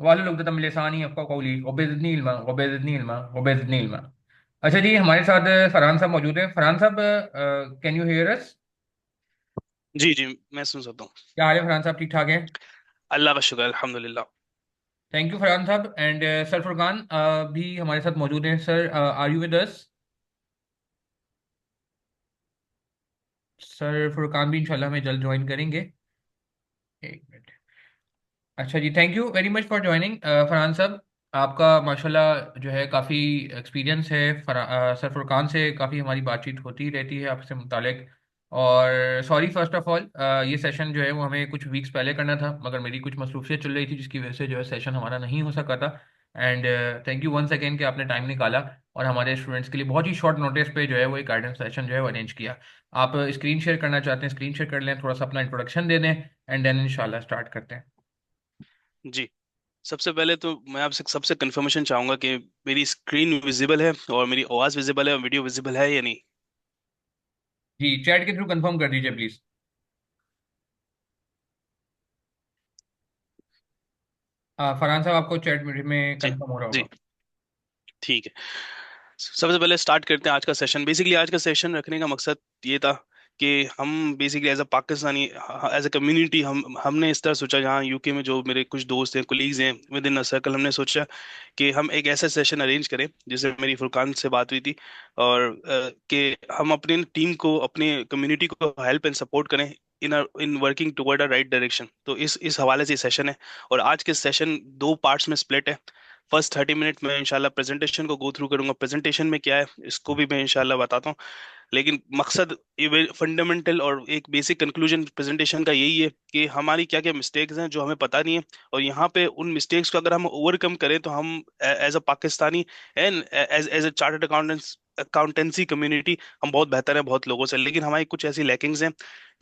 वालुल उक़दतम मिन लिसानी यफ़क़हू क़ौली वबिज़िदनी इल्मा वबिज़िदनी इल्मा वबिज़िदनी इल्मा। अच्छा जी, हमारे साथ फरहान साहब मौजूद हैं। फरहान साहब, कैन यू हियर अस? जी जी, मैं सुन सकता हूँ। क्या हाल है फरहान साहब, ठीक ठाक हैं? अल्लाह का शुक्र, अल्हम्दुलिल्लाह। थैंक यू फरहान साहब। एंड सर फुरकान भी हमारे साथ मौजूद हैं। Sir, are you with us? Sir Furqan भी इंशाल्लाह हमें जल्द ज्वाइन करेंगे। एक मिनट। अच्छा जी, thank you very much for joining Farhan sahab. आपका माशाल्लाह जो है काफ़ी एक्सपीरियंस है। सर फुरकान से काफ़ी हमारी बातचीत होती रहती है आपसे मुतालिक। और सॉरी फर्स्ट ऑफ ऑल, ये सेशन जो है वो हमें कुछ वीक्स पहले करना था, मगर मेरी कुछ मसरूफियत चल रही थी जिसकी वजह से जो है सेशन हमारा नहीं हो सका था। And thank you one second कि आपने टाइम निकाला और हमारे स्टूडेंट्स के लिए बहुत ही शॉर्ट नोटिस पे जो है वो एक गाइडेंस सेशन जो है वो अरेंज किया। आप स्क्रीन शेयर करना चाहते हैं, स्क्रीन शेयर कर लें, थोड़ा सा अपना इंट्रोडक्शन दे दें एंड देन इंशाल्लाह स्टार्ट करते हैं। जी, सबसे पहले तो मैं आपसे सबसे कंफर्मेशन चाहूंगा कि मेरी स्क्रीन विजिबल है और मेरी आवाज़ विजिबल है और वीडियो विजिबल है या नहीं। जी, चैट के थ्रू कंफर्म कर दीजिए प्लीज। फरहान साहब, आपको चैट में जी कंफर्म हो रहा जी, होगा। ठीक है। सबसे पहले स्टार्ट करते हैं आज का सेशन। बेसिकली आज का सेशन रखने का मकसद ये था कि हम basically as a Pakistani, as a community, हमने इस तरह सोचा, यहाँ यूके में जो मेरे कुछ दोस्त हैं, कोलीग्स हैं विद इन अ सर्कल, हमने सोचा कि हम एक ऐसा सेशन अरेंज करें जिससे मेरी फुरकान से बात हुई थी। और कि हम अपनी टीम को, अपनी कम्युनिटी को हेल्प एंड सपोर्ट करें in working toward a right direction. तो इस हवाले से सेशन है। और आज के सेशन दो पार्ट्स में स्प्लिट है। फर्स्ट 30 मिनट में इंशाल्लाह प्रेजेंटेशन को गो थ्रू करूंगा। प्रेजेंटेशन में क्या है इसको भी मैं इंशाल्लाह बताता हूँ। लेकिन मकसद फंडामेंटल और एक बेसिक कंक्लूजन प्रेजेंटेशन का यही है कि हमारी क्या क्या मिस्टेक्स हैं जो हमें पता नहीं है, और यहाँ पे उन मिस्टेक्स को अगर हम ओवरकम करें तो हम as a Pakistani and as as a chartered accountants accountancy community हम बहुत बेहतर हैं बहुत लोगों से। लेकिन हमारी कुछ ऐसी लैकिंग्स हैं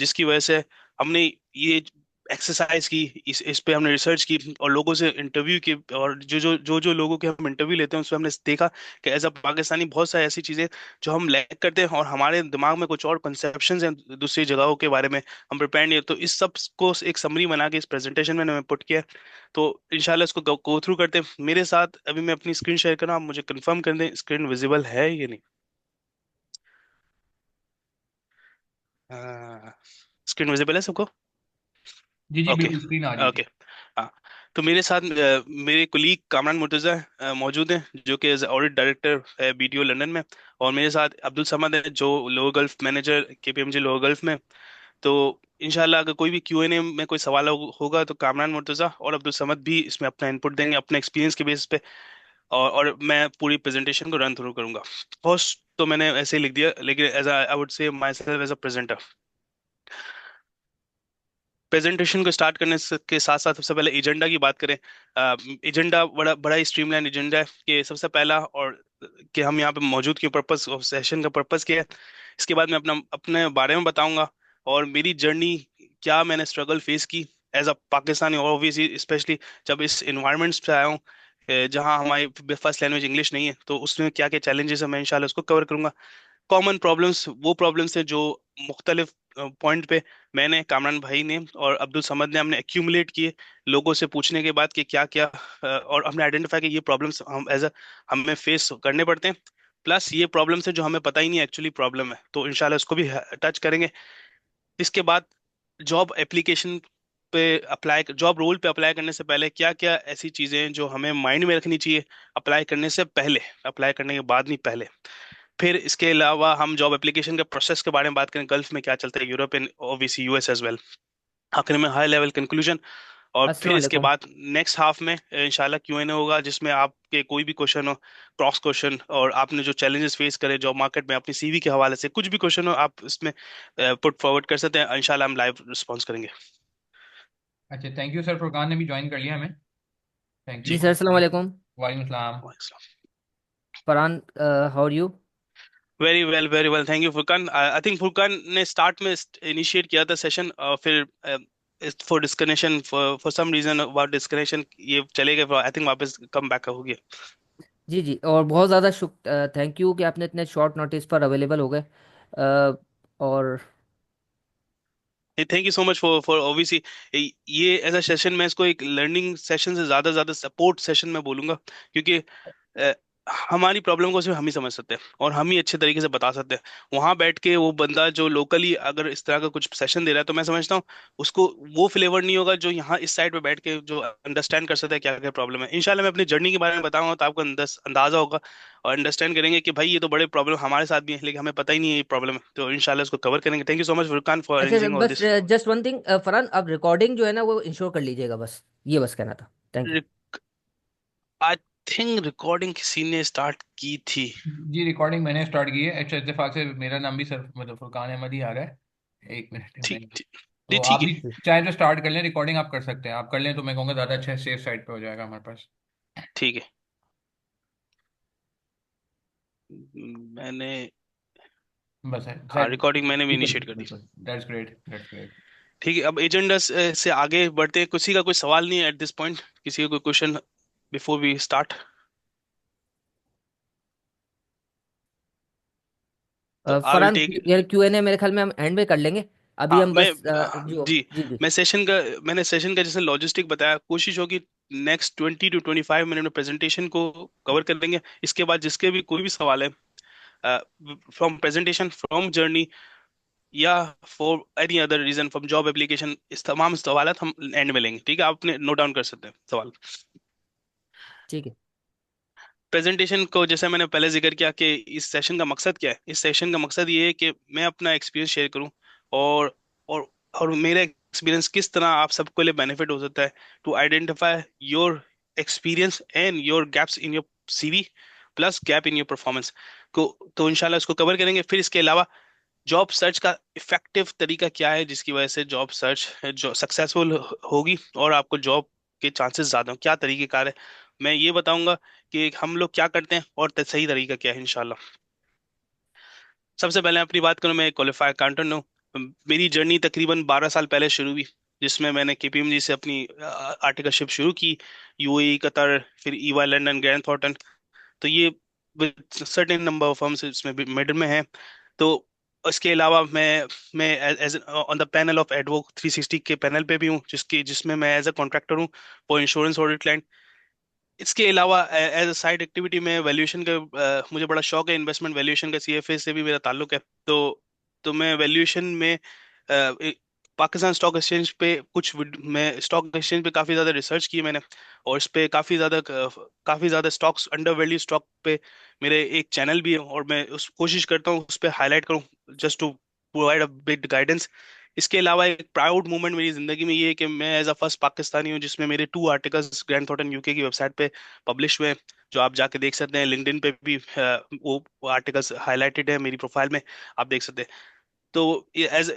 जिसकी वजह से हमने ये एक्सरसाइज की, इस पे हमने रिसर्च की और लोगों से इंटरव्यू की। और जो लोगों के हम इंटरव्यू लेते हैं उसमें हमने देखा कि एज अ पाकिस्तानी बहुत सारी ऐसी चीजें जो हम लैक करते हैं और हमारे दिमाग में कुछ और कंसेप्शंस हैं दूसरी जगहों के बारे में, हम प्रिपेयर नहीं है। तो इस सब को एक समरी बना के इस प्रेजेंटेशन में मैंने पुट किया है। तो इंशाल्लाह इसको गो थ्रू करते हैं मेरे साथ। अभी मैं अपनी स्क्रीन शेयर कर रहा हूँ, आप मुझे कंफर्म कर दें स्क्रीन विजिबल है या नहीं। स्क्रीन विजिबल है सबको? जी जी, ओके। बिल्कुल स्क्रीन आ रही ओके। थी। हाँ, तो मेरे साथ मेरे कुलीग कामरान मुर्तज़ा मौजूद हैं जो कि एज ऑडिट डायरेक्टर है बीडीओ लंदन में। और मेरे साथ अब्दुल समद है जो lower gulf manager KPMG lower gulf में। तो इंशाल्लाह अगर कोई भी क्यूएनए में कोई सवाल होगा तो कामरान मुर्तज़ा और अब्दुल समद भी इसमें अपना इनपुट देंगे अपने एक्सपीरियंस के बेसिस पे। और मैं पूरी प्रेजेंटेशन को रन थ्रू करूंगा। फर्स्ट तो मैंने ऐसे ही लिख दिया, लेकिन as I would say my self as a presenter. Presentation को स्टार्ट करने के साथ साथ सबसे पहले एजेंडा की बात करें। एजेंडा बड़ा बड़ा ही स्ट्रीमलाइन एजेंडा है कि सबसे पहला और कि हम यहाँ पे मौजूद क्यों, पर्पस ऑफ सेशन का पर्पस क्या है। इसके बाद मैं अपना अपने बारे में बताऊंगा और मेरी जर्नी, क्या मैंने स्ट्रगल फेस की एज अ पाकिस्तानी, और ऑब्वियसली स्पेशली जब इस इन्वायरमेंट से आया हूँ जहाँ हमारी फर्स्ट लैंग्वेज इंग्लिश नहीं है, तो उसमें क्या क्या चैलेंजेस है मैं इंशाल्लाह उसको कवर करूंगा। कॉमन प्रॉब्लम्स, वो प्रॉब्लम्स हैं जो मुख्तलिफ पॉइंट पे मैंने, कामरान भाई ने और अब्दुल समद ने हमने एक्यूमुलेट किए लोगों से पूछने के बाद कि क्या क्या, और हमने आइडेंटिफाई कि ये प्रॉब्लम्स हम एज अ हमें फेस करने पड़ते हैं। प्लस ये प्रॉब्लम्स हैं जो हमें पता ही नहीं एक्चुअली प्रॉब्लम है, तो इंशाल्लाह इसको भी टच करेंगे। इसके बाद जॉब एप्लीकेशन पे अप्लाई, जॉब रोल पे अप्लाई करने से पहले क्या क्या ऐसी चीजें हैं जो हमें माइंड में रखनी चाहिए अप्लाई करने से पहले, अप्लाई करने के बाद नहीं, पहले। फिर इसके अलावा हम जॉब एप्लीकेशन के प्रोसेस के बारे में बात करें, गल्फ में क्या चलता है, Europe and OBC US as well. आखिर में हाई लेवल कंक्लूजन। और फिर अस्सलाम इसके वालेकुम। बाद नेक्स्ट हाफ में इंशाल्लाह क्यूएनए होगा जिसमें आपके कोई भी क्वेश्चन हो, क्रॉस क्वेश्चन, और आपने जो चैलेंजेस फेस करे जॉब मार्केट में अपनी सीवी के हवाले से कुछ भी क्वेश्चन हो आप इसमें पुट फॉरवर्ड कर सकते हैं। इंशाल्लाह हम लाइव रिस्पॉन्स करेंगे। अच्छा, थैंक यू सर फुरकान ने भी ज्वाइन कर लिया हमें। थैंक जी। यू। जी सर, अस्सलाम वालेकुम। वालेकुम सलाम। Farhan, how are you? Very well, very well, thank you Furqan. I think Furqan ने स्टार्ट में इनिशिएट किया था सेशन, और फिर for disconnection, for some reason about disconnection ये चले गए। आई थिंक वापस कम बैक हो गया। जी जी, और बहुत ज़्यादा थैंक यू कि आपने इतने शॉर्ट नोटिस पर अवेलेबल हो गए। और thank you so much for obviously ये एज अ सेशन, मैं इसको एक लर्निंग सेशन से ज्यादा सपोर्ट सेशन में बोलूंगा, क्योंकि अ, हमारी प्रॉब्लम को सिर्फ हम ही समझ सकते हैं और हम ही अच्छे तरीके से बता सकते हैं। वहां बैठ के वो बंदा जो लोकली अगर इस तरह का कुछ सेशन दे रहा है, तो मैं समझता हूँ उसको वो फ्लेवर नहीं होगा जो यहाँ इस साइड पे बैठ के जो अंडरस्टैंड कर सकता है क्या क्या प्रॉब्लम है। इंशाल्लाह मैं अपनी जर्नी के बारे में बताऊंगा तो आपको अंदाजा होगा और अंडरस्टैंड करेंगे कि भाई ये तो बड़े प्रॉब्लम हमारे साथ भी है, लेकिन हमें पता ही नहीं है ये प्रॉब्लम है। तो इंशाल्लाह इसको कवर करेंगे। Thank you so much Furqan for अच्छा अरेंजिंग ऑल बस this. Just one thing Farhan, अब रिकॉर्डिंग जो है ना वो इंश्योर कर लीजिएगा, बस ये बस कहना था। Thank you. I think recording किसी ने स्टार्ट की थी। जी रिकॉर्डिंग मैंने स्टार्ट की है। अच्छा इत्तेफाक से मेरा नाम भी सर मतलब फुरकान अहमद ही आ रहा है। एक मिनट ठीक मैं, ठीक। जी तो आप ठीक है। भी चाहे तो स्टार्ट कर लें, रिकॉर्डिंग आप कर सकते हैं, आप कर लें तो मैं कहूँगा ज़्यादा अच्छा सेफ साइड पे हो जाएगा हमारे पास। ठीक है। मैंने, बस है हाँ शायद। रिकॉर्डिंग मैंने भी बिल्कुल इनिशिएट कर दी। बिल्कुल, दैट्स ग्रेट दैट्स ग्रेट। ठीक है, अब एजेंडा से आगे बढ़ते हैं। किसी का कोई सवाल नहीं है एट दिस पॉइंट? किसी का कोई क्वेश्चन बिफोर वी स्टार्ट? तो आई विल फरहान, टेक। यार Q&A मेरे ख्याल में हम एंड में कर लेंगे। अभी हाँ हम मैं, बस जो जी, जी जी। मैं सेशन का, मैंने सेशन का जैसे लॉजिस्टिक बताया, कोशिश होगी नेक्स्ट 20 to 25 मिनट में प्रेजेंटेशन को कवर कर लेंगे। इसके बाद जिसके भी कोई भी सवाल है, फ्रॉम प्रेजेंटेशन, फ्रॉम जर्नी, या for any other reason, from job application, इस तमाम सवाल हम एंड में लेंगे। ठीक है, आप अपने नोट डाउन कर सकते हैं सवाल। ठीक है। प्रेजेंटेशन को जैसे मैंने पहले जिक्र किया कि इस सेशन का मकसद क्या है, इस सेशन का मकसद ये है कि मैं अपना एक्सपीरियंस शेयर करूं, और और और मेरा एक्सपीरियंस किस तरह आप सबके लिए बेनिफिट हो सकता है, to identify your experience and your gaps in your CV, plus gap in your performance को। तो इंशाल्लाह इसको कवर करेंगे। फिर इसके अलावा जॉब सर्च का इफेक्टिव तरीका क्या है जिसकी वजह से जॉब सर्च जो सक्सेसफुल होगी और आपको जॉब के चांसेस ज्यादा हो, क्या तरीकेकार है, मैं ये बताऊंगा कि हम लोग क्या करते हैं और सही तरीका क्या है इंशाल्लाह। सबसे पहले अपनी बात करूं, मैं क्वालिफाइड अकाउंटेंट हूं। मेरी जर्नी तकरीबन 12 साल पहले शुरू हुई, जिसमें मैंने केपीएमजी से अपनी आर्टिकलशिप शुरू की, यूएई, कतर, फिर ईवाई लंदन, ग्रैंड थॉर्टन। तो ये सर्टेन नंबर ऑफ फर्म्स इसमें मिडिल में है। तो इसके अलावा मैं as on the panel of Advoc 360 के पैनल पे भी हूँ, जिसमें मैं एज अ कॉन्ट्रैक्टर हूँ फॉर इंश्योरेंस ऑडिट क्लाइंट। इसके अलावा एज अ साइड एक्टिविटी में वैल्यूएशन का, मुझे बड़ा शौक है इन्वेस्टमेंट वैल्यूएशन का, सीएफए से भी मेरा ताल्लुक है। तो मैं वैल्यूएशन में पाकिस्तान स्टॉक एक्सचेंज पे मैं स्टॉक एक्सचेंज पे काफ़ी ज़्यादा रिसर्च की है मैंने, और इस पे काफ़ी ज़्यादा स्टॉक्स, अंडर वैल्यू स्टॉक पे मेरे एक चैनल भी है, और मैं उस कोशिश करता हूँ उस पर हाईलाइट करूँ, just to provide a bit guidance. इसके अलावा एक प्राउड मोमेंट मेरी जिंदगी में ये है कि मैं एज अ फर्स्ट पाकिस्तानी हूँ जिसमें मेरे 2 आर्टिकल्स ग्रैंड थॉर्टन यूके की वेबसाइट पे पब्लिश हुए हैं, जो आप जाके देख सकते हैं। लिंक्डइन पे भी वो आर्टिकल्स हाईलाइटेड है मेरी प्रोफाइल में, आप देख सकते हैं। तो ये एज,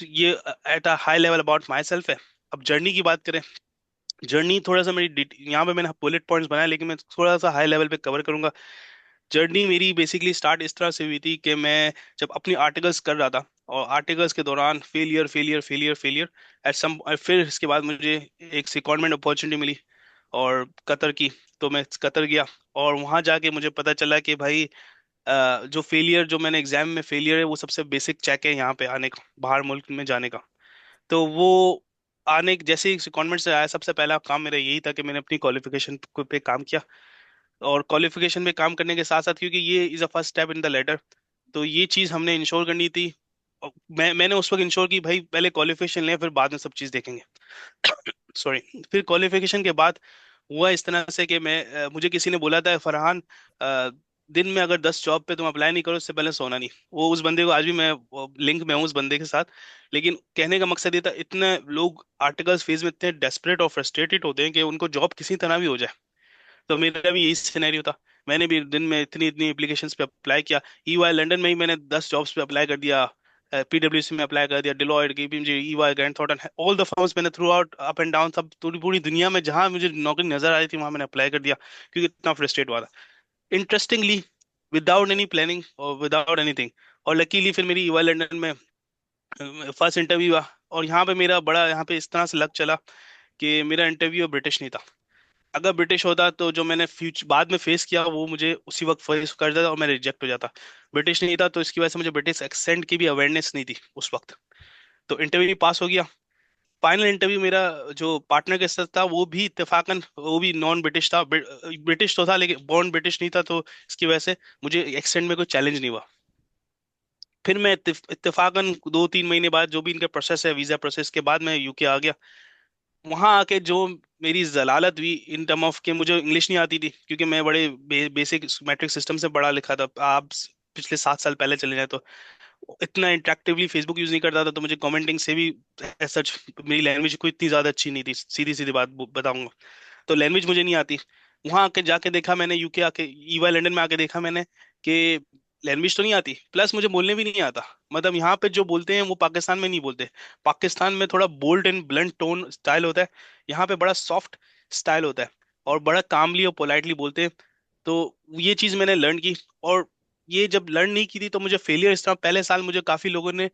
ये at a high level about my self है। अब जर्नी की बात करें, जर्नी थोड़ा सा मेरी यहाँ पे मैंने बुलेट पॉइंट्स बनाए, लेकिन मैं थोड़ा सा हाई लेवल पे कवर करूंगा। जर्नी मेरी बेसिकली स्टार्ट इस तरह से हुई थी कि मैं जब अपनी आर्टिकल्स कर रहा था, और आर्टिकल्स के दौरान failure failure failure failure at some, फिर इसके बाद मुझे एक सिक्योरमेंट अपॉर्चुनिटी मिली और कतर की। तो मैं कतर गया, और वहां जाके मुझे पता चला कि भाई जो फेलियर, जो मैंने एग्जाम में फेलियर है, वो सबसे बेसिक चेक है यहाँ पे आने का, बाहर मुल्क में जाने का। तो वो आने जैसे ही कॉन्वेंट से आया, सबसे पहला काम मेरा यही था कि मैंने अपनी क्वालिफिकेशन पे काम किया। और क्वालिफिकेशन पे काम करने के साथ साथ, क्योंकि ये is a first step in the letter, तो ये चीज़ हमने इंश्योर करनी थी। और मैंने उस वक्त इंश्योर की भाई पहले क्वालिफिकेशन लें, फिर बाद में सब चीज़ देखेंगे। सॉरी। फिर क्वालिफिकेशन के बाद हुआ इस तरह से कि मुझे किसी ने बोला था, फरहान, अ, दिन में अगर 10 जॉब पे तुम अप्लाई नहीं करो, उससे पहले सोना नहीं। वो उस बंदे को आज भी मैं लिंक में हूँ उस बंदे के साथ। लेकिन कहने का मकसद ये था, इतने लोग आर्टिकल्स फेज में इतने डेस्परेट और फ्रस्ट्रेटेड होते हैं कि उनको जॉब किसी तरह भी हो जाए। तो मेरा भी यही सिनेरियो था। मैंने भी दिन में इतनी इतनी एप्लीकेशंस पे अप्लाई किया। ईवाई लंदन में ही मैंने 10 जॉब्स पे अप्लाई कर दिया, पीडब्ल्यूसी में अप्लाई कर दिया, Deloitte, KPMG, EY, Grant Thornton, all the firms मैंने throughout up and down, सब पूरी पूरी दुनिया में जहां मुझे नौकरी नजर आ रही थी वहां मैंने अप्लाई कर दिया, क्योंकि इतना फ्रस्ट्रेट हुआ था। इंटरेस्टिंगली, विदाउट एनी प्लानिंग और विदाउट एनीथिंग, और लकीली फिर मेरी ईवाई लंदन में फर्स्ट इंटरव्यू हुआ। और यहाँ पे मेरा बड़ा, यहाँ पे इस तरह से लक चला कि मेरा इंटरव्यू ब्रिटिश नहीं था। अगर ब्रिटिश होता तो जो मैंने फ्यूचर बाद में फेस किया वो मुझे उसी वक्त फेस कर देता और मैं रिजेक्ट हो जाता। ब्रिटिश नहीं था तो इसकी वजह से मुझे ब्रिटिश एक्सेंट की भी अवेयरनेस नहीं थी उस वक्त। तो इंटरव्यू पास हो गया। फाइनल इंटरव्यू मेरा जो पार्टनर के साथ था वो भी इत्तेफाकन वो भी नॉन ब्रिटिश था, ब्रिटिश तो था लेकिन बॉर्न ब्रिटिश नहीं था, तो इसकी वजह से मुझे एक्सेंट में कोई चैलेंज नहीं हुआ। फिर मैं इत्तेफाकन 2-3 महीने बाद जो भी इनका प्रोसेस है वीजा प्रोसेस के बाद मैं यूके आ गया। वहां आके जो मेरी जलालत हुई इन टर्म ऑफ के मुझे इंग्लिश नहीं आती थी, क्योंकि मैं बड़े बेसिक मैट्रिक सिस्टम से पढ़ा लिखा था। आप पिछले 7 साल पहले चले जाए तो इतना इंटरेक्टिवली फेसबुक यूज नहीं करता था, तो मुझे कमेंटिंग से भी सच मेरी लैंग्वेज कोई इतनी ज्यादा अच्छी नहीं थी, सीधी सीधी बात बताऊंगा। तो लैंग्वेज मुझे नहीं आती। वहां आके जाके देखा मैंने, यूके आके ईवाई लंदन में आके देखा मैंने कि लैंग्वेज तो नहीं आती, प्लस मुझे बोलने भी नहीं आता। मतलब यहाँ पे जो बोलते हैं वो पाकिस्तान में नहीं बोलते। पाकिस्तान में थोड़ा bold and blunt tone style होता है, यहाँ पे बड़ा सॉफ्ट स्टाइल होता है और बड़ा कामली और पोलाइटली बोलते हैं। तो ये चीज मैंने लर्न की। और ये जब लर्न नहीं की थी तो मुझे फेलियर इस तरह, पहले साल मुझे काफी लोगों ने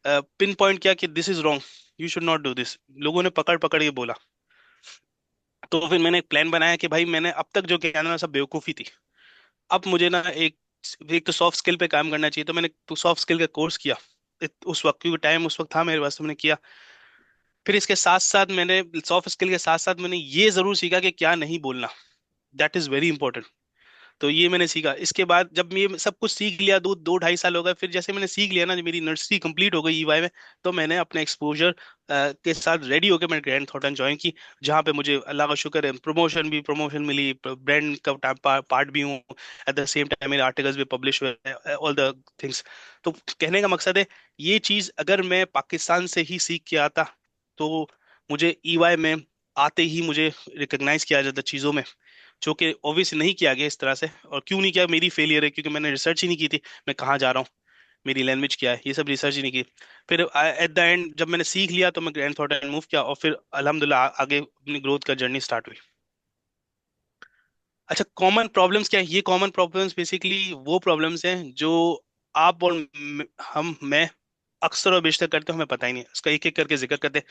पिन पॉइंट किया कि this is wrong, you should not do this, लोगों ने पकड़ पकड़ के बोला। तो फिर मैंने एक प्लान बनाया कि भाई मैंने अब तक जो किया ना सब बेवकूफ़ी थी। अब मुझे ना एक तो सॉफ्ट स्किल पे काम करना चाहिए, तो मैंने तो सॉफ्ट स्किल का कोर्स किया। उस वक्त, क्योंकि टाइम उस वक्त था मेरे पास, तो मैंने किया। फिर इसके साथ साथ मैंने सॉफ्ट स्किल के साथ साथ मैंने ये जरूर सीखा कि क्या नहीं बोलना, दैट इज वेरी इंपॉर्टेंट। तो ये मैंने सीखा। इसके बाद जब मैं सब कुछ सीख लिया, 2-2 ढाई साल हो गए, फिर जैसे मैंने सीख लिया ना, जब मेरी नर्सरी कंप्लीट हो गई ईवाई में, तो मैंने अपने एक्सपोजर के साथ रेडी होकर मैंने ग्रैंड थॉर्टन ज्वाइन की, जहाँ पे मुझे अल्लाह का शुक्र है प्रमोशन मिली, ब्रांड का पार्ट भी हूँ। एट द सेम टाइम मेरे आर्टिकल्स भी पब्लिश हुए, ऑल द थिंग्स। तो कहने का मकसद है, ये चीज अगर मैं पाकिस्तान से ही सीख के आता तो मुझे ईवाई में आते ही मुझे रिकग्नाइज किया जाता चीजों में, जो कि ऑब्वियसली नहीं किया गया इस तरह से। और क्यों नहीं किया, मेरी फेलियर है, क्योंकि मैंने रिसर्च ही नहीं की थी मैं कहाँ जा रहा हूँ, मेरी लैंग्वेज क्या है, ये सब रिसर्च ही नहीं की। फिर एट द एंड जब मैंने सीख लिया तो मैं ग्रैंड थॉट मूव किया, और फिर अल्हम्दुलिल्लाह आगे अपनी ग्रोथ का जर्नी स्टार्ट हुई। अच्छा, कॉमन प्रॉब्लम्स क्या है? ये कॉमन प्रॉब्लम्स बेसिकली वो प्रॉब्लम्स हैं जो आप और मैं अक्सर और बेशतर करते हैं, हमें पता ही नहीं है। उसका एक एक करके जिक्र करते हैं।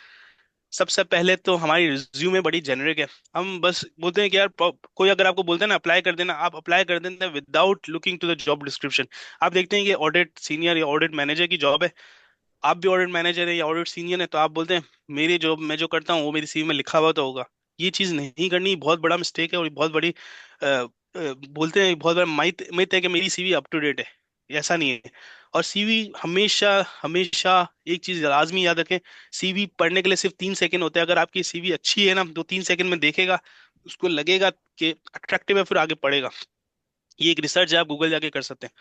सबसे पहले तो हमारी रिज्यूमे बड़ी जेनरिक है। हम बस बोलते हैं कि यार कोई अगर आपको बोलते हैं ना अप्लाई कर देना, आप अप्लाई कर देते हैं without looking to the job description. आप देखते हैं कि ऑडिट सीनियर या ऑडिट मैनेजर की जॉब है, आप भी ऑडिट मैनेजर है या ऑडिट सीनियर है, तो आप बोलते हैं मेरी जॉब मैं जो करता हूँ वो मेरी सीवी में लिखा हुआ तो होगा। ये चीज नहीं करनी, बहुत बड़ा मिस्टेक है और बहुत बड़ी बोलते हैं बहुत बड़ा मिथ मिथ है कि मेरी सीवी अप टू डेट है। ऐसा नहीं है। और सीवी हमेशा हमेशा एक चीज लाजमी याद रखें, सीवी पढ़ने के लिए सिर्फ 3 सेकंड होते हैं। अगर आपकी सीवी अच्छी है ना तो 3 सेकंड में देखेगा, उसको लगेगा कि अट्रैक्टिव है, फिर आगे पढ़ेगा। ये एक रिसर्च है, आप गूगल जाके कर सकते हैं।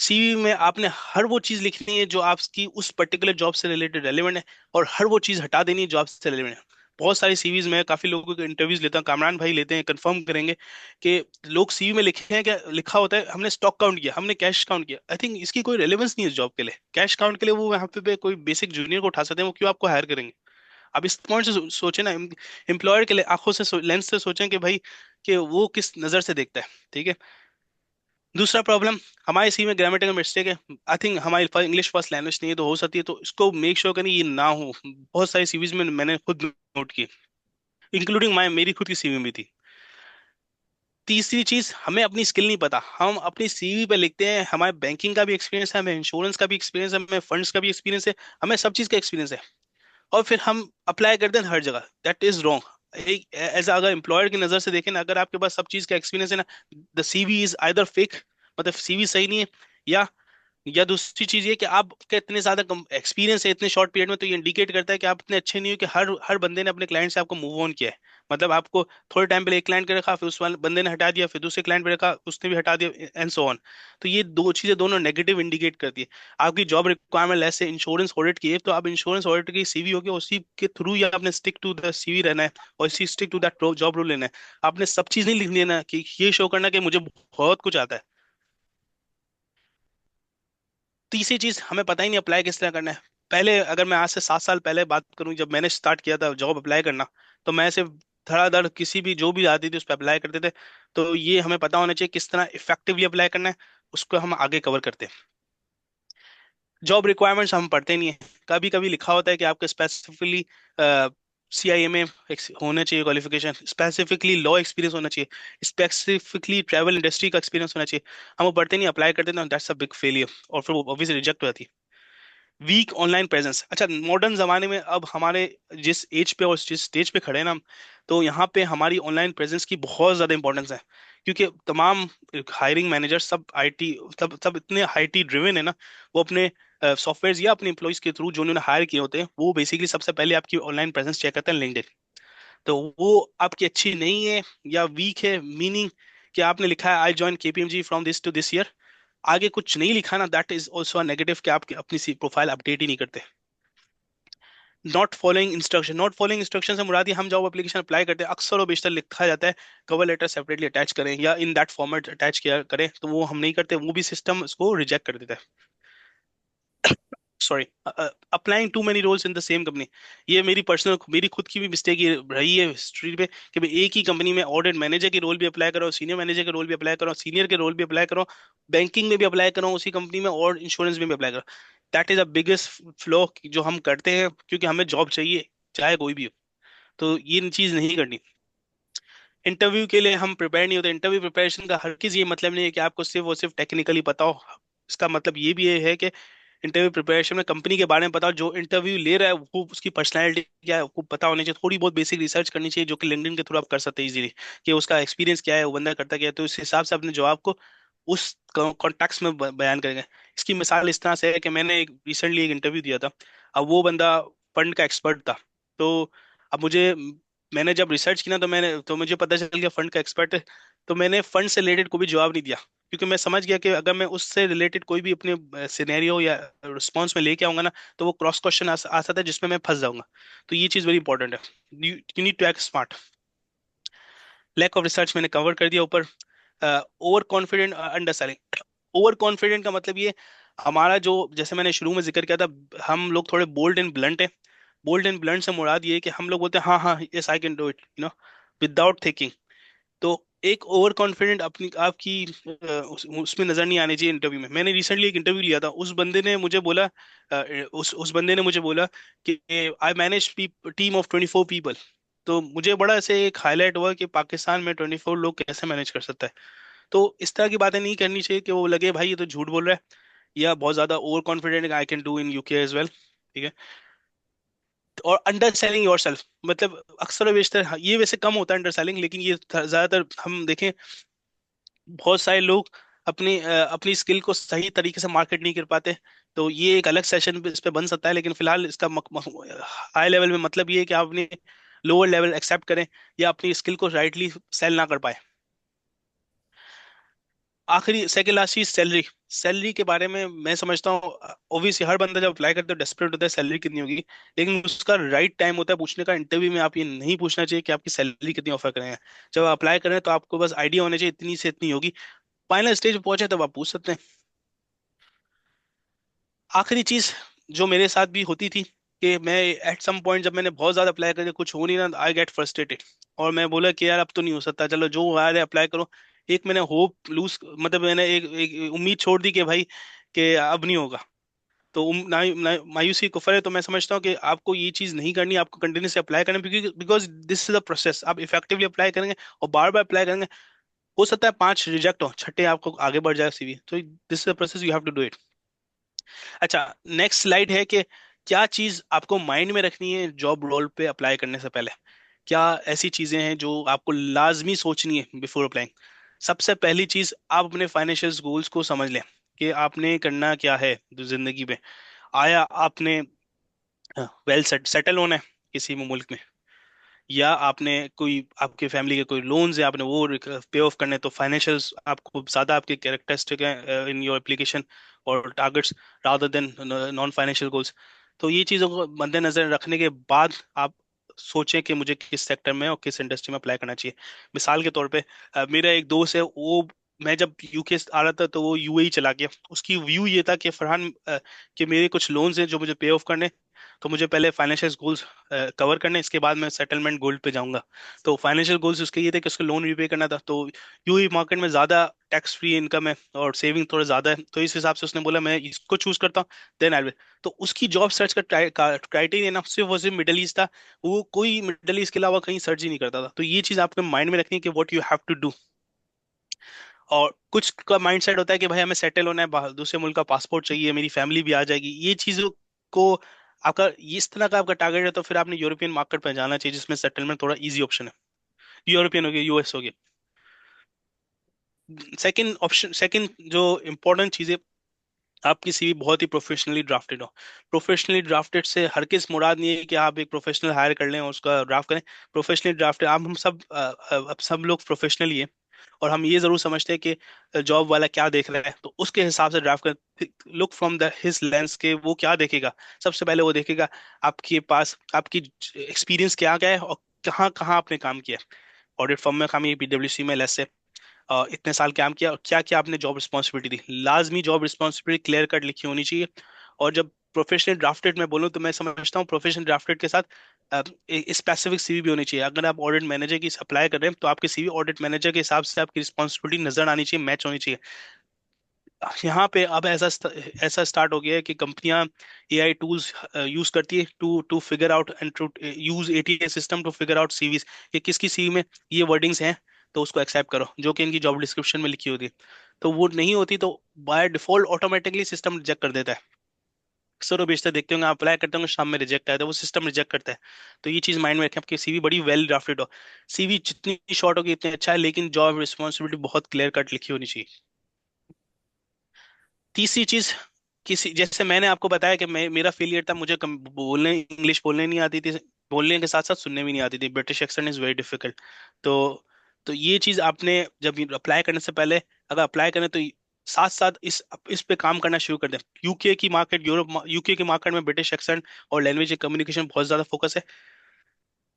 सीवी में आपने हर वो चीज लिखनी है जो आपकी उस पर्टिकुलर जॉब से रिलेटेड रेलेवेंट है, और हर वो चीज हटा देनी है जो आपसे रेलेवेंट है। बहुत सारी सीवीज में काफी लोगों के इंटरव्यूज लेता हूँ, कामरान भाई लेते हैं, कंफर्म करेंगे कि लोग सीवी में लिखे हैं, क्या लिखा होता है, हमने स्टॉक काउंट किया, हमने कैश काउंट किया। आई थिंक इसकी कोई रेलेवेंस नहीं है जॉब के लिए। कैश काउंट के लिए वो यहाँ पे कोई बेसिक जूनियर को उठा सकते हैं, वो क्यों आपको हायर करेंगे? अब इस पॉइंट से सोचे ना, एम्प्लॉयर के लिए आंखों से लेंस से सोचें कि भाई कि वो किस नजर से देखता है। ठीक है। दूसरा प्रॉब्लम, हमारे सी में ग्रामेटिकल मिस्टेक है। आई थिंक हमारी इंग्लिश फर्स्ट लैंग्वेज नहीं है, तो हो सकती है, तो इसको मेक श्योर करें ये ना हो। बहुत सारी सीवीज में मैंने खुद नोट की, इंक्लूडिंग मेरी खुद की सीवी में थी। तीसरी चीज, हमें अपनी स्किल नहीं पता, हम अपनी सीवी पे लिखते हैं हमारे बैंकिंग का भी एक्सपीरियंस है, हमें इंश्योरेंस का भी एक्सपीरियंस है, हमें फंड्स का भी एक्सपीरियंस है, हमें सब चीज का एक्सपीरियंस है, और फिर हम अप्लाई करते हैं हर जगह। That is wrong. एक एज अगर एम्प्लॉयर की नजर से देखें ना, अगर आपके पास सब चीज का एक्सपीरियंस है ना, the CV is either fake, मतलब सीवी सही नहीं है, या दूसरी चीज ये कि आपके इतने ज्यादा एक्सपीरियंस है इतने शॉर्ट पीरियड में, तो ये इंडिकेट करता है कि आप इतने अच्छे नहीं हो कि हर हर बंदे ने अपने क्लाइंट से आपको मूव ऑन किया है। मतलब आपको थोड़े टाइम पहले एक क्लाइंट के रखा, फिर उस वाले बंदे ने हटा दिया, फिर दूसरे क्लाइंट पे रखा, उसने भी हटा दिया, एंड सो ऑन। तो ये दो चीजें दोनों नेगेटिव इंडिकेट करती है। आपकी जॉब रिक्वायरमेंट ऐसे इंश्योरेंस ऑडिट की है, तो आप इंश्योरेंस ऑडिट की सीवी होगी, उसी के थ्रू ही आपने स्टिक टू द सीवी रहना है, और इसी stick to that job role लेना है। आपने सब चीज नहीं लिखनी है ना कि ये शो करना कि मुझे बहुत कुछ आता है। तीसरी चीज, हमें पता ही नहीं अप्लाई किस तरह करना है। पहले अगर मैं आज से 7 साल पहले बात करूं, जब मैंने स्टार्ट किया था जॉब अप्लाई करना, तो मैं सिर्फ धड़ाधड़ किसी भी जो भी आती थी उस पर अप्लाई करते थे। तो ये हमें पता होना चाहिए किस तरह इफेक्टिवली अप्लाई करना है, उसको हम आगे कवर करते हैं। जॉब रिक्वायरमेंट्स हम पढ़ते नहीं है। कभी कभी लिखा होता है कि आपको स्पेसिफिकली CIMA होना चाहिए क्वालिफिकेशन, स्पेसिफिकली लॉ एक्सपीरियंस होना चाहिए, स्पेसिफिकली ट्रैवल इंडस्ट्री का एक्सपीरियंस होना चाहिए। हम वो पढ़ते नहीं, अप्लाई करते ना, दैट्स अ बिग फेलियर, और फिर वो ऑब्वियसली रिजेक्ट हो जाती है। Weak online presence. अच्छा, मॉडर्न जमाने में अब हमारे जिस एज पे और जिस स्टेज पे खड़े हैं ना हम, तो यहाँ पे हमारी ऑनलाइन प्रेजेंस की बहुत ज्यादा इंपॉर्टेंस है। क्योंकि तमाम हायरिंग मैनेजर सब आईटी, सब सब इतने आईटी ड्रिवन है ना, वो अपने सॉफ्टवेयर या अपने एम्प्लॉयज के थ्रू जो उन्होंने हायर किए होते हैं, वो बेसिकली सबसे पहले आपकी ऑनलाइन प्रेजेंस चेक करते हैं लिंक्डइन। तो वो आपकी अच्छी नहीं है या वीक है, मीनिंग कि आपने लिखा है I join KPMG from this to this year, आगे कुछ नहीं लिखा ना, that is also a negative कि आप अपनी प्रोफाइल अपडेट ही नहीं करते। Not following instruction, not following instruction से मुराद ये, हम जॉब एप्लीकेशन अप्लाई करते हैं अक्सर और बेशतर लिखा जाता है कवर लेटर सेपरेटली अटैच करें या इन दैट फॉर्मेट अटैच किया करें, तो वो हम नहीं करते, वो भी सिस्टम उसको रिजेक्ट कर देता है। Sorry, applying to many roles in the same company, ये मेरी पर्सनल, मेरी खुद की भी मिस्टेक ये रही है हिस्ट्री पे, कि मैं एक ही कंपनी में ऑडिट मैनेजर के रोल भी अप्लाई करो, सीनियर मैनेजर के रोल भी अप्लाई करो, सीनियर के रोल भी अप्लाई करो, बैंकिंग में भी अप्लाई करो उसी कंपनी में, और इंश्योरेंस में भी अप्लाई करो। That is a biggest flaw जो हम करते हैं, क्योंकि हमें जॉब चाहिए चाहे कोई भी हो, तो ये चीज नहीं करनी। इंटरव्यू के लिए हम प्रिपेयर नहीं होते। इंटरव्यू प्रिपरेशन का हर किसी ये मतलब नहीं है कि आपको सिर्फ और सिर्फ टेक्निकली पता हो। इसका मतलब ये भी है कि इंटरव्यू प्रिपरेशन में कंपनी के बारे में पता हो, जो इंटरव्यू ले रहा है वो उसकी पर्सनैलिटी क्या है आपको पता होनी चाहिए, थोड़ी बहुत बेसिक रिसर्च करनी चाहिए जो कि लिंक्डइन के थ्रू आप कर सकते हैं इजीली, कि उसका एक्सपीरियंस क्या है, वो बंदा करता क्या है, तो उस हिसाब से अपने जवाब को उस कॉन्टेक्स्ट में बयान करेंगे। इसकी मिसाल इस तरह से है कि मैंने एक रिसेंटली एक इंटरव्यू दिया था। अब वो बंदा फंड का एक्सपर्ट था, तो अब मुझे, मैंने जब रिसर्च की ना, तो मुझे पता चल गया फंड का एक्सपर्ट है, तो मैंने फंड से रिलेटेड कोई भी जवाब नहीं दिया, क्योंकि मैं समझ गया कि अगर मैं उससे रिलेटेड कोई भी अपने सिनेरियो या रिस्पॉन्स में लेके आऊंगा ना, तो वो क्रॉस क्वेश्चन आ सकता है जिसमें मैं फंस जाऊंगा। तो ये चीज़ वेरी इंपॉर्टेंट है, you need to act smart. Lack of research मैंने कवर कर दिया ऊपर। Over confident, under selling. Over confident का मतलब ये, हमारा जो, जैसे मैंने शुरू में जिक्र किया था, हम लोग थोड़े बोल्ड एंड ब्लंट है। बोल्ड एंड ब्लंट से मुराद ये है कि हम लोग बोलते हैं हाँ हाँ yes I can do it, without thinking. तो एक ओवर कॉन्फिडेंट अपनी आपकी उसमें नजर नहीं आनी चाहिए इंटरव्यू में। मैंने रिसेंटली एक इंटरव्यू लिया था, उस बंदे ने मुझे बोला, उस बंदे ने मुझे बोला कि I manage team of 24 people. तो मुझे बड़ा ऐसे एक हाईलाइट हुआ कि पाकिस्तान में 24 लोग कैसे मैनेज कर सकता है। तो इस तरह की बातें नहीं करनी चाहिए कि वो लगे भाई ये तो झूठ बोल रहा है, या बहुत ज्यादा over confident I can do in UK as well. ठीक है। और अंडर सेलिंग योर सेल्फ, मतलब अक्सर और बेशतर, हाँ, ये वैसे कम होता है अंडर सेलिंग, लेकिन ये ज्यादातर हम देखें, बहुत सारे लोग अपनी स्किल को सही तरीके से मार्केट नहीं कर पाते। तो ये एक अलग सेशन इस पे बन सकता है, लेकिन फिलहाल इसका हाई लेवल में मतलब ये है कि आप अपने लोअर लेवल एक्सेप्ट करें या अपनी स्किल को राइटली सेल ना कर पाए। आखिरी सेकंड लास्ट चीज, सैलरी। सैलरी के बारे में मैं समझता हूँ, ऑब्वियसली हर बंदा जब अप्लाई करता है डेस्परेट होता है सैलरी कितनी होगी, लेकिन उसका राइट टाइम होता है पूछने का। इंटरव्यू में आप ये नहीं पूछना चाहिए कि आपकी सैलरी कितनी ऑफर करेंगे। जब आप अप्लाई करें तो आपको बस आइडिया होना चाहिए इतनी से इतनी होगी। फाइनल स्टेज पे पहुंचे तब आप पूछ सकते हैं। आखिरी चीज जो मेरे साथ भी होती थी, कि मैं एट सम पॉइंट जब मैंने बहुत ज्यादा अप्लाई करके कुछ हो नहीं ना, आई गेट फ्रस्ट्रेटेड, और मैं बोला कि यार अब तो नहीं हो सकता, चलो जो आ रहा है अप्लाई करो। एक मैंने होप लूज, मतलब मैंने एक उम्मीद छोड़ दी कि भाई कि अब नहीं होगा। तो मायूसी कुफर है। तो मैं समझता हूँ कि आपको ये चीज नहीं करनी, आपको कंटिन्यूसली अप्लाई करना, क्योंकि because this is a process. आप इफेक्टिवली अप्लाई करेंगे और बार बार अप्लाई करेंगे, हो सकता है 5 रिजेक्ट हो, छठे आपको आगे बढ़ जाए सीवी। तो this is a process, you have to do it. अच्छा, नेक्स्ट स्लाइड है कि क्या चीज आपको माइंड में रखनी है जॉब रोल पे अप्लाई करने से पहले। क्या ऐसी चीजें हैं जो आपको लाजमी सोचनी है बिफोर अप्लाइंग। सबसे पहली चीज, आप अपने फाइनेंशियल गोल्स को समझ लें कि आपने करना क्या है जिंदगी में। आया आपने वेल सेटल होना है किसी भी मुल्क में, या आपने कोई, आपके फैमिली के कोई लोन्स है आपने वो पे ऑफ करने, तो फाइनेंशियल्स आपको ज्यादा आपके कैरेक्टरिस्टिक है इन योर एप्लीकेशन और targets rather than non financial goals. तो ये चीज़ों को मद्देनजर रखने के बाद आप सोचें कि मुझे किस सेक्टर में और किस इंडस्ट्री में अप्लाई करना चाहिए। मिसाल के तौर पे, मेरा एक दोस्त है, वो, मैं जब यूके आ रहा था तो वो यूएई चला गया। उसकी व्यू ये था कि फरहान, कि मेरे कुछ लोन्स हैं जो मुझे पे ऑफ करने, तो मुझे पहले फाइनेंशियल गोल्स कवर करने, इसके बाद मैं सेटलमेंट गोल्ड पे जाऊंगा। तो फाइनेंशियल गोल्स उसके ये थे कि उसको लोन रिपे करना था। तो यूएई मार्केट में ज्यादा टैक्स फ्री इनकम है और सेविंग थोड़ा ज्यादा है, तो इस हिसाब से उसने बोला मैं इसको चूज करता हूँ, देन आई विल। तो उसकी जॉब सर्च का क्राइटेरिया ना सिर्फ और सिर्फ मिडल ईस्ट था। वो कोई मिडल ईस्ट के अलावा कहीं सर्च ही नहीं करता था। तो ये चीज आपके माइंड में रखनी है कि what you have to do. और कुछ का माइंड सेट होता है कि भाई हमें सेटल होना है, दूसरे मुल्क का पासपोर्ट चाहिए, मेरी फैमिली भी आ जाएगी। ये चीज आपको आपका इस तरह का आपका टारगेट है तो फिर आपने यूरोपियन मार्केट पे जाना चाहिए, जिसमें सेटलमेंट थोड़ा इजी ऑप्शन है। यूरोपियन हो गया, यूएस हो गया। सेकंड ऑप्शन, सेकंड जो इम्पोर्टेंट चीज़ है, आपकी सीवी बहुत ही प्रोफेशनली ड्राफ्टेड हो। प्रोफेशनली ड्राफ्टेड से हर किस मुराद नहीं है कि आप एक प्रोफेशनल हायर कर लें और उसका ड्राफ्ट करें। प्रोफेशनली ड्राफ्टेड, आप हम सब अब सब लोग प्रोफेशनल ही है, और हम ये जरूर समझते हैं कि जॉब वाला क्या देख रहा है तो उसके हिसाब से ड्राफ्ट कर। Look from the his lens के वो क्या देखेगा। सबसे पहले वो देखेगा आपके पास आपकी एक्सपीरियंस क्या क्या है और कहाँ कहाँ आपने काम किया। ऑडिट फर्म में काम किया, पीडब्ल्यूसी में लेस इतने साल काम किया, और क्या क्या आपने जॉब रिस्पॉन्सिबिलिटी दी। लाजमी जॉब रिस्पॉन्सिबिलिटी क्लियर कट लिखी होनी चाहिए। और जब प्रोफेशनल ड्राफ्टेड में बोलूँ तो मैं समझता हूँ प्रोफेशनल ड्राफ्टेड के साथ स्पेसिफिक सीवी भी होनी चाहिए। अगर आप ऑडिट मैनेजर की अप्लाई कर रहे हैं तो आपकी सीवी ऑडिट मैनेजर के हिसाब से आपकी रिस्पॉन्सिबिलिटी नजर आनी चाहिए, मैच होनी चाहिए। यहाँ पे अब ऐसा स्टार्ट हो गया है कि कंपनियां एआई टूल्स यूज करती है to to figure out and to use ATA system to figure out CVs, कि किसकी सीवी में ये वर्डिंग्स हैं तो उसको एक्सेप्ट करो, जो कि इनकी जॉब डिस्क्रिप्शन में लिखी होती है। तो वो नहीं होती तो by default automatically system reject कर देता है। अक्सर वो बेचते देखते होंगे, आप अप्लाई करते होंगे, शाम में रिजेक्ट आया तो वो सिस्टम रिजेक्ट करता है। तो ये चीज माइंड में रखें, आपकी सीवी बड़ी वेल ड्राफ्टेड हो। सीवी जितनी शॉर्ट होगी इतनी अच्छा है, लेकिन जॉब रिस्पॉन्सिबिलिटी बहुत क्लियर कट लिखी होनी चाहिए। तीसरी चीज, किसी जैसे मैंने आपको बताया कि मेरा फेलियर था, मुझे बोलने इंग्लिश बोलने नहीं आती थी, बोलने के साथ साथ सुनने भी नहीं आती थी। British accent is very difficult. तो तो ये चीज आपने जब अप्लाई करने से पहले, अगर अप्लाई करें तो साथ साथ इस पे काम करना शुरू कर दें। यूके की मार्केट, यूरोप यूके की मार्केट में ब्रिटिश एक्सेंट और लैंग्वेज कम्युनिकेशन बहुत ज्यादा फोकस है।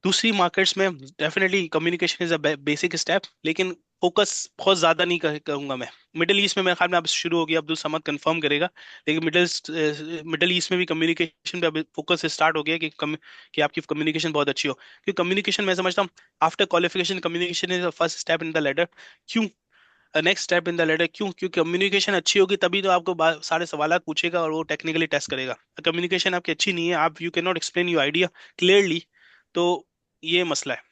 दूसरी मार्केट्स में definitely communication is a basic step, लेकिन फोकस बहुत ज्यादा नहीं करूंगा मैं। मिडिल ईस्ट में मेरे ख्याल में अब शुरू हो गया, अब्दुल समद कंफर्म करेगा, लेकिन मिडिल ईस्ट में भी कम्युनिकेशन पे अब फोकस स्टार्ट हो गया कि आपकी कम्युनिकेशन बहुत अच्छी हो। क्योंकि कम्युनिकेशन मैं समझता हूँ after qualification communication is the first step in the ladder. क्यों? Next step in the ladder क्यों? क्योंकि कम्युनिकेशन अच्छी होगी तभी तो आपको सारे सवाल पूछेगा और वो टेक्निकली टेस्ट करेगा। कम्युनिकेशन आपकी अच्छी नहीं है, आप you can not explain your idea clearly, तो ये मसला है।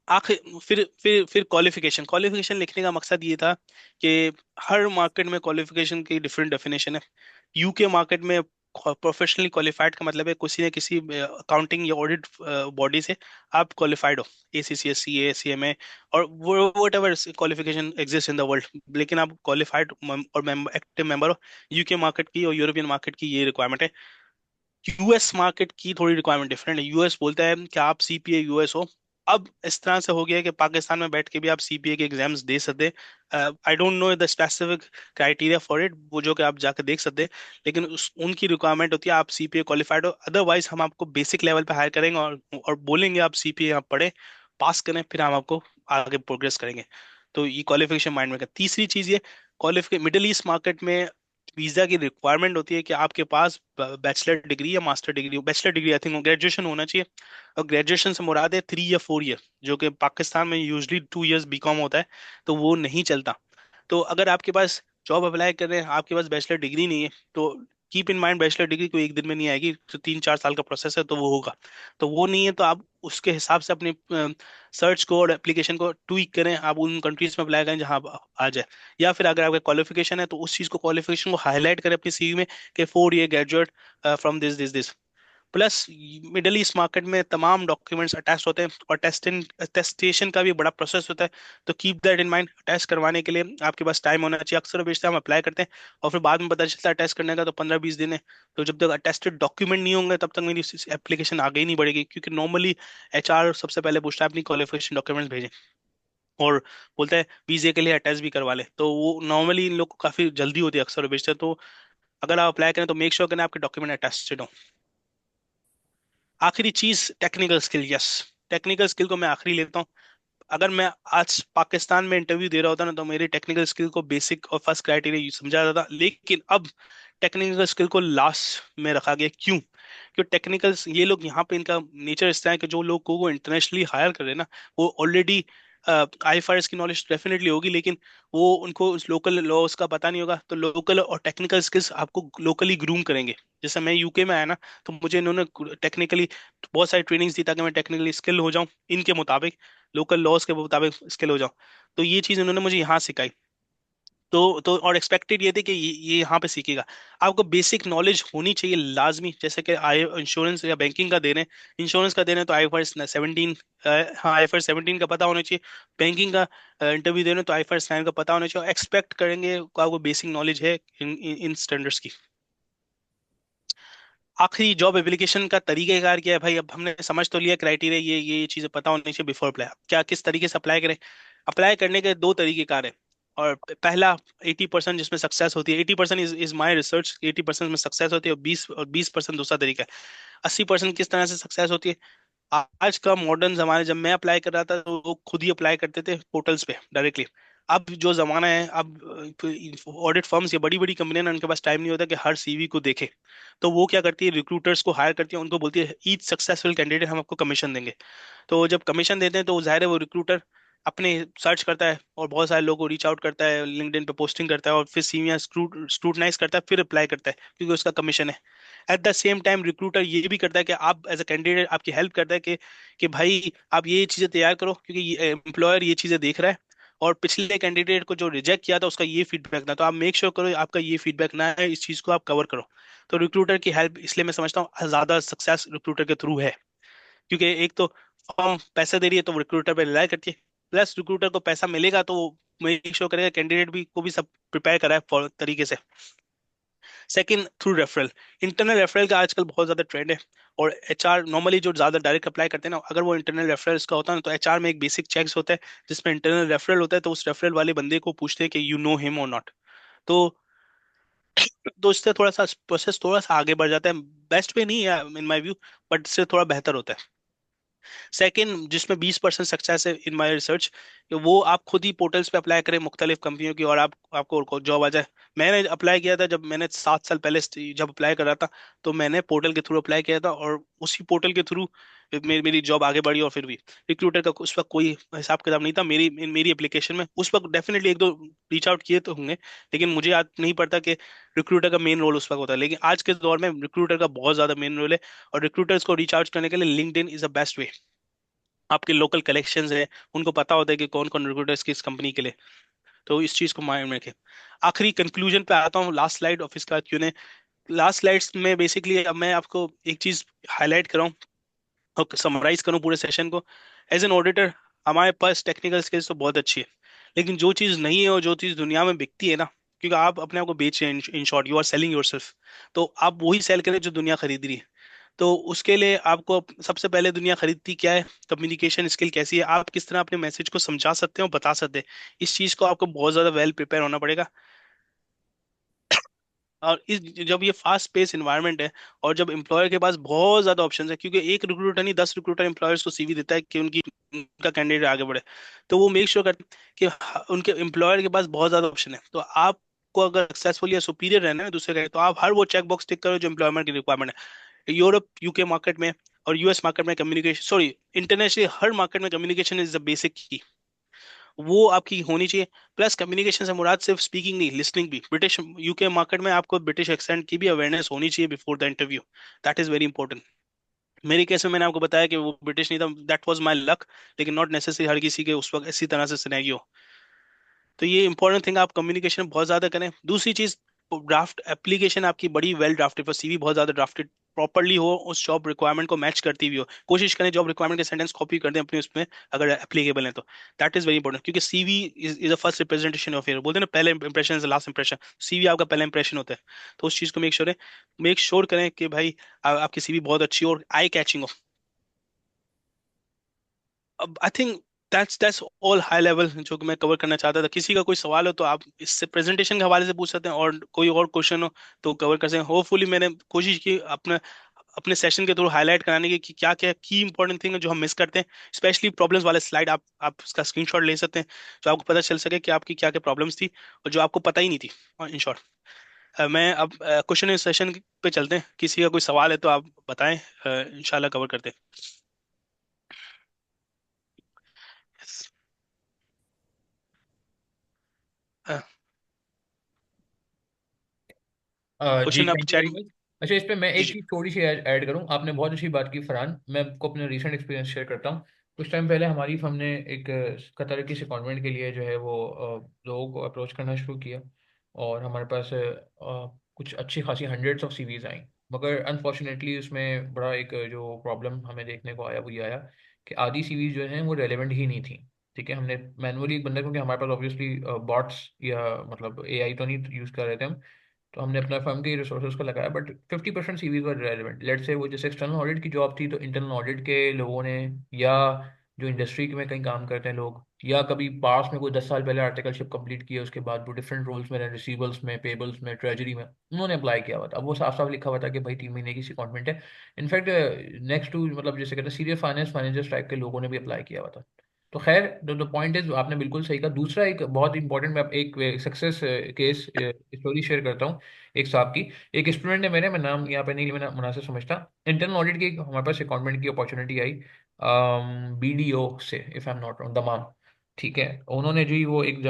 आखिर फिर क्वालिफिकेशन, क्वालिफिकेशन लिखने का मकसद ये था कि हर मार्केट में क्वालिफिकेशन की डिफरेंट डेफिनेशन है। यूके मार्केट में प्रोफेशनली क्वालिफाइड का मतलब है किसी न किसी अकाउंटिंग या ऑडिट बॉडी से आप क्वालिफाइड हो, ACCA, CA, CMA, और वो what ever qualification exist in the world, लेकिन आप क्वालिफाइड और एक्टिव मेंबर हो। यूके मार्केट की और यूरोपियन मार्केट की ये रिक्वायरमेंट है। यूएस मार्केट की थोड़ी रिक्वायरमेंट डिफरेंट है। यूएस बोलता है कि आप CPA यूएस हो। अब इस तरह से हो गया है कि पाकिस्तान में बैठ के भी आप CPA के एग्जाम्स दे सकते। आई don't know the specific criteria for it, वो जो कि आप जाकर देख सकते हैं, लेकिन उनकी रिक्वायरमेंट होती है आप CPA क्वालिफाइड हो, अदरवाइज हम आपको बेसिक लेवल पे हायर करेंगे और बोलेंगे आप CPA आप पढ़े, पास करें, फिर हम आपको आगे प्रोग्रेस करेंगे। तो ये क्वालिफिकेशन माइंड में रखें। तीसरी चीज ये, क्वालिफिकेशन मिडिल ईस्ट मार्केट में वीजा की रिक्वायरमेंट होती है कि आपके पास बैचलर डिग्री या master degree, bachelor degree I think graduation होना चाहिए। और ग्रेजुएशन से मुराद है 3 या 4 ईयर, जो कि पाकिस्तान में यूजली 2 इयर्स बीकॉम होता है, तो वो नहीं चलता। तो अगर आपके पास जॉब अप्लाई कर रहे हैं, आपके पास बैचलर डिग्री नहीं है, तो keep in mind bachelor degree कोई एक दिन में नहीं आएगी, तो 3-4 साल का प्रोसेस है, तो वो होगा। तो वो नहीं है तो आप उसके हिसाब से अपनी सर्च को और एप्लीकेशन को ट्वीक करें, आप उन कंट्रीज में अप्लाई करें जहां आप आ जाए। या फिर अगर आपका क्वालिफिकेशन है तो उस चीज को, क्वालिफिकेशन को हाईलाइट करें अपनी सीवी में कि 4 year graduate from this this this. Plus middle east market में तमाम डॉक्यूमेंट्स अटैच होते हैं और टेस्टेशन का भी बड़ा प्रोसेस होता है। तो keep that in mind, test करवाने के लिए आपके पास टाइम होना चाहिए। अक्सर बेचते हैं हम अप्लाई करते हैं और फिर बाद में पता चलता है टेस्ट करने का तो 15-20 दिन है। तो जब तक अटेस्टेड डॉक्यूमेंट नहीं होंगे तब तक मेरी एप्लीकेशन आगे ही नहीं बढ़ेगी, क्योंकि नॉर्मली HR सबसे पहले पूछता है अपनी क्वालिफिकेशन डॉक्यूमेंट्स भेजें, और बोलता है वीजे के लिए अटैच भी करवा ले। तो वो नॉर्मली इन लोग को काफी जल्दी होती है अक्सर बेचते हैं। तो अगर आप अप्लाई करें तो मेक श्योर करें आपके डॉक्यूमेंट अटेस्टेड हो। आखिरी चीज technical skill, yes, technical skill को मैं आखिरी लेता हूँ। अगर मैं आज पाकिस्तान में इंटरव्यू दे रहा होता ना तो मेरी टेक्निकल स्किल को बेसिक और फर्स्ट क्राइटेरिया समझा जाता था, लेकिन अब टेक्निकल स्किल को लास्ट में रखा गया। क्यों? क्योंकि टेक्निकल ये लोग यहाँ पे, इनका नेचर इस तरह है कि जो लोग को वो इंटरनेशनली हायर कर रहे हैं ना, वो ऑलरेडी IFRS की नॉलेज डेफिनेटली होगी, लेकिन वो उनको उस लोकल लॉज का पता नहीं होगा। तो लोकल और टेक्निकल स्किल्स आपको लोकली ग्रूम करेंगे। जैसे मैं यूके में आया ना, तो मुझे इन्होंने टेक्निकली बहुत सारी ट्रेनिंग्स दी ताकि मैं टेक्निकली स्किल हो जाऊं, इनके मुताबिक लोकल लॉज के मुताबिक स्किल हो जाऊं। तो ये चीज़ उन्होंने मुझे यहाँ सिखाई। तो और एक्सपेक्टेड ये थी कि ये यहाँ पे सीखेगा। आपको बेसिक नॉलेज होनी चाहिए लाजमी, जैसे कि आई इंश्योरेंस या बैंकिंग का दे रहे हैं, इंश्योरेंस का दे रहे हैं तो IFRS 17, हाँ IFRS 17 का पता होना चाहिए। बैंकिंग का इंटरव्यू दे रहे हैं तो IFRS 9 का पता होना चाहिए। एक्सपेक्ट करेंगे कि आपको बेसिक नॉलेज है इन स्टैंडर्ड्स की। आखिरी जॉब एप्लीकेशन का तरीकेकार क्या है भाई? अब हमने समझ तो लिया क्राइटेरिया, ये चीजें पता होनी चाहिए बिफोर अप्लाई। क्या किस तरीके से अप्लाई करें? अप्लाई करने के दो तरीकेकार है। और पहला 80% जिसमें सक्सेस होती है, 80% इज माई रिसर्च, 80% में सक्सेस होती है, और 20% दूसरा तरीका है। 80% किस तरह से सक्सेस होती है? आज का मॉडर्न जमाने, जब मैं अप्लाई कर रहा था तो वो खुद ही अप्लाई करते थे पोर्टल्स पे डायरेक्टली। अब जो जमाना है, अब ऑडिट फर्म्स या बड़ी बड़ी कंपनियां ना, उनके पास टाइम नहीं होता कि हर सीवी को देखे। तो वो क्या करती है, रिक्रूटर्स को हायर करती है, उनको बोलती है ईच सक्सेसफुल कैंडिडेट हम आपको कमीशन देंगे। तो जब कमीशन देते हैं तो जाहिर है वो रिक्रूटर अपने सर्च करता है और बहुत सारे लोगों को रीच आउट करता है, लिंक्डइन पे पोस्टिंग करता है, और फिर सीवियां स्क्रूटनाइज करता है, फिर अप्लाई करता है, क्योंकि उसका कमीशन है। At the same time recruiter ये भी करता है कि आप एज अ कैंडिडेट आपकी हेल्प करता है कि भाई आप ये चीजें तैयार करो, क्योंकि एम्प्लॉयर ये चीजें देख रहा है, और पिछले कैंडिडेट को जो रिजेक्ट किया था उसका ये फीडबैक ना, तो आप मेक श्योर करो आपका ये फीडबैक ना है, इस चीज को आप कवर करो। तो रिक्रूटर की हेल्प इसलिए मैं समझता हूँ ज्यादा सक्सेस रिक्रूटर के थ्रू है, क्योंकि एक तो फर्म पैसा दे रही है तो रिक्रूटर पे रिलाई करती है, प्लस रिक्रूटर को पैसा मिलेगा तो मेक श्योर करेगा कैंडिडेट भी को भी सब प्रिपेयर करा है फॉर तरीके से। Second, through referral. Internal referral का आजकल बहुत ज्यादा ट्रेंड है। और एचआर नॉर्मली जो ज्यादा डायरेक्ट अप्लाई करते हैं ना, अगर वो इंटरनल रेफरल्स का होता है ना, तो एचआर में एक बेसिक चेक्स होता है जिसमें इंटरनल रेफरल होता है, तो उस रेफरल वाले बंदे को पूछते हैं कि यू नो हिम और नॉट। तो इससे थोड़ा सा प्रोसेस थोड़ा सा आगे बढ़ जाता है। बेस्ट पे नहीं है इन माय व्यू, बट इससे थोड़ा बेहतर होता है। सेकंड, जिसमें 20% सक्सेस है इन माय रिसर्च, कि वो आप खुद ही पोर्टल्स पे अप्लाई करें मुख्तलिफ कंपनियों की, और आपको जॉब आ जाए। मैंने अप्लाई किया था जब मैंने 7 साल पहले जब अप्लाई कर रहा था, तो मैंने पोर्टल के थ्रू अप्लाई किया था, और उसी पोर्टल के थ्रू मेरी जॉब आगे बढ़ी। और फिर भी रिक्रूटर का उस वक्त कोई हिसाब किताब नहीं था मेरी मेरी एप्लीकेशन में। उस वक्त डेफिनेटली एक दो रीच आउट किए तो होंगे, लेकिन मुझे याद नहीं पड़ता कि रिक्रूटर का मेन रोल उस वक्त होता है। लेकिन आज के दौर में रिक्रूटर का बहुत ज्यादा मेन रोल है, और रिक्रूटर्स को रीच आउट करने के लिए LinkedIn is the best way. आपके लोकल कलेक्शंस है, उनको पता होता है कि कौन कौन रिक्रूटर्स किस कंपनी के लिए। तो इस चीज को माइंड में रखें। आखिरी कंक्लूजन पे आता हूँ, लास्ट स्लाइड ऑफिस का क्यों ने। लास्ट स्लाइड्स में बेसिकली अब मैं आपको एक चीज हाईलाइट कर रहा हूँ और समराइज करूँ पूरे सेशन को। एज एन ऑडिटर हमारे पास टेक्निकल स्किल्स तो बहुत अच्छी है, लेकिन जो चीज़ नहीं है और जो चीज़ दुनिया में बिकती है ना, क्योंकि आप अपने आप को बेच रहे हैं, in short you are selling yourself. तो आप वही सेल करें जो दुनिया खरीद रही है। तो उसके लिए आपको सबसे पहले दुनिया खरीदती क्या है, कम्युनिकेशन स्किल कैसी है, आप किस तरह अपने मैसेज को समझा सकते हैं और बता सकते हैं। इस चीज़ को आपको बहुत ज़्यादा वेल प्रिपेयर होना पड़ेगा। और इस जब ये फास्ट पेस इन्वायरमेंट है, और जब एम्प्लॉयर के पास बहुत ज्यादा ऑप्शन है, क्योंकि एक रिक्रूटर नहीं 10 रिक्रूटर एम्प्लॉयर्स को सीवी देता है कि उनका कैंडिडेट आगे बढ़े, तो वो मेक श्योर करते हैं कि उनके एम्प्लॉयर के पास बहुत ज्यादा ऑप्शन है। तो आपको अगर सक्सेसफुल या सुपीरियर रहना है दूसरे का, तो आप हर वो चेक बॉक्स टिक करो जो एम्प्लॉयमेंट की रिक्वायरमेंट है। यूरोप यूके मार्केट में और यूएस मार्केट में कम्युनिकेशन, सॉरी, इंटरनेशनली हर मार्केट में कम्युनिकेशन इज द बेसिक की, वो आपकी होनी चाहिए। प्लस कम्युनिकेशन से मुराद सिर्फ स्पीकिंग नहीं, लिसनिंग भी। ब्रिटिश यूके मार्केट में आपको ब्रिटिश एक्सेंट की भी अवेयरनेस होनी चाहिए before the interview. That is very important. मेरे केस में मैंने आपको बताया कि वो ब्रिटिश नहीं था, दैट वाज माय लक, लेकिन नॉट नेसेसरी हर किसी के उस वक्त इसी तरह से सिनेरियो। तो ये इंपॉर्टेंट थिंग, आप कम्युनिकेशन बहुत ज्यादा करें। दूसरी चीज, ड्राफ्ट एप्लीकेशन आपकी बड़ी वेल ड्राफ्टेड हो, सीवी बहुत ज्यादा ड्राफ्टेड प्रॉपरली हो, उस जॉब रिक्वायरमेंट को मैच करती भी हो। कोशिश करें जॉब रिक्वायरमेंट के सेंटेंस कॉपी कर दें अपने उसमें, अगर एप्लीकेबल है तो। दैट इज वेरी इंपॉर्टेंट, क्योंकि CV is the first representation of your, बोलते हैं ना पहले impression is the last impression. CV आपका पहला इंप्रेशन होता है। तो उस चीज को मेक श्योर करें कि भाई आपकी सीवी बहुत अच्छी हो और आई कैचिंग हो। अब I think that's all high level जो कि मैं कवर करना चाहता था। किसी का कोई सवाल हो तो आप इससे प्रेजेंटेशन के हवाले से पूछ सकते हैं, और कोई और क्वेश्चन हो तो कवर कर सकते हैं। होपफुली मैंने कोशिश की अपने अपने सेशन के थ्रू हाईलाइट कराने की कि क्या क्या की इंपॉर्टेंट थिंग है जो हम मिस करते हैं। स्पेशली प्रॉब्लम्स वाले स्लाइड आप उसका स्क्रीनशॉट ले सकते हैं, जो आपको पता चल सके कि आपकी क्या क्या प्रॉब्लम्स थी और जो आपको पता ही नहीं थी। और इन शॉर्ट मैं अब क्वेश्चन सेशन पे चलते हैं। किसी का कोई सवाल है तो आप बताएं, इंशाल्लाह कवर करते हैं। जी क्वेश्चन आप thank you chat. Very much. अच्छा, इस पे मैं जी एक जी। चीज थोड़ी सी ऐड करूं। आपने बहुत अच्छी बात की फरहान, मैं आपको अपना रीसेंट एक्सपीरियंस शेयर करता हूं। कुछ टाइम पहले हमारी फर्म ने एक कतर की सेकंडमेंट के लिए जो है वो लोगों को अप्रोच करना शुरू किया, और हमारे पास कुछ अच्छी खासी हंड्रेड्स ऑफ सीवीज आई। मगर अनफॉर्चुनेटली उसमें बड़ा एक जो प्रॉब्लम हमें देखने को आया वो ये आया कि आधी सीवीज जो हैं वो रेलेवेंट ही नहीं थी। ठीक है, हमने मैनुअली एक बंदा, क्योंकि हमारे पास ऑब्वियसली बॉट्स या मतलब एआई तो नहीं यूज़ कर रहे थे हम, तो हमने अपना फर्म के रिसोर्सेज को लगाया, but 50% CVs were relevant. Let's say वो जैसे एक्सटर्नल ऑडिट की जॉब थी, तो इंटरनल ऑडिट के लोगों ने, या जो इंडस्ट्री में कहीं काम करते हैं लोग, या कभी पास में कोई 10 साल पहले आर्टिकलशिप कंप्लीट किया उसके बाद वो डिफरेंट रोल्स में रहे, रिसीवर्स में, पेबल्स में, ट्रेजरी में, उन्होंने अप्लाई किया हुआ था। अब वो साफ साफ लिखा हुआ था कि भाई 3 महीने की सिकॉन्टमेंट है। इनफैक्ट नेक्स्ट टू मतलब जैसे कहते हैं सीरियस फाइनेंस मैनेजर्स टाइप के लोगों ने भी अप्लाई किया हुआ था। तो खैर, द पॉइंट इज, आपने बिल्कुल सही कहा। दूसरा एक बहुत इंपॉर्टेंट, मैं एक सक्सेस केस स्टोरी शेयर करता हूँ एक साहब की। एक स्टूडेंट है मेरे, मैं नाम यहाँ पे नहीं लेना मुनासिब समझता। इंटरनल ऑडिट की हमारे पास अकाउंटमेंट की अपॉर्चुनिटी आई बीडीओ से, if I am not wrong, दमाम। ठीक है, उन्होंने जी वो एक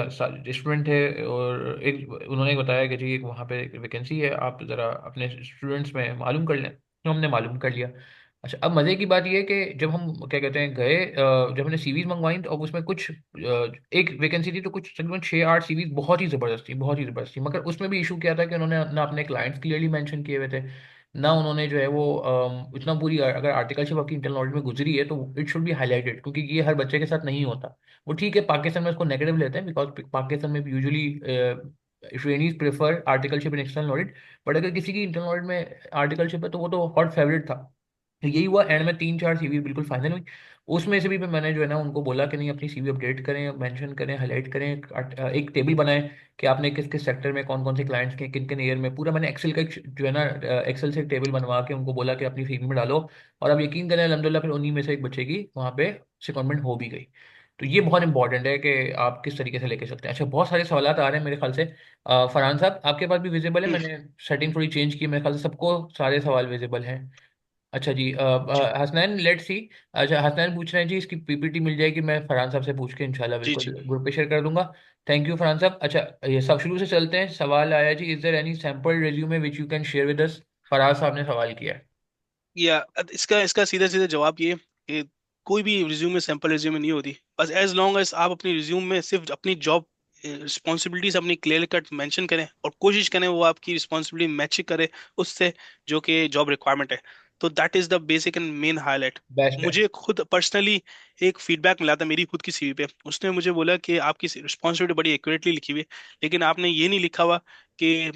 स्टूडेंट है, और एक उन्होंने बताया कि जी एक वहाँ पे वैकेंसी है, आप ज़रा अपने स्टूडेंट्स में मालूम कर लें। तो हमने मालूम कर लिया। अच्छा, अब मज़े की बात यह है कि जब हम क्या कहते हैं गए, जब हमने सीवीज मंगवाई, तो अब उसमें कुछ एक वैकेंसी थी, तो कुछ तकरीबन 6-8 सीवीज बहुत ही ज़बरदस्त थी, बहुत ही ज़बरदस्त थी। मगर उसमें भी इशू क्या था कि उन्होंने ना अपने क्लाइंट्स क्लियरली मेंशन किए हुए थे, ना उन्होंने जो है वो इतना पूरी, अगर आर्टिकलशिप आपकी इंटरनल ऑडिट में गुजरी है तो इट शुड बी हाईलाइटेड, क्योंकि ये हर बच्चे के साथ नहीं होता। वो ठीक है, पाकिस्तान में उसको नेगेटिव लेते हैं, बिकॉज पाकिस्तान में usually trainees prefer articleship in external audit. But अगर किसी की इंटरनल ऑडिट में आर्टिकलशिप है तो वो तो हॉट फेवरेट था। तो यही हुआ, एंड में 3-4 सीवी बिल्कुल फाइनल हुई। उसमें से भी मैंने जो है ना उनको बोला कि नहीं, अपनी सीवी अपडेट करें, मेंशन करें, हाईलाइट करें, एक टेबल बनाएं कि आपने किस किस सेक्टर में कौन कौन से क्लाइंट्स के किन किन ईयर में, पूरा मैंने एक्सेल का जो है ना एक्सेल से एक टेबल बनवा के उनको बोला कि अपनी सीवी में डालो। और अब यकीन करें, अलहमदिल्ला फिर उन्हीं में से एक बच्चे की वहाँ पे सेकंडमेंट हो भी गई। तो ये बहुत इंपॉर्टेंट है कि आप किस तरीके से लेके सकते हैं। अच्छा, बहुत सारे सवाल आ रहे हैं मेरे ख्याल से। फरहान साहब, आपके पास भी विजिबल है? हम्म, मैंने सेटिंग थोड़ी चेंज की, मेरे ख्याल से सबको सारे सवाल विजिबल हैं। अच्छा जी, जी हसनैन, लेट्स सी। अच्छा, हसनैन पूछ रहे हैं जी इसकी पीपीटी मिल जाएगी? मैं फरहान साहब से पूछ के इंशाल्लाह जी बिल्कुल जी। ग्रुप पे शेयर कर दूंगा। थैंक यू फरहान साहब। अच्छा, ये सब शुरू से चलते हैं। सवाल आया जी, is there any sample resume which you can share with us? Farhan sahab ने सवाल किया है। या इसका इसका सीधा सीधा जवाब ये कि कोई भी रिज्यूमे सैंपल रिज्यूमे नहीं होती। बस एज लॉन्ग एज आप अपनी रिज्यूम में सिर्फ अपनी जॉब रिस्पॉन्सिबिलिटीज अपनी क्लियर कट मेंशन करें और कोशिश करें वो आपकी रिस्पॉन्सिबिलिटी मैच करे उससे, जो कि जॉब रिक्वायरमेंट है, तो that is the basic and main highlight. Best है। मुझे खुद पर्सनली एक फीडबैक मिला था मेरी खुद की सीवी पे। उसने मुझे बोला कि आपकी रिस्पॉन्सिबिलिटी बड़ी एक्यूरेटली लिखी हुई है, लेकिन आपने ये नहीं लिखा हुआ कि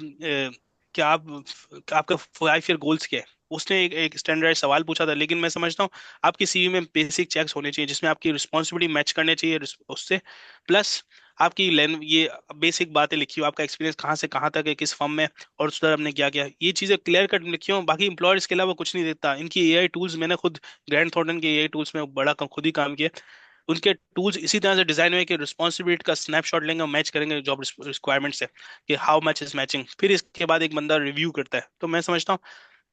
कि आपका 5 ईयर गोल्स क्या है। उसने एक स्टैंडर्ड सवाल पूछा था, लेकिन मैं समझता हूँ आपकी सीवी में बेसिक चेक्स होने चाहिए जिसमें आपकी रिस्पॉन्सिबिलिटी मैच करने चाहिए उससे, प्लस आपकी लेन ये बेसिक बातें लिखी हो, आपका एक्सपीरियंस कहाँ से कहाँ तक है, किस फर्म में, और उस तरह हमने क्या किया, ये चीजें क्लियर कट लिखी हो। बाकी एम्प्लॉयर इसके अलावा कुछ नहीं देखता। इनकी एआई टूल्स मैंने खुद ग्रैंड थॉर्टन के एआई टूल्स में बड़ा खुद ही काम किया। उनके टूल्स इसी तरह से डिजाइन हुए कि रिस्पॉन्सिबिलिटी का स्नैपशॉट लेंगे और मैच करेंगे जॉब रिक्वायरमेंट से कि हाउ मच इज मैचिंग, फिर इसके बाद एक बंदा रिव्यू करता है। तो मैं समझता हूँ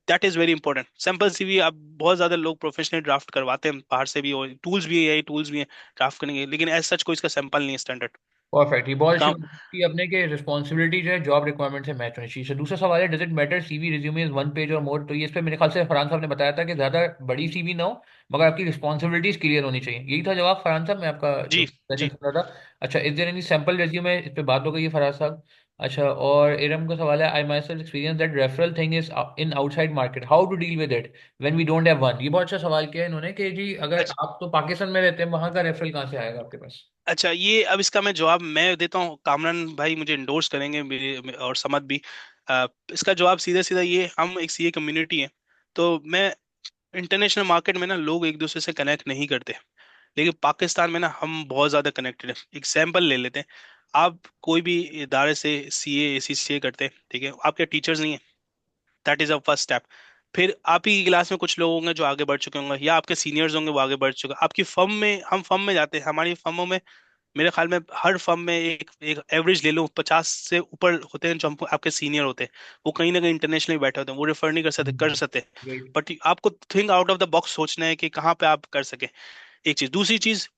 that is very important. Simple CV अब बहुत ज्यादा लोग प्रोफेशनली ड्राफ्ट करवाते हैं बाहर से भी, और टूल्स भी है, टूल्स भी हैं ड्राफ्ट करने के, लेकिन एज सच कोई इसका सैंपल नहीं है स्टैंडर्ड परफेक्ट, ये बहुत अच्छी काम। बात की अपने के रिस्पॉन्सिबिलिटी जो है जॉब रिक्वायरमेंट से मैच होनी चाहिए। So, दूसरा सवाल है, does it matter CV resume is 1 page और मोर? तो ये इस पे मेरे ख्याल से फरहान साहब ने बताया था कि ज्यादा बड़ी सीवी ना हो, मगर आपकी रिस्पॉन्सिबिलिटीज क्लियर होनी चाहिए। यही था जवाब फरहान साहब? मैं आपका जो जी क्वेश्चन जी। सुन रहा था। अच्छा, is there any sample resume? इस पे बात हो गई है फरहान साहब। अच्छा, और इरम का सवाल है, I myself experience that referral thing is in outside market, how to deal with it when we don't have one? ये बहुत अच्छा सवाल किया है इन्होंने कि जी अगर अच्छा आप तो पाकिस्तान में रहते हैं, वहां का रेफरल कहाँ से आएगा आपके पास? अच्छा, ये अब इसका मैं जवाब मैं देता हूँ, कामरान भाई मुझे इंडोर्स करेंगे और समद भी। इसका जवाब सीधा सीधा ये, हम एक सीए कम्युनिटी है, तो मैं इंटरनेशनल मार्केट में ना लोग एक दूसरे से कनेक्ट नहीं करते, लेकिन पाकिस्तान में ना हम बहुत ज्यादा कनेक्टेड हैं। एग्जाम्पल ले लेते हैं, आप कोई भी इदारे से सीए एसीसीए करते हैं, ठीक है, आपके टीचर्स नहीं है, that is a first step. फिर आप ही की क्लास में कुछ लोग होंगे जो आगे बढ़ चुके होंगे, या आपके सीनियर्स होंगे वो आगे बढ़ चुके हैं। आपकी फर्म में, हम फर्म में जाते हैं, हमारी फर्मों में मेरे ख्याल में हर फर्म में एक एक एवरेज ले लो 50 से ऊपर होते हैं जो हम आपके सीनियर होते हैं। वो कहीं ना कहीं इंटरनेशनली बैठे होते हैं, वो रेफर नहीं कर सकते, कर सकते, ग्रेट। बट आपको think out of the box सोचना है कि कहाँ पे आप कर सके। एक चीज, दूसरी चीज,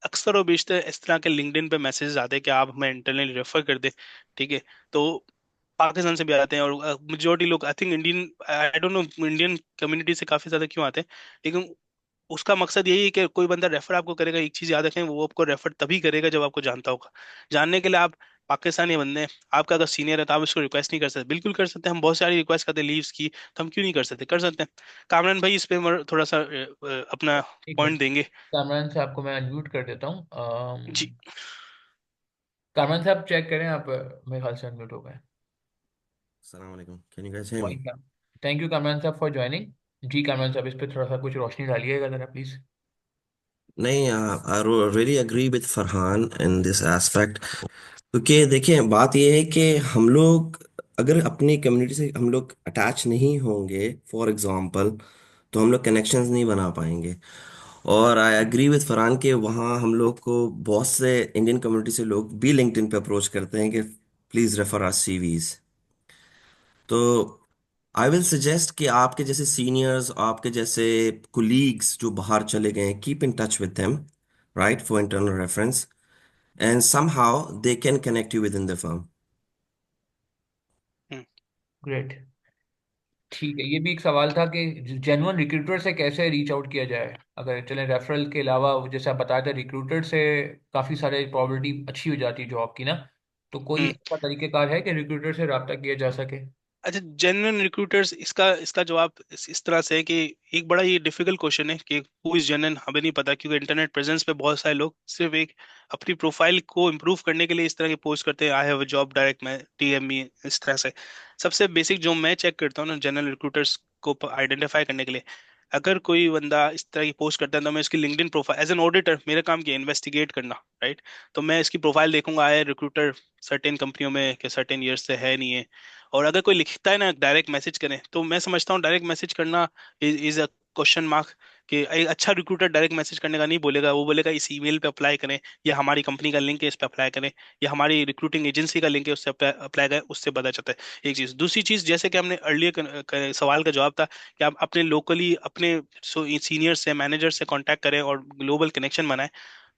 अक्सर और बेशतर इस तरह के लिंक्डइन पे मैसेजेस आते हैं कि आप हमें इंटरनली रेफर कर दे, ठीक है, तो पाकिस्तान से भी आते हैं, और मेजोरिटी लोग I think Indian, I don't no Indian community से काफी ज्यादा क्यों आते हैं, लेकिन उसका मकसद यही है कि कोई बंदा रेफर आपको करेगा, एक चीज याद रखें, वो आपको रेफर तभी करेगा जब आपको जानता होगा। जानने के लिए आप पाकिस्तानी बंदे हैं, आपका अगर सीनियर है तो आप उसको रिक्वेस्ट नहीं कर सकते, बिल्कुल कर सकते हैं, हम बहुत सारी रिक्वेस्ट करते हैं लीव्स की, तो हम क्यों नहीं कर सकते, कर सकते हैं। कामरान भाई इस पे थोड़ा सा अपना ठीक है, पॉइंट देंगे। कामरान से आपको मैं अनम्यूट कर देता हूँ। जी। कामरान साहब चेक करें आप, मेरे ख्याल से अनम्यूट हो गए। Assalamu alaikum. Can you guys hear me? Thank you Kamran साहब फॉर ज्वाइनिंग। जी कामरान साहब, इस पे थोड़ा सा कुछ रोशनी डालिएगा ज़रा प्लीज़। नहीं, I really agree with Farhan in this aspect. क्योंकि देखिए, बात यह है कि हम लोग अगर अपनी कम्युनिटी से हम लोग अटैच नहीं होंगे, फॉर एग्जांपल, तो हम लोग कनेक्शंस नहीं बना पाएंगे। और आई एग्री विद फरहान कि वहाँ हम लोग को बहुत से इंडियन कम्युनिटी से लोग भी लिंक्डइन पे अप्रोच करते हैं कि प्लीज़ रेफर आवर सीवीज। तो आई विल सजेस्ट कि आपके जैसे सीनियर्स, आपके जैसे कुलीग्स जो बाहर चले गए हैं, keep in touch with them, right, for internal reference, and somehow they can connect you with in the firm. Hmm. Great. ठीक है, ये भी एक सवाल था कि जेन्युइन रिक्रूटर से कैसे रीच आउट किया जाए। अगर चलें रेफरल के अलावा, जैसे आप बताए थे, रिक्रूटर से काफ़ी सारे प्रोबेबिलिटी अच्छी हो जाती है जॉब की ना। तो कोई हम्म। ऐसा तरीकेकार है कि रिक्रूटर से रब्ता किया जा सके? अच्छा, जेन्युइन रिक्रूटर्स, इसका इसका जवाब इस तरह से है कि एक बड़ा ये डिफिकल्ट क्वेश्चन है कि हु इज जेन्युइन, हमें नहीं पता, क्योंकि इंटरनेट प्रेजेंस पे बहुत सारे लोग सिर्फ एक अपनी प्रोफाइल को इम्प्रूव करने के लिए इस तरह के पोस्ट करते हैं, I have a job direct, मैं टीएमई, इस तरह से। सबसे बेसिक जो मैं चेक करता हूँ ना जनरल रिक्रूटर्स को आइडेंटिफाई करने के लिए, अगर कोई बंदा इस तरह की पोस्ट करता है तो मैं इसकी LinkedIn profile, as an auditor मेरा काम क्या है, इन्वेस्टिगेट करना, राइट। तो मैं इसकी प्रोफाइल देखूंगा, आए रिक्रूटर सर्टेन कंपनियों में कि सर्टेन ईयर्स से है नहीं है। और अगर कोई लिखता है ना डायरेक्ट मैसेज करें, तो मैं समझता हूँ डायरेक्ट मैसेज करना इज अ क्वेश्चन मार्क। कि एक अच्छा रिक्रूटर डायरेक्ट मैसेज करने का नहीं बोलेगा, वो बोलेगा इस ईमेल पे अप्लाई करें, या हमारी कंपनी का लिंक है इस पे अप्लाई करें, या हमारी रिक्रूटिंग एजेंसी का लिंक है उससे अप्लाई करें, उससे पता चलता है। एक चीज, दूसरी चीज, जैसे कि हमने अर्लियर सवाल का जवाब था कि आप अपने लोकली अपने सीनियर से, मैनेजर से कांटेक्ट करें और ग्लोबल कनेक्शन बनाएं।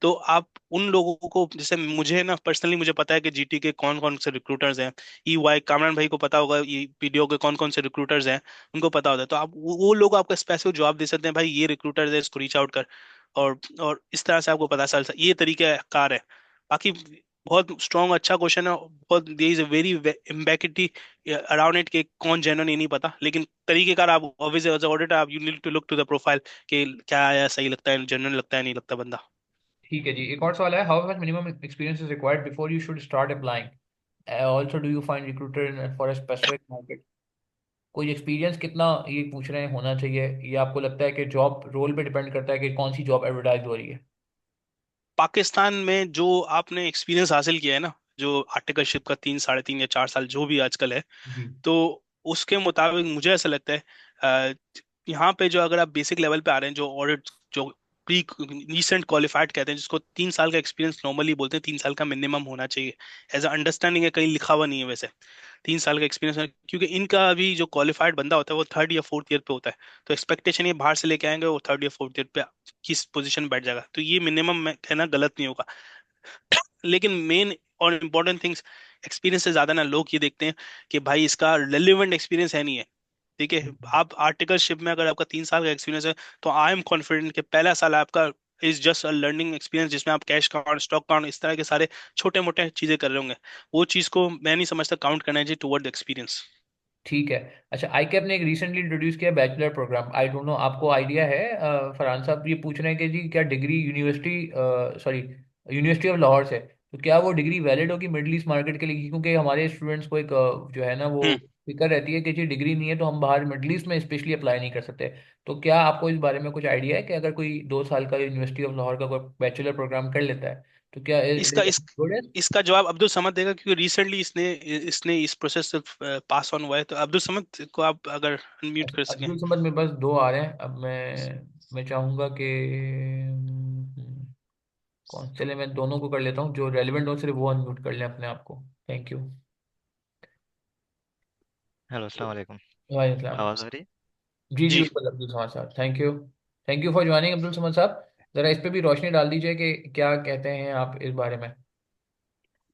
तो आप उन लोगों को, जैसे मुझे ना पर्सनली मुझे पता है कि जीटी के कौन कौन से रिक्रूटर्स हैं, ईवाई, कामरान भाई को पता होगा ये पीडीओ के कौन कौन से रिक्रूटर्स हैं, उनको पता होता है। तो आप वो लोग आपका स्पेसिफिक जवाब दे सकते हैं, भाई ये रिक्रूटर्स है, इसको रीच आउट कर। और इस तरह से आपको पता चल सकता, ये तरीका कार है। बाकी बहुत स्ट्रॉन्ग अच्छा क्वेश्चन है, बहुत there is a very ambiguity around it कि कौन जेन्युइन, ये नहीं पता, लेकिन तरीकेकार आप ऑब्वियसली एज ऑडिटर आप you need to look to the profile कि क्या आया, सही लगता है, जेन्युइन लगता है, नहीं लगता बंदा। ठीक है जी, एक और सवाल है, how much minimum experience is required before you should start applying? Also do you find recruiter for a specific market? कोई एक्सपीरियंस कितना, ये पूछ रहे हैं, होना चाहिए? ये आपको लगता है कि जॉब रोल पे डिपेंड करता है कि कौन सी जॉब एडवर्टाइज हो रही है? पाकिस्तान में जो आपने एक्सपीरियंस हासिल किया है ना, जो आर्टिकलशिप का 3, 3.5 या 4 साल जो भी आजकल है, जी। तो उसके मुताबिक मुझे ऐसा लगता है अ, यहाँ पे जो अगर आप बेसिक लेवल पे आ रहे हैं, जो ऑडिट, जो प्री रिसेंट क्वालिफाइड कहते हैं, जिसको 3 साल का एक्सपीरियंस नॉर्मली बोलते हैं, 3 साल का मिनिमम होना चाहिए, एज अ अंडरस्टैंडिंग है, कहीं लिखा हुआ नहीं है वैसे। 3 साल का एक्सपीरियंस, क्योंकि इनका अभी जो क्वालिफाइड बंदा होता है वो थर्ड या फोर्थ ईयर पे होता है, तो एक्सपेक्टेशन ये बाहर से लेके आएंगे वो थर्ड या फोर्थ ईयर पे किस पोजीशन बैठ जाएगा, तो ये मिनिमम में कहना गलत नहीं होगा। लेकिन मेन और इम्पोर्टेंट थिंग्स, एक्सपीरियंस से ज्यादा ना लोग ये देखते हैं कि भाई इसका रेलिवेंट एक्सपीरियंस है नहीं है। ठीक है, आप आर्टिकलशिप में अगर आपका 3 साल का एक्सपीरियंस है, तो आई एम कॉन्फिडेंट कि पहला साल आपका is just a learning experience, जिसमें आप कैश काउंट, स्टॉक काउंट, इस तरह के सारे छोटे मोटे चीजें कर रहे होंगे। वो चीज को मैं नहीं समझता काउंट करना चाहिए टुवर्ड द एक्सपीरियंस। ठीक है। अच्छा, आईकेएप ने एक रिसेंटली इंट्रोड्यूस किया bachelor program, I don't know आपको आइडिया है? फरहान साहब ये पूछ रहे हैं कि जी क्या degree university, sorry, university of Lahore से, तो क्या वो डिग्री वैलिड होगी मिडिल ईस्ट मार्केट के लिए? क्योंकि हमारे स्टूडेंट्स को एक जो है ना वो हम्म। फिक्र रहती है कि जी डिग्री नहीं है तो हम बाहर मिडिल ईस्ट में स्पेशली अप्लाई नहीं कर सकते। तो क्या आपको इस बारे में कुछ आइडिया है कि अगर कोई 2 साल का यूनिवर्सिटी ऑफ लाहौर का कोई बैचलर प्रोग्राम कर लेता है तो क्या इट इसका इज इस गुड? इसका जवाब अब्दुल समद देगा, क्योंकि रिसेंटली इसने इसने इस प्रोसेस से पास ऑन हुआ है, तो अब्दुल समद को आप अगर अनम्यूट अच्छा, कर सकें। अब्दुल समद मेरे पास दो आ रहे हैं। अब मैं चाहूंगा कि कौन, चले मैं दोनों को कर लेता हूँ, जो रेलिवेंट हो सिर्फ वो अनम्यूट कर लें अपने आप को। Thank you. हेलो, अस्सलाम वालेकुम। वालेकुम सलाम। आवाज़ आ रही है? जी जी जी। बिल्कुल अब्दुल समद साहब, thank you. Thank you for joining Abdul Samad साहब। जरा इस पे भी रोशनी डाल दीजिए कि क्या कहते हैं आप इस बारे में।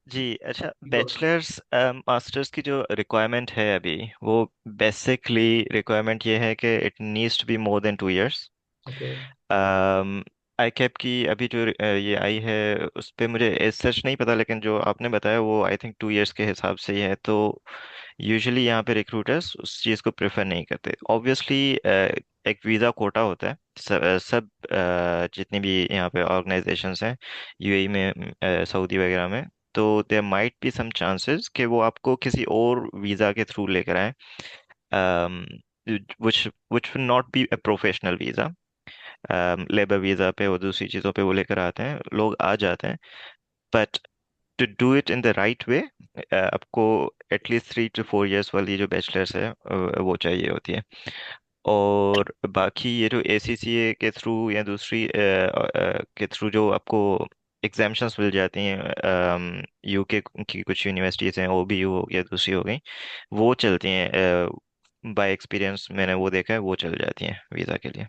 जी, अच्छा, बैचलर्स मास्टर्स की जो रिक्वायरमेंट है अभी, वो बेसिकली रिक्वायरमेंट ये है कि it needs to be more than 2 years. Okay. ICAP की अभी जो ये आई है उस पे मुझे एज सच नहीं पता, लेकिन जो आपने बताया वो आई थिंक 2 इयर्स के हिसाब से ही है। तो यूजुअली यहाँ पे रिक्रूटर्स उस चीज़ को प्रेफर नहीं करते। ऑब्वियसली एक वीज़ा कोटा होता है। सब जितनी भी यहाँ पे ऑर्गेनाइजेशंस हैं यूएई में, सऊदी वगैरह में, तो there might be some chances कि वो आपको किसी और वीज़ा के थ्रू लेकर आए, which which will not be a professional visa। Labour visa पे और दूसरी चीज़ों पे वो लेकर आते हैं, लोग आ जाते हैं। But to do it in the right way आपको एटलीस्ट 3 to 4 years वाली जो बैचलर्स है वो चाहिए होती है। और बाकी ये जो एसीसीए के थ्रू या दूसरी के थ्रू जो आपको एग्जाम्शंस मिल जाती हैं, यूके की कुछ यूनिवर्सिटीज़ हैं, ओबीयू हो गया, दूसरी हो गई, वो चलती हैं। बाय एक्सपीरियंस मैंने वो देखा है, वो चल जाती हैं वीज़ा के लिए।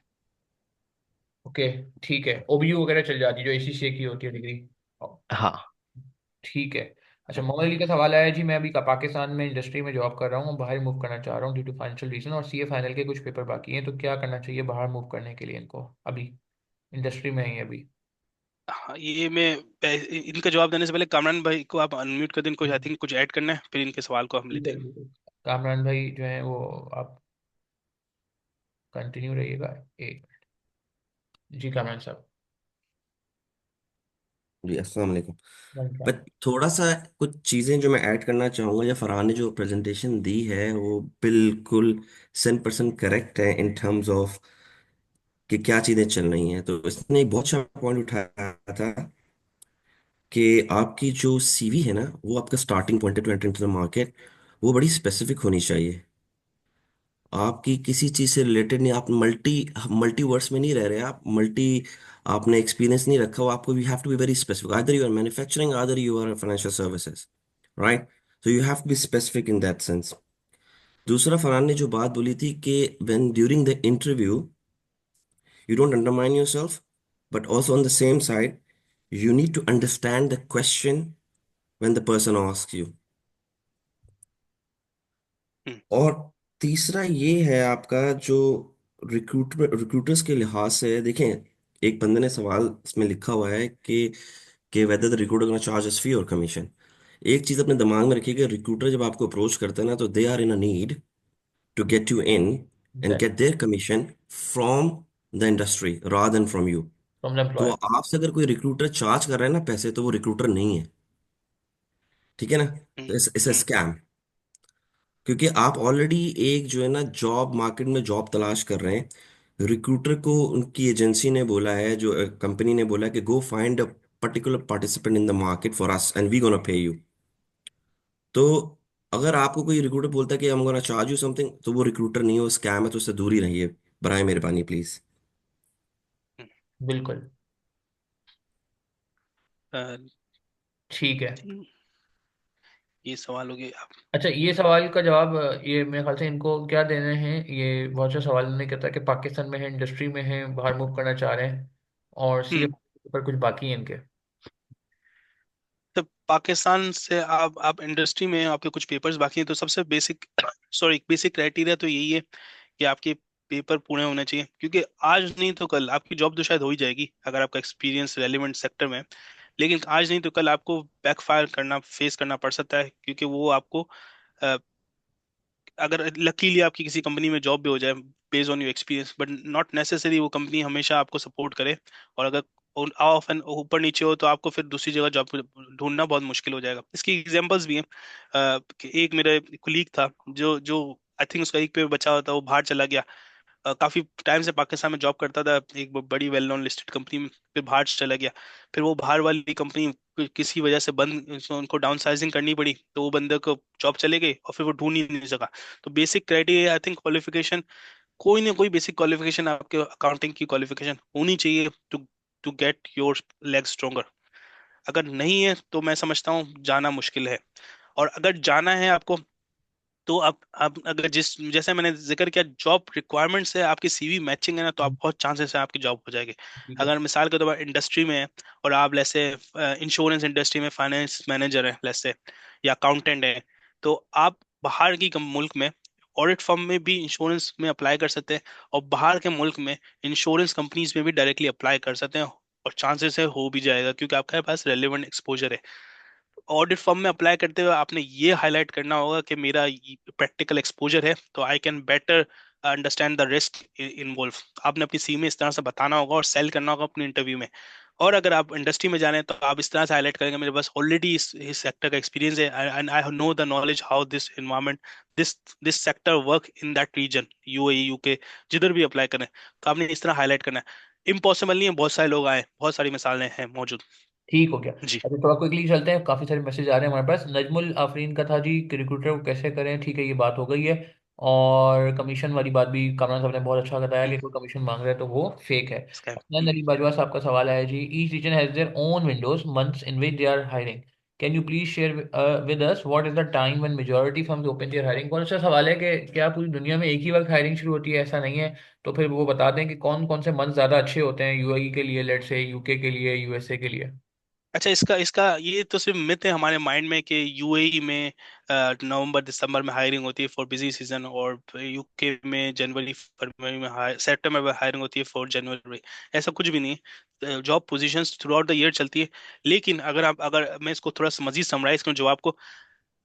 ओके, ठीक है, ओबीयू वगैरह चल जाती है जो एसीसीए की होती है डिग्री। हाँ। ठीक है। अच्छा, मोहम्मद अली का सवाल आया जी, मैं अभी का पाकिस्तान में इंडस्ट्री में जॉब कर रहा हूँ, बाहर मूव करना चाह रहा हूँ ड्यू टू फाइनेंशियल रीजन, और सीए फाइनल के कुछ पेपर बाकी हैं, तो क्या करना चाहिए बाहर मूव करने के लिए इनको? अभी इंडस्ट्री में ही है अभी। हाँ, ये मैं इनका जवाब देने से पहले कामरान भाई को आप अनम्यूट कर दें, कुछ आई थिंक कुछ ऐड करना है, फिर इनके सवाल को हम ठीक लेते है, हैं। ठीक है। कामरान भाई जो है वो, आप कंटिन्यू रहिएगा। एक जी कामरान साहब। जी अस्सलाम वालेकुम। वेलकम। बट थोड़ा सा कुछ चीज़ें जो मैं ऐड करना चाहूँगा, या फरहान ने जो प्रेजेंटेशन दी है वो बिल्कुल 100% करेक्ट है इन टर्म्स ऑफ कि क्या चीज़ें चल रही हैं। तो इसने एक बहुत अच्छा पॉइंट उठाया था कि आपकी जो सीवी है ना, वो आपका स्टार्टिंग पॉइंट है to enter into the market, वो बड़ी स्पेसिफिक होनी चाहिए। आपकी किसी चीज़ से रिलेटेड नहीं, आप मल्टी मल्टी वर्ड्स में नहीं रह रहे, आप मल्टी आपने एक्सपीरियंस नहीं रखा हो, आपको we have to be very specific, either you are manufacturing either you are financial services, right? तो you have to be specific in that sense. दूसरा, फरहान ने जो बात बोली थी कि when during the interview you don't undermine yourself, but also on the same side, you need to understand the question when the person asks you. हम्म। और तीसरा ये है आपका जो रिक्रूटर्स के लिहाज से देखें, एक बंदे ने सवाल इसमें लिखा हुआ है कि whether the recruiter gonna charge us fee और कमीशन। एक चीज अपने दिमाग में रखिए कि रिक्रूटर जब आपको अप्रोच करता है ना, तो they are in a need to get you in and get their commission from the industry rather than from you. From the तो एम्प्लॉयर। आपसे अगर कोई रिक्रूटर चार्ज कर रहा है ना पैसे, तो वो रिक्रूटर नहीं है, ठीक है ना? हम्म। तो इट्स अ हम्म। स्कैम। क्योंकि आप ऑलरेडी एक जो है ना जॉब मार्केट में जॉब तलाश कर रहे हैं, रिक्रूटर को उनकी एजेंसी ने बोला है, जो कंपनी ने बोला है कि go find a particular participant in the market for us and we gonna pay you. तो अगर आपको कोई रिक्रूटर बोलता है कि हम गोना चार्ज यू समथिंग, तो वो रिक्रूटर नहीं है, वो स्कैम है, तो उससे दूर ही रहिए, बराए मेहरबानी प्लीज। बिल्कुल। हम्म। ठीक है। ये सवाल हो गया। अच्छा, ये सवाल का जवाब, ये मेरे ख्याल से इनको क्या देने हैं, ये बहुत अच्छा सवाल नहीं करता कि पाकिस्तान में है, इंडस्ट्री में है, बाहर मूव करना चाह रहे हैं, और सीए हम्म। पर कुछ बाकी है इनके। तो पाकिस्तान से आप इंडस्ट्री में आपके कुछ पेपर्स बाकी हैं, तो सबसे बेसिक सॉरी बेसिक क्राइटेरिया तो यही है कि आपके पेपर पूरे होने चाहिए, क्योंकि आज नहीं तो कल आपकी जॉब तो शायद हो ही जाएगी अगर आपका एक्सपीरियंस रेलिवेंट सेक्टर में है। लेकिन आज नहीं तो कल आपको बैकफायर करना फेस करना पड़ सकता है, क्योंकि वो आपको अगर लकीली आपकी किसी कंपनी में जॉब भी हो जाए based on your experience, but not necessary वो कंपनी हमेशा आपको सपोर्ट करे। और अगर ऑफ एंड ऊपर नीचे हो तो आपको फिर दूसरी जगह जॉब ढूंढना बहुत मुश्किल हो जाएगा। इसकी एग्जांपल्स भी हैं। कि एक मेरा कुलीग था जो जो आई थिंक उसका एक पे बचा हुआ था, वो बाहर चला गया। काफी टाइम से पाकिस्तान में जॉब करता था एक बड़ी वेल नोन लिस्टेड कंपनी में, फिर बाहर चला गया। फिर वो बाहर वाली कंपनी किसी वजह से बंद, उनको डाउन साइजिंग करनी पड़ी, तो वो बंदे को जॉब चले गई और फिर वो ढूंढ ही नहीं सका। तो basic criteria I think qualification, कोई ना कोई बेसिक क्वालिफिकेशन आपके अकाउंटिंग की क्वालिफिकेशन होनी चाहिए to to get your leg stronger. अगर नहीं है तो मैं समझता हूँ जाना मुश्किल है। और अगर जाना है आपको, तो आप अगर जिस जैसे मैंने जिक्र किया जॉब रिक्वायरमेंट से आपकी सीवी मैचिंग है ना, तो आप बहुत चांसेस है आपकी जॉब हो जाएगी। ठीक है। अगर मिसाल के तौर पर इंडस्ट्री में है और आप जैसे इंश्योरेंस इंडस्ट्री में फाइनेंस मैनेजर है जैसे, या अकाउंटेंट है, तो आप बाहर की मुल्क में ऑडिट फर्म में भी इंश्योरेंस में अप्लाई कर सकते हैं, और बाहर के मुल्क में इंश्योरेंस कंपनीज में भी डायरेक्टली अप्लाई कर सकते हैं, और चांसेस है हो भी जाएगा क्योंकि आपके पास रेलेवेंट एक्सपोजर है। ऑडिट फर्म में अप्लाई करते हुए आपने ये हाईलाइट करना होगा कि मेरा प्रैक्टिकल एक्सपोजर है, तो I can better understand the risk involve. आपने अपनी सी में इस तरह से बताना होगा और सेल करना होगा अपने इंटरव्यू में। और अगर आप इंडस्ट्री में जा रहे हैं तो आप इस तरह से हाईलाइट करेंगे मेरे पास ऑलरेडी इस सेक्टर का एक्सपीरियंस है, and I know the knowledge how this environment, this this sector work in that region, UAE UK, जिधर भी अप्लाई करें। तो आपने इस तरह हाईलाइट करना है। इम्पॉसिबल नहीं है, बहुत सारे लोग आए, बहुत सारी मिसालें हैं मौजूद। ठीक हो गया। जी। अच्छा थोड़ा क्विकली चलते हैं, काफ़ी सारे मैसेज आ रहे हैं हमारे पास। नजमुल आफरीन का था जी कि रिक्रूटर को कैसे करें, ठीक है ये बात हो गई है। और कमीशन वाली बात भी कामरान साहब ने बहुत अच्छा बताया कि कोई कमीशन मांग रहा है तो वो फेक है। अफनान स्कैम। अली बाजवा साहब का सवाल है जी, each region has their own windows months in which they are hiring, can you please share with us what is the time when majority firms open their hiring. बहुत अच्छा सवाल है कि क्या पूरी दुनिया में एक ही वक्त हायरिंग शुरू होती है, ऐसा नहीं है। तो फिर वो बता दें कि कौन कौन से मंथ ज़्यादा अच्छे होते हैं यूएई के लिए, लेट्स से यूके के लिए, यूएसए के लिए। अच्छा, इसका इसका ये तो सिर्फ मिथ है हमारे माइंड में कि यूएई में नवंबर दिसंबर में हायरिंग होती है फॉर बिजी सीजन, और यूके में जनवरी फरवरी में सितंबर में हायरिंग होती है फॉर जनवरी। ऐसा कुछ भी नहीं है, job positions through out the year चलती है। लेकिन अगर मैं इसको थोड़ा सा मजीद समराइज करूँ जवाब को,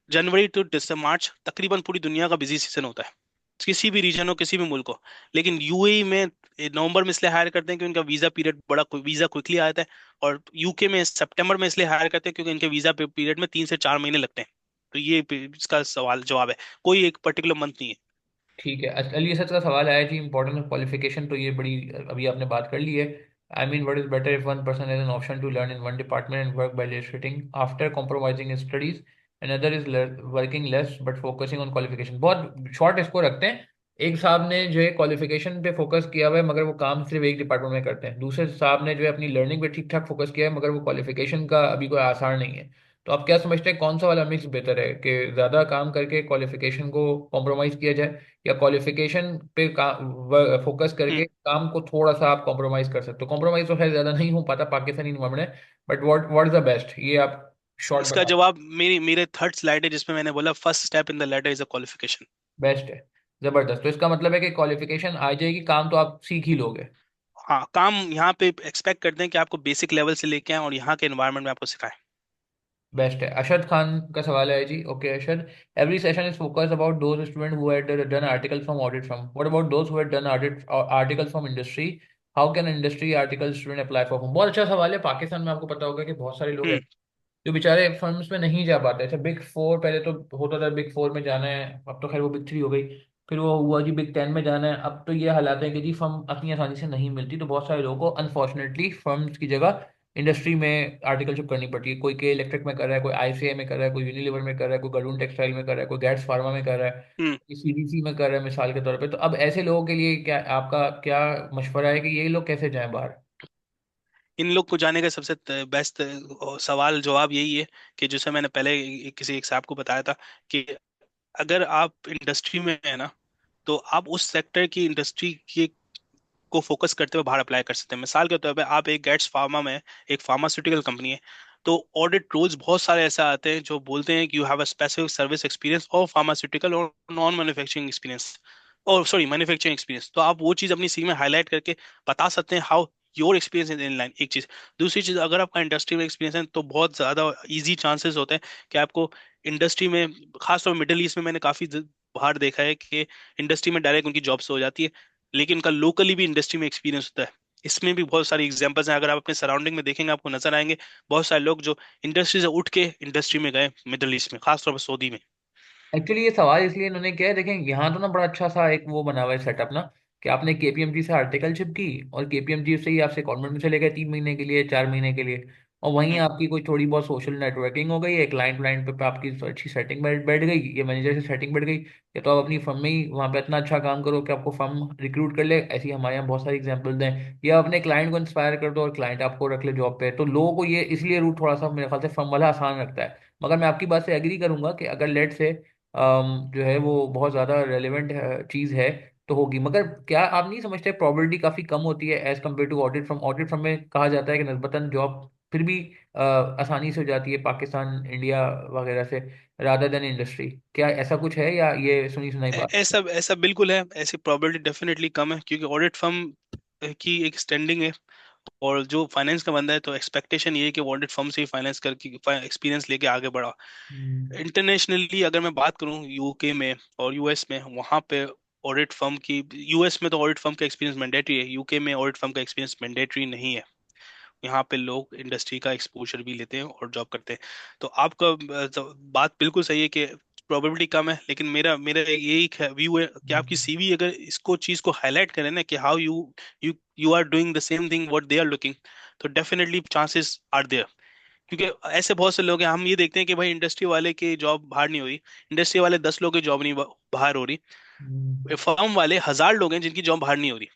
जनवरी टू दिसंबर मार्च तकरीबन पूरी दुनिया का बिजी सीजन होता है, किसी भी रीजन हो, किसी भी मुल्क हो। लेकिन यूएई में नवंबर में इसलिए हायर करते हैं कि उनका वीजा पीरियड वीजा क्विकली आता है। और यूके में सितंबर में इसलिए हायर करते हैं क्योंकि इनके वीजा पीरियड में 3 से 4 महीने लगते हैं। तो ये इसका सवाल जवाब है, कोई एक पर्टिकुलर मंथ नहीं है। ठीक है। अली असद का सवाल आया जी, इंपॉर्टेंस ऑफ क्वालिफिकेशन, तो ये बड़ी अभी आपने बात कर ली है। I mean what is better if one person has an option to learn in one department and work by litigating after compromising his studies, another is working less but focusing on qualification. बहुत short इसको रखते हैं। एक साहब ने जो है qualification पे फोकस किया हुआ है मगर वो काम सिर्फ एक डिपार्टमेंट में करते हैं, दूसरे साहब ने जो है अपनी लर्निंग पे ठीक ठाक फोकस किया है मगर वो क्वालिफिकेशन का अभी कोई आसार नहीं है। तो आप क्या समझते हैं कौन सा वाला मिक्स बेहतर है, कि ज़्यादा काम करके क्वालिफिकेशन को कॉम्प्रोमाइज़ किया जाए, या क्वालिफिकेशन पे फोकस हम्म। करके काम को थोड़ा सा आप कॉम्प्रोमाइज कर सकते हो? कॉम्प्रोमाइज तो खैर ज्यादा नहीं हो पाता पाकिस्तानी इन्वायरमेंट में, but what is the best, ये आप शॉर्ट इसका बता। जवाब मेरे थर्ड स्लाइड है जिसमें मैंने बोला first step in the ladder is a qualification. Best है। जबरदस्त। तो इसका मतलब है कि क्वालिफिकेशन आ जाएगी, काम तो आप सीख ही लोगे। हाँ, काम यहाँ पे एक्सपेक्ट करते हैं कि आपको बेसिक लेवल से लेके आए और यहाँ के एनवायरनमेंट में आपको सिखाएं। बेस्ट है। अरशद खान का सवाल है जी, okay Arshad, every session is focus about those student who had done article from audit from, what about those who had done audit article from industry, how can industry article student apply for home. बहुत अच्छा सवाल है। पाकिस्तान में आपको पता होगा कि बहुत सारे लोग हम्म। जो बेचारे फर्म्स में नहीं जा पाते। अच्छा बिग फोर पहले तो होता था, बिग फोर में जाना है, अब तो खैर वो बिग थ्री हो गई, फिर वो हुआ जी बिग टेन में जाना है। अब तो ये हालात है कि जी फर्म इतनी आसानी से नहीं मिलती, तो बहुत सारे लोगों को अनफॉर्चुनेटली फर्म्स की जगह इंडस्ट्री में आर्टिकलशिप करनी पड़ती है। कोई के इलेक्ट्रिक में कर रहा है, कोई आईसीआई में कर रहा है, कोई यूनिलीवर में कर रहा है, कोई गरुन टेक्सटाइल में कर रहा है, कोई गैट्स फार्मा में कर रहा है, हम्म। कोई सीडीसी में कर रहा है मिसाल के तौर पे। तो अब ऐसे लोगों के लिए क्या आपका क्या मशवरा है कि ये लोग कैसे जाएं बाहर? इन लोग को जाने का सबसे बेस्ट सवाल जवाब यही है कि जैसे मैंने पहले किसी एक साहब को बताया था कि अगर आप इंडस्ट्री में है ना, तो आप उस सेक्टर की इंडस्ट्री की को फोकस करते हुए बाहर अप्लाई कर सकते हैं। मिसाल के तौर पे आप एक गेट्स फार्मा में, एक फार्मास्यूटिकल कंपनी है, तो ऑडिट रोल्स बहुत सारे ऐसे आते हैं जो बोलते हैं कि you have a specific service experience और फार्मास्यूटिकल और नॉन मैन्युफैक्चरिंग एक्सपीरियंस, और सॉरी मैन्युफैक्चरिंग एक्सपीरियंस। तो आप वो चीज़ अपनी सी में हाईलाइट करके बता सकते हैं how your experience in line, एक चीज़। दूसरी चीज़, अगर आपका इंडस्ट्री में एक्सपीरियंस है तो बहुत ज़्यादा इजी चांसेस होते हैं कि आपको इंडस्ट्री में, खासतौर मिडिल ईस्ट में मैंने काफ़ी बाहर देखा है कि इंडस्ट्री में डायरेक्ट उनकी जॉब्स हो जाती है, लेकिन उनका लोकली भी इंडस्ट्री में एक्सपीरियंस होता है। इसमें भी बहुत सारी एग्जांपल्स हैं, अगर आप अपने सराउंडिंग में देखेंगे आपको नजर आएंगे बहुत सारे लोग जो इंडस्ट्री से उठ के इंडस्ट्री में गए मिडिल ईस्ट में, खासतौर पर सऊदी में। एक्चुअली ये सवाल इसलिए इन्होंने किया है, देखें यहाँ तो ना बड़ा अच्छा सा एक वो बना हुआ है सेटअप ना, कि आपने केपीएमजी से आर्टिकलशिप की और केपीएमजी से ही आपसे कॉन्वेंट में चले गए 3 महीने के लिए, 4 महीने के लिए, और वहीं हम्म। आपकी कोई थोड़ी बहुत सोशल नेटवर्किंग हो गई है, क्लाइंट व्लाइंट पे आपकी अच्छी सेटिंग बैठ बैठ गई, ये मैनेजर से सेटिंग बैठ गई, या तो आप अपनी फर्म में ही वहाँ पे इतना अच्छा काम करो कि आपको फर्म रिक्रूट कर ले, ऐसी हमारे यहाँ बहुत सारी एग्जाम्पल्स हैं, या अपने क्लाइंट को इंस्पायर कर दो और क्लाइंट आपको रख ले जॉब पे। तो लोगों को ये इसलिए रूट थोड़ा सा मेरे ख्याल से फर्म वाला आसान रखता है। मगर मैं आपकी बात से एग्री करूंगा कि अगर लेट से जो है वो बहुत ज़्यादा रेलिवेंट चीज़ है तो होगी। मगर क्या आप नहीं समझते प्रोबेबिलिटी काफ़ी कम होती है as compare to audit firm? Audit firm में कहा जाता है कि नस्बतन जॉब फिर भी आसानी से हो जाती है पाकिस्तान इंडिया वगैरह से, रादर देन इंडस्ट्री? क्या ऐसा कुछ है या ये सुनी सुनाई बात है? ऐसा ऐसा बिल्कुल है, ऐसी प्रोबेबिलिटी डेफिनेटली कम है, क्योंकि ऑडिट फर्म की एक स्टैंडिंग है। और जो फाइनेंस का बंदा है तो एक्सपेक्टेशन ये है कि वो ऑडिट फर्म से ही फाइनेंस करके एक्सपीरियंस लेके आगे बढ़ा। हम्म। इंटरनेशनली अगर मैं बात करूं, यूके में और यूएस में, वहां पे ऑडिट फर्म की, यूएस में तो ऑडिट फर्म का एक्सपीरियंस मैंडेटरी है, यूके में ऑडिट फर्म का एक्सपीरियंस मैंडेटरी नहीं है। यहाँ पे लोग इंडस्ट्री का एक्सपोजर भी लेते हैं और जॉब करते हैं। तो आपका बात बिल्कुल सही है कि प्रोबेबिलिटी कम है, लेकिन मेरा मेरा यही व्यू है कि आपकी सीवी अगर इसको चीज को हाईलाइट करें ना कि how you you you are doing the same thing what they are looking, तो डेफिनेटली चांसेस आर देयर। क्योंकि ऐसे बहुत से लोग हैं, हम ये देखते हैं कि भाई इंडस्ट्री वाले की जॉब बाहर नहीं हो रही, इंडस्ट्री वाले 10 लोग की जॉब नहीं बाहर हो रही, हम्म। फर्म वाले 1000 लोग हैं जिनकी जॉब बाहर नहीं हो रही।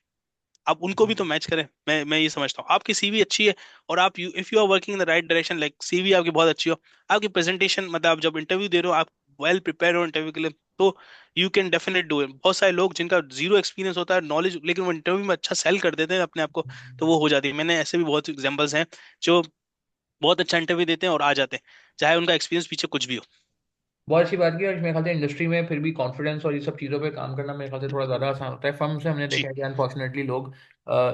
आप उनको भी तो मैच करें, मैं ये समझता हूँ। आपकी सीवी अच्छी है और आप if you are working in the right direction, like CV आपकी बहुत अच्छी हो, आपकी प्रेजेंटेशन मतलब आप जब इंटरव्यू दे रहे हो, आप वेल प्रिपेयर हो इंटरव्यू के लिए, तो you can definite do it. बहुत सारे लोग जिनका जीरो एक्सपीरियंस होता है, नॉलेज, लेकिन वो इंटरव्यू में अच्छा सेल कर देते हैं अपने आप को, तो वो हो जाती है। मैंने ऐसे भी बहुत एग्जांपल्स हैं जो बहुत अच्छा इंटरव्यू देते हैं और आ जाते हैं, चाहे उनका एक्सपीरियंस पीछे कुछ भी हो। बहुत अच्छी बात की। और मेरे ख्याल से इंडस्ट्री में फिर भी कॉन्फिडेंस और ये सब चीज़ों पे काम करना मेरे ख्याल से थोड़ा ज़्यादा आसान होता है। फर्म से हमने जी। देखा है कि अनफॉर्चुनेटली लोग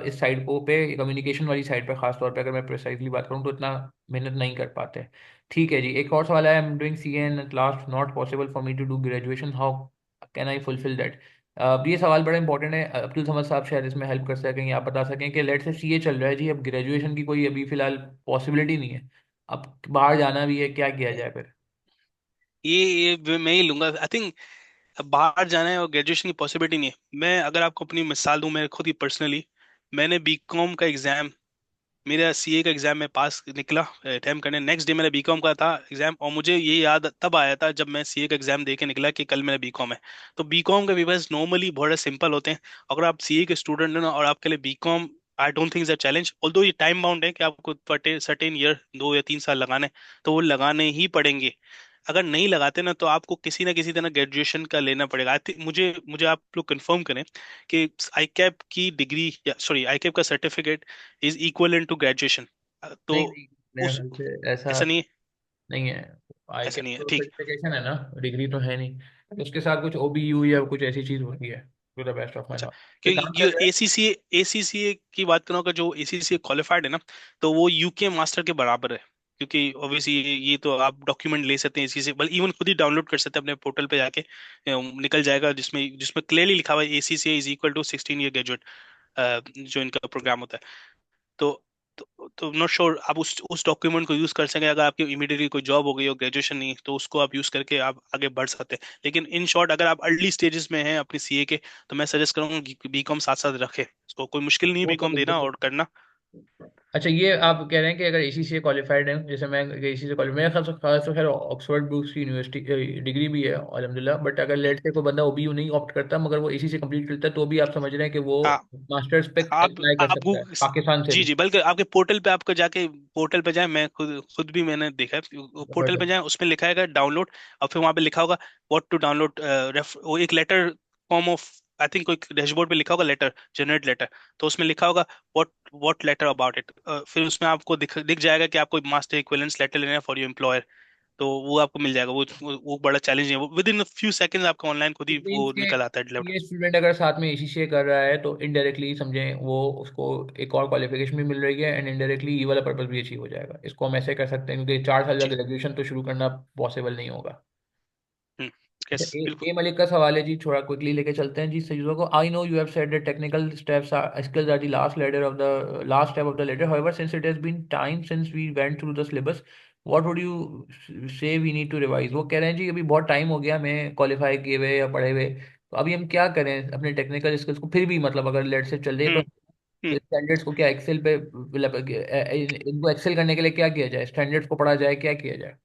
इस साइड को पे, कम्युनिकेशन वाली साइड पे खास तौर पे अगर मैं प्रिसाइजली बात करूँ तो इतना मेहनत नहीं कर पाते। ठीक है जी, एक और सवाल है। I am doing CA and at last not possible for me to do graduation, how can I fulfil that? ये सवाल बड़ा इंपॉर्टेंट है। अब्दुल समद साहब शायद इसमें हेल्प कर सकें, या आप बता सकें कि लेट से सीए चल रहा है जी, अब ग्रेजुएशन की कोई अभी फिलहाल पॉसिबिलिटी नहीं है, अब बाहर जाना भी है, क्या किया जाए फिर? मैं ही लूंगा, आई थिंक। अब बाहर जाना है और ग्रेजुएशन की पॉसिबिलिटी नहीं है। मैं अगर आपको अपनी मिसाल दूं, मैं खुद ही पर्सनली, मैंने बीकॉम का एग्जाम, मेरा सीए का एग्जाम में पास निकला अटेम्प्ट करने, नेक्स्ट डे मेरा बीकॉम का था एग्जाम, और मुझे ये याद तब आया था जब मैं सीए का एग्जाम दे के निकला कि कल मेरा बीकॉम है। तो बीकॉम के पेपर्स नॉर्मली बहुत सिंपल होते हैं। अगर आप सीए के स्टूडेंट हैं ना, और आपके लिए BCom, I don't think is a challenge, although ये टाइम बाउंड है कि आपको सर्टेन ईयर 2 या 3 साल लगाने, तो वो लगाने ही पड़ेंगे। अगर नहीं लगाते ना तो आपको किसी ना किसी तरह ग्रेजुएशन का लेना पड़ेगा। आई थिंक, मुझे मुझे आप लोग कंफर्म करें कि आई कैप की डिग्री, या सॉरी आई कैप का certificate is equal to graduation. तो नहीं नहीं, मेरे उस ख्याल से ऐसा ऐसा नहीं है, नहीं है। आई ऐसा कैप नहीं है, तो ठीक। सर्टिफिकेशन है ना, डिग्री तो है नहीं। उसके साथ कुछ ओबीयू या कुछ ऐसी चीज होती है, to the best of my अच्छा, नॉलेज। ये क्योंकि काम ये चल रहा है। एसीसीए की बात करूँ, अगर जो एसीसीए क्वालिफाइड है ना, तो वो यूके मास्टर के बराबर है। क्योंकि ऑब्वियसली ये तो आप डॉक्यूमेंट ले सकते हैं एसीसीए, बल्कि इवन खुद ही डाउनलोड कर सकते हैं अपने पोर्टल पे जाके, निकल जाएगा, जिसमें जिसमें क्लियरली लिखा हुआ है ACCA is equal to 16 year graduate, जो इनका प्रोग्राम होता है। तो तो नॉट श्योर आप उस डॉक्यूमेंट को यूज कर सकें। अगर आपकी इमीडिएटली कोई जॉब हो गई और ग्रेजुएशन नहीं, तो उसको आप यूज करके आप आगे बढ़ सकते हैं। लेकिन इन शॉर्ट, अगर आप अर्ली स्टेजेस में हैं अपनी सीए के, तो मैं सजेस्ट करूंगा कि बीकॉम साथ साथ रखें, इसको कोई मुश्किल नहीं है वो तो बीकॉम देना बिल्कुल। और करना। अच्छा, ये आप कह रहे हैं कि अगर एसी से क्वालिफाइड है, जैसे मैं एसी से क्वालिफाइड, मेरे ख्याल से खास तो खैर ऑक्सफोर्ड ब्रूक्स की यूनिवर्सिटी डिग्री भी है अल्हम्दुलिल्लाह, बट अगर हम्म, लेट से कोई बंदा ओबीयू नहीं ऑप्ट करता मगर वो एसी से कंप्लीट करता है, तो भी आप समझ रहे हैं कि वो हाँ। मास्टर्स पे आप अप्लाई कर आप सकता है पाकिस्तान से जी भी? जी, बल्कि आपके पोर्टल पे आपको जाके, पोर्टल पे जाए, मैं खुद भी मैंने देखा है, पोर्टल पे जबरदस्त। जाए, उसमें लिखा है डाउनलोड, और फिर वहां पे लिखा होगा व्हाट टू डाउनलोड, वो एक letter form of, I think कोई डैशबोर्ड पे लिखा होगा लेटर, जनरेट लेटर, तो उसमें लिखा होगा what what letter about it, फिर उसमें आपको दिख जाएगा कि आपको मास्टर इक्विवेलेंस लेटर लेना है फॉर योर एम्प्लॉयर। तो वो आपको मिल जाएगा, वो बड़ा चैलेंज है, वो विद इन फ्यू सेकंड्स आपका ऑनलाइन खुद ही इट मीन्स वो के निकल आता है। ये स्टूडेंट अगर साथ में एसीसीए कर रहा है तो इनडायरेक्टली समझें वो उसको एक और क्वालिफिकेशन भी मिल रही है, एंड इनडायरेक्टली ये वाला पर्पस भी अचीव हो जाएगा। इसको हम ऐसे कर सकते हैं, क्योंकि 4 साल का जी। ग्रेजुएशन तो शुरू करना पॉसिबल नहीं होगा। हम्म। अच्छा, यस, बिल्कुल। ए मलिक का सवाल है जी, थोड़ा क्विकली लेके चलते हैं जी चीजों को। I know you have said that technical steps are skills are the last step of the ladder, however since it has been time since we went through the syllabus, what would you say we need to revise? वो कह रहे हैं जी अभी बहुत time हो गया हमें qualify किए हुए या पढ़े हुए, तो अभी हम क्या करें अपने टेक्निकल स्किल्स को? फिर भी मतलब अगर लेट से चल रही है हम्म। तो हम्म। स्टैंडर्ड्स को क्या एक्सेल पे मतलब इनको एक्सेल करने के लिए क्या किया जाए? स्टैंडर्ड्स को पढ़ा जाए, क्या किया जाए?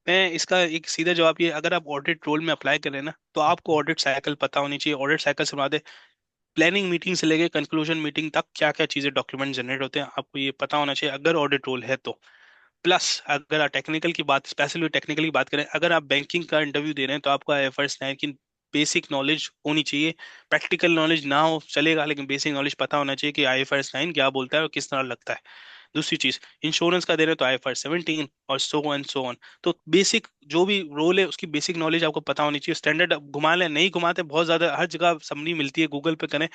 मैं इसका एक सीधा जवाब ये, अगर आप ऑडिट रोल में अप्लाई करें ना, तो आपको ऑडिट साइकिल पता होनी चाहिए। ऑडिट साइकिल से मुराद है प्लानिंग मीटिंग से लेके कंक्लूजन मीटिंग तक क्या क्या चीजें डॉक्यूमेंट जनरेट होते हैं, आपको ये पता होना चाहिए अगर ऑडिट रोल है तो। प्लस अगर आप टेक्निकल की बात, स्पेशली टेक्निकल की बात करें, अगर आप बैंकिंग का इंटरव्यू दे रहे हैं, तो आपको आईएफआरएस 9 की बेसिक नॉलेज होनी चाहिए। प्रैक्टिकल नॉलेज ना हो चलेगा, लेकिन बेसिक नॉलेज पता होना चाहिए कि आईएफआरएस 9 क्या बोलता है और किस तरह लगता है। दूसरी चीज, इंश्योरेंस का दे रहे हो तो IFRS 17 और सो ऑन। तो बेसिक जो भी रोल है उसकी बेसिक नॉलेज आपको पता होनी चाहिए। स्टैंडर्ड घुमा लें, नहीं घुमाते, बहुत ज्यादा हर जगह समरी मिलती है, गूगल पे करें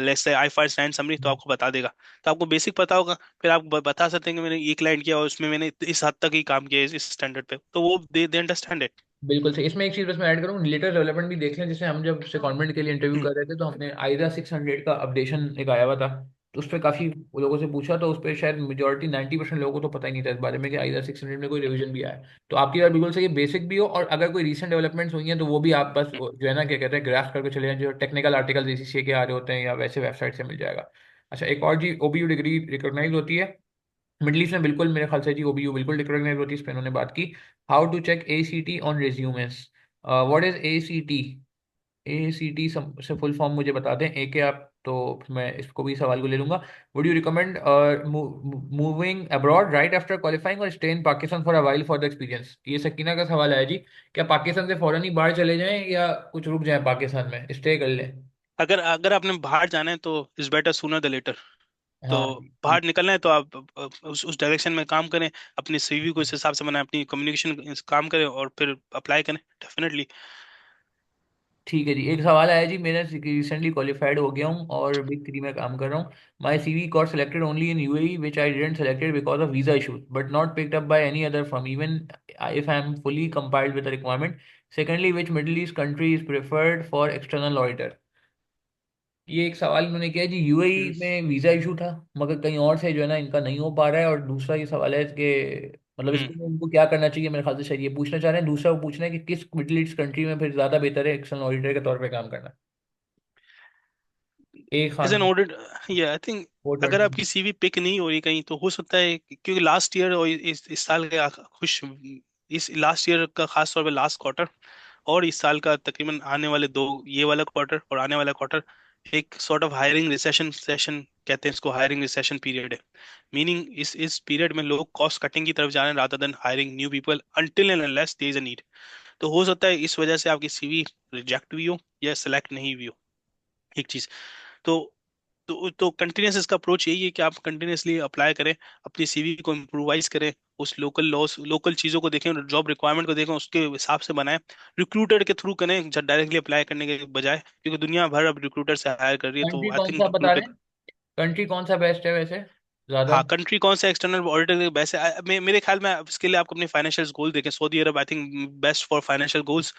लेट्स से IFRS 9 समरी, तो आपको बता देगा। तो आपको बेसिक पता होगा, फिर आप बता सकते हैं कि मैंने ये क्लाइंट किया और उसमें मैंने इस हद तक ही काम किया है इस स्टैंडर्ड पे, तो वो दे अंडरस्टैंड इट। बिल्कुल सही। इसमें एक चीज बस मैं ऐड करूँ, लेटेस्ट डेवलपमेंट भी देख लें। जैसे हम जब सेकॉन्डमेंट के लिए इंटरव्यू कर रहे थे तो हमने आईरा 600 का अपडेशन एक आया हुआ था, तो उस पर काफी लोगों से पूछा, तो उस पर शायद मेजोरिटी 90% लोगों को तो पता ही नहीं था इस बारे में कि आईरा 600 में कोई रिवीजन भी आया है। तो आपकी बात बिल्कुल सही, बेसिक भी हो और अगर कोई रीसेंट डेवलपमेंट्स हुई हैं तो वो भी आप बस जो है ना क्या कहते हैं ग्राफ करके चले जाएं, जो टेक्निकल आर्टिकल ACCA के आ रहे होते हैं या वैसे वेबसाइट से मिल जाएगा। अच्छा, एक और जी, OBU डिग्री रिकॉग्नाइज होती है मिडिल ईस्ट में, बिल्कुल मेरे ख्याल से जी OBU बिल्कुल रिकॉग्नाइज होती है, इस पे उन्होंने बात की। How to check ACT on resumes, what is ACT? ACT से फुल फॉर्म मुझे बता दें एक के आप, तो फिर मैं इसको भी सवाल को ले लूंगा। Would you recommend moving abroad right after qualifying और stay in Pakistan for a while for the experience? ये सकीना का सवाल है जी। क्या पाकिस्तान से फौरन ही बाहर चले जाएं या कुछ रुक जाएं पाकिस्तान में स्टे कर लें? अगर अगर आपने बाहर जाना है तो is better sooner the letter. तो हाँ, बाहर निकलना है तो आप उस डायरेक्शन में काम करें, अपनी CV को इस हिसाब से बनाएं, अपनी कम्युनिकेशन काम करें और फिर अप्लाई करें डेफिनेटली। ठीक है जी। एक सवाल आया जी, मैं रिसेंटली क्वालिफाइड हो गया हूँ और Big 3 में काम कर रहा हूँ। माई CV got selected only in UAE which I didn't selected because of visa issues but not picked up by any other firm even if I am fully compiled with the requirement. Secondly, which middle east country is preferred for external auditor? ये एक सवाल इन्होंने किया जी। UAE में visa issue था मगर कहीं और से जो है ना इनका नहीं हो पा रहा है। और दूसरा ये सवाल है कि मतलब हम्म इसके लिए इनको क्या करना चाहिए, मेरे ख्याल से शायद ये पूछना चाह रहे हैं। दूसरा वो पूछना है कि किस मिडिल ईस्ट कंट्री में फिर ज्यादा बेहतर है एक्सटर्नल ऑडिटर के तौर पे काम करना। ए एज खान एन ऑडिट, ये आई थिंक, अगर 420। आपकी CV पिक नहीं हो रही कहीं तो हो सकता है क्योंकि लास्ट ईयर और इस साल के खुश, इस लास्ट ईयर का खास तौर पे लास्ट क्वार्टर और इस साल का तकरीबन आने वाले दो, ये वाला क्वार्टर और आने वाला क्वार्टर, एक sort of hiring recession session कहते हैं इसको, हायरिंग रिसेशन पीरियड है। मीनिंग इस पीरियड में लोग कॉस्ट कटिंग की तरफ जा रहे हैं rather than hiring new people until and unless there is a need. तो हो सकता है इस वजह से आपकी CV रिजेक्ट हुई हो या सेलेक्ट नहीं हुई हो, एक चीज। तो तो कंटिन्यूस इसका अप्रोच यही है कि आप कंटिन्यूसली अप्लाई करें, अपनी CV को इम्प्रोवाइज करें, उस लोकल लॉस लोकल चीज़ों को देखें, जॉब रिक्वायरमेंट को देखें, उसके हिसाब से बनाएं। रिक्रूटर के थ्रू करें जब डायरेक्टली अप्लाई करने के बजाय, क्योंकि दुनिया भर अब रिक्रूटर से हायर कर रही है, तो कंट्री आई कौन सा थिंक बता रिक्रूटर। रहे हैं? कंट्री कौन सा बेस्ट है वैसे ज्यादा? हाँ, कंट्री कौन सा एक्सटर्नल ऑडिटर के वैसे मेरे ख्याल में इसके लिए आपको अपने फाइनेंशियल गोल देखें। Saudi Arabia I think best for financial goals,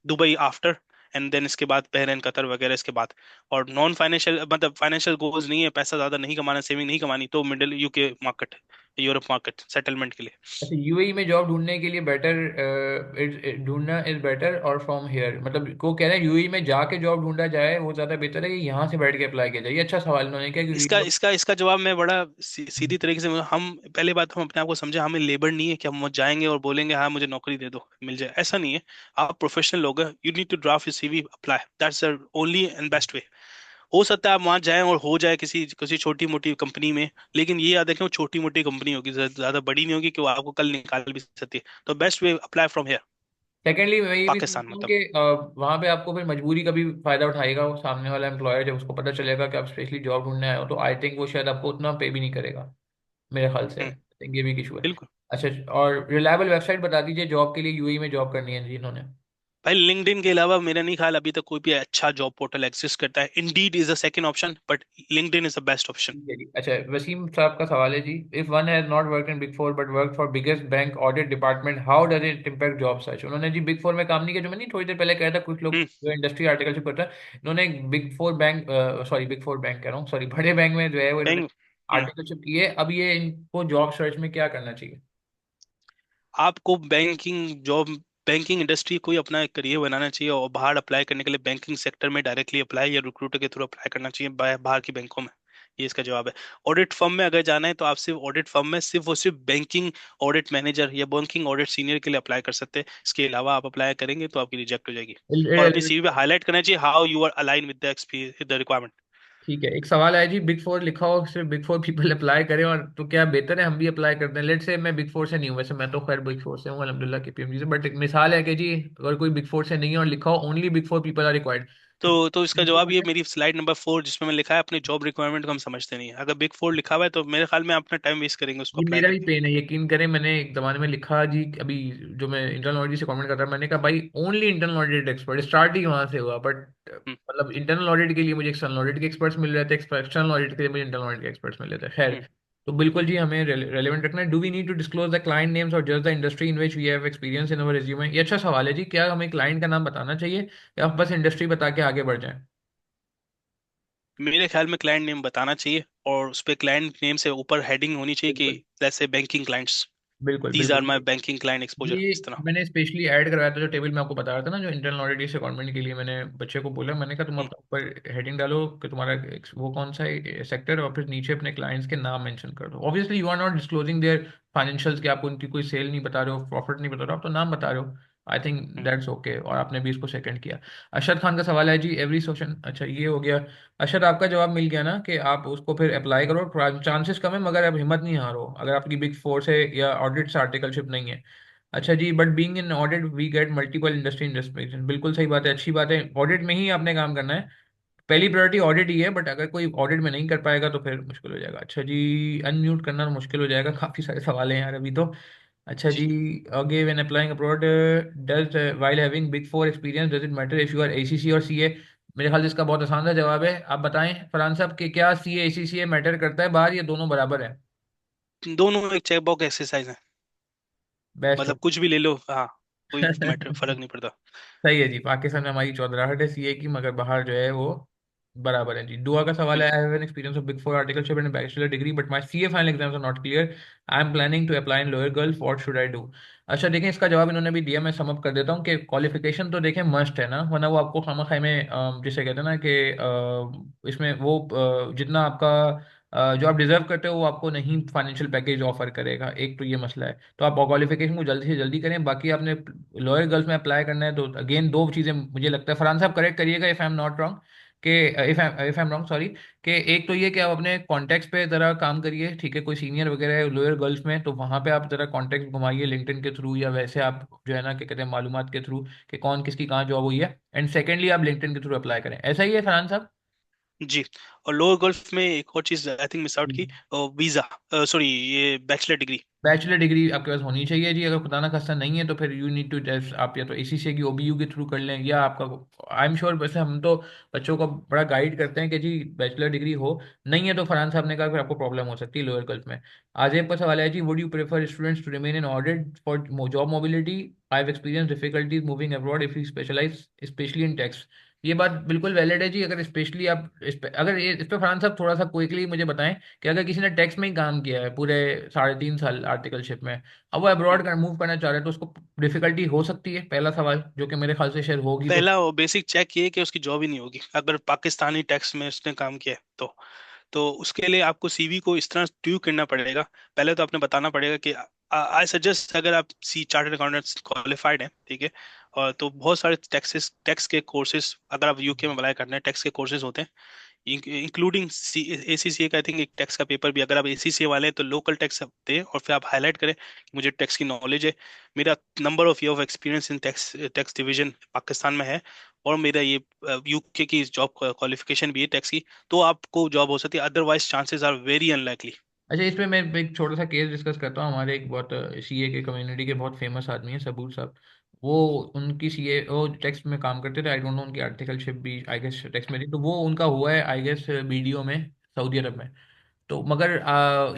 Dubai after, and then इसके बाद बहरीन कतर वगैरह इसके बाद। और नॉन फाइनेंशियल मतलब फाइनेंशियल गोल्स नहीं है, पैसा ज्यादा नहीं कमाना, सेविंग नहीं कमानी, तो middle UK market, Europe market settlement के लिए। अच्छा, UAE में जॉब ढूंढने के लिए बेटर ढूंढना इज बेटर और फ्रॉम हेयर, मतलब को कह रहे हैं UAE में जाके जॉब ढूंढा जाए वो ज्यादा बेहतर है कि यहाँ से बैठ के अप्लाई किया जाए? ये अच्छा सवाल उन्होंने किया क्योंकि इसका लोग। इसका इसका जवाब मैं बड़ा सीधी तरीके से, हम पहले बात हम अपने आप को समझे, हमें लेबर नहीं है कि हम जाएंगे और बोलेंगे हाँ मुझे नौकरी दे दो मिल जाए, ऐसा नहीं है। आप प्रोफेशनल लोग हैं, you need to draft your CV, apply, that's the only and best way. हो सकता है आप वहां जाएं और हो जाए किसी किसी छोटी मोटी कंपनी में, लेकिन ये याद रखें वो छोटी मोटी कंपनी होगी, ज्यादा बड़ी नहीं होगी कि वो आपको कल निकाल भी सकती है। तो best way apply from here, secondly मैं ये भी पाकिस्तान सोचता हूँ मतलब। कि वहाँ पे आपको फिर मजबूरी का भी फायदा उठाएगा वो सामने वाला एम्प्लॉयर, जब उसको पता चलेगा कि आप स्पेशली जॉब ढूंढने आए हो, तो आई थिंक वो शायद आपको उतना पे भी नहीं करेगा मेरे ख्याल से। आई हम्म, थिंक ये भी एक इशू है। बिल्कुल। अच्छा, और रिलायबल वेबसाइट बता दीजिए जॉब के लिए UAE में जॉब करनी है जी इन्होंने। भाई लिंक्डइन के अलावा मेरा नहीं ख्याल अभी तक कोई भी अच्छा जॉब पोर्टल एग्जिस्ट करता है। Indeed is the second option but LinkedIn is the best option. ठीक है जी। अच्छा, वसीम साहब का सवाल है जी। If one has not work in Big 4 but work for biggest bank audit department how does it impact job search? उन्होंने जी Big 4 में काम नहीं किया, जो मैंने थोड़ी देर पहले कहा था, कुछ लोग हम्म जो इंडस्ट्री आर्टिकलशिप करता है, इन्होंने एक Big 4 bank, sorry Big 4 bank कह रहा हूँ, सॉरी बड़े बैंक में जो है वो इन्होंने बैंक हम्म आर्टिकलशिप की है। अब ये इनको जॉब सर्च में क्या करना चाहिए? आपको बैंकिंग इंडस्ट्री को ही अपना एक करियर बनाना चाहिए और बाहर अप्लाई करने के लिए बैंकिंग सेक्टर में डायरेक्टली अप्लाई या रिक्रूटर के थ्रू अप्लाई करना चाहिए बाहर की बैंकों में। ये इसका जवाब है। ऑडिट फर्म में अगर जाना है तो आप सिर्फ ऑडिट फर्म में सिर्फ और सिर्फ बैंकिंग ऑडिट मैनेजर या बैंकिंग ऑडिट सीनियर के लिए अप्लाई कर सकते हैं। इसके अलावा आप अप्लाई करेंगे तो आपकी रिजेक्ट हो जाएगी। और अपनी CV पे हाईलाइट करना चाहिए how you are align with the requirement. ठीक है। एक सवाल आया जी, Big 4 लिखा हो सिर्फ Big 4 पीपल अप्लाई करें, और तो क्या बेहतर है हम भी अप्लाई करते हैं? लेट से मैं Big 4 से नहीं हूँ, वैसे मैं तो खैर Big 4 से हूँ अल्हम्दुलिल्लाह KPMG से, बट एक मिसाल है कि जी अगर कोई Big 4 से नहीं है और लिखा हो only Big 4 people are required, तो इसका जवाब ये मेरी स्लाइड नंबर 4 जिसमें मैं लिखा है अपने जॉब रिक्वायरमेंट को हम समझते नहीं है। अगर बिग 4 लिखा हुआ है तो मेरे ख्याल में आप अपना टाइम वेस्ट करेंगे उसको ये अप्लाई मेरा भी करने पेन है, यकीन करें। मैंने एक जमाने में लिखा जी, अभी जो मैं इंटरनल ऑडिट से कमेंट कर रहा, मैंने कहा भाई only internal audit expert, start ही वहां से हुआ। बट में। मतलब इंटरनल ऑडिट के लिए मुझे एक्सटर्नल ऑडिट के एक्सपर्ट्स मिल रहे थे, एक्सटर्नल ऑडिट के लिए मुझे इंटरनल ऑडिट के एक्सपर्ट्स मिल रहे थे। खैर, हम्म तो बिल्कुल जी हमें रेलेवेंट रखना है। Do we need to disclose the client names और just the industry in which we have experience in our resume? ये अच्छा सवाल है जी। क्या हमें क्लाइंट का नाम बताना चाहिए या बस इंडस्ट्री बता के आगे बढ़ जाए? मेरे ख्याल में क्लाइंट नेम बताना चाहिए और उस पे क्लाइंट नेम से ऊपर हेडिंग होनी चाहिए कि बिल्कुल जैसे बैंकिंग क्लाइंट्स, बिल्कुल दीज आर बिल्कुल। माय बैंकिंग क्लाइंट एक्सपोजर, ये इस तरह। मैंने स्पेशली ऐड करवाया था, जो टेबल मैं आपको बता रहा था ना, जो इंटरनल ऑडिट सेकमेंट के लिए मैंने बच्चे को बोला, मैंने कहा तुम हम्म अपने ऊपर हेडिंग डालो कि तुम्हारा वो कौन सा सेक्टर, और फिर नीचे अपने क्लाइंट्स के नाम मेंशन कर दो। Obviously you are not disclosing their financials, कि आप उनकी कोई सेल नहीं बता रहे हो, प्रॉफिट नहीं बता रहे हो, आप तो नाम बता रहे हो। I think hmm that's okay, और आपने भी इसको सेकंड किया। अरशद खान का सवाल है जी, एवरी सेशन, अच्छा ये हो गया। अरशद, आपका जवाब मिल गया ना कि आप उसको फिर अप्लाई करो। चांसेस कम है, मगर आप हिम्मत नहीं हारो अगर आपकी बिग फोर से या ऑडिट से आर्टिकलशिप नहीं है। अच्छा जी, but being in audit we get multiple industry inspection. बिल्कुल सही बात है, अच्छी बात है। ऑडिट में ही आपने काम करना है, पहली प्रायोरिटी ऑडिट ही है। बट अगर कोई ऑडिट में नहीं कर पाएगा तो फिर मुश्किल हो जाएगा। अच्छा जी, अनम्यूट करना मुश्किल हो जाएगा, काफी सारे सवाल हैं यार अभी तो। अच्छा जी, जी। आगे when applying abroad, does while having big four experience does it matter if you are ACC or CA? मेरे ख्याल से इसका बहुत आसान सा जवाब है। आप बताएं फरहान साहब कि क्या सीए एसीसीए मैटर करता है बाहर, या दोनों बराबर है? दोनों एक चेक बॉक्स एक्सरसाइज है, बेस्ट। मतलब कुछ भी ले लो, हाँ, कोई मैटर फर्क नहीं पड़ता। सही है जी, पाकिस्तान में हमारी चौधराहट है सीए की, मगर बाहर जो है वो बराबर है जी। दुआ का सवाल है, बिल्कुल। I have an experience of big four articleship and bachelor degree but my CA final exams are not clear. I am planning to apply in lower Gulf, what should I do? अच्छा देखें, इसका जवाब इन्होंने भी दिया, मैं sum up कर देता हूँ कि क्वालिफिकेशन तो देखें मस्ट है ना, वरना वो आपको खामा खाई में जिसे कहते हैं ना कि इसमें वो जितना आपका जो आप डिजर्व करते हो वो आपको नहीं फाइनेंशियल पैकेज ऑफर करेगा। एक तो ये मसला है, तो आप क्वालिफिकेशन को जल्दी से जल्दी करें। बाकी आपने लोअर गर्ल्स में अप्लाई करना है तो अगेन दो चीज़ें मुझे लगता है, फरहान साहब करेक्ट करिएगा if I am not wrong, कि if I am wrong sorry, कि एक तो ये कि आप अपने कॉन्टेक्ट पे ज़रा काम करिए, ठीक है? कोई सीनियर वगैरह है लोअर गर्ल्स में तो वहाँ पे आप ज़रा कॉन्टेक्ट घुमाइए लिंक्डइन के थ्रू, या वैसे आप जो है ना कि कहते हैं मालूमात के थ्रू, कि कौन किसकी कहाँ जॉब हुई है। एंड सेकेंडली आप लिंक्डइन के थ्रू अप्लाई करें। ऐसा ही है फरहान साहब? जी। और लोअर गल्फ में एक और चीज आई थिंक मिस आउट की, वीजा, सॉरी, ये बैचलर डिग्री। बैचलर डिग्री आपके पास होनी चाहिए जी। अगर खुदा ना खास्ता नहीं है तो फिर यू नीड टू टेस्ट, आप या तो एसीसी की ओबीयू के थ्रू कर लें, या आपका आई एम श्योर, वैसे हम तो बच्चों को बड़ा गाइड करते हैं कि जी बैचलर डिग्री हो। नहीं है तो फरहान साहब ने कहा फिर आपको प्रॉब्लम हो सकती है लोअर गर्ल्स में। आजेब का सवाल है जी, would you prefer students to remain in audit for job mobility? I have experience difficulties moving abroad if you specialize specially in tax. ये बात बिल्कुल वैलिड है जी। अगर स्पेशली आप अगर इस पे फरहान साहब थोड़ा सा क्विकली मुझे बताएं कि अगर किसी ने टैक्स में ही काम किया है पूरे 3.5 साल आर्टिकलशिप में, अब वो अब्रॉड कर मूव करना चाह रहे हैं, तो उसको डिफिकल्टी हो सकती है? पहला सवाल, जो कि मेरे ख्याल से शायद होगी तो। पहला बेसिक चेक ये है कि उसकी जॉब ही नहीं होगी अगर पाकिस्तानी टैक्स में उसने काम किया है तो उसके लिए आपको सीवी को इस तरह ट्यून करना पड़ेगा। पहले तो आपने बताना पड़ेगा कि आई सजेस्ट, अगर आप सी चार्टर्ड अकाउंटेंट क्वालिफाइड हैं, ठीक है, और तो बहुत सारे टैक्स के कोर्सेज, अगर आप यूके में अप्लाई करना है, टैक्स के कोर्सेज होते हैं, इंक्लूडिंग एसीसीए का। आई थिंक एक टैक्स का पेपर भी, अगर आप एसीसीए वाले हैं तो लोकल टैक्स दें और फिर आप हाईलाइट करें कि मुझे टैक्स की नॉलेज है, मेरा number of year of experience in tax division Pakistan में है, और मेरा ये यूके की जॉब क्वालिफिकेशन भी है टैक्स की, तो आपको जॉब हो सकती है, otherwise chances are very unlikely. अच्छा, इसमें मैं एक छोटा सा केस डिस्कस करता हूँ। हमारे एक बहुत सीए के कम्युनिटी के बहुत फेमस आदमी है सबूर साहब। वो उनकी सीए वो टैक्स में काम करते थे, आई डोंट नो उनकी आर्टिकलशिप भी आई गेस टैक्स में थी, तो वो उनका हुआ है आई गेस बीडीओ में, सऊदी अरब में। तो मगर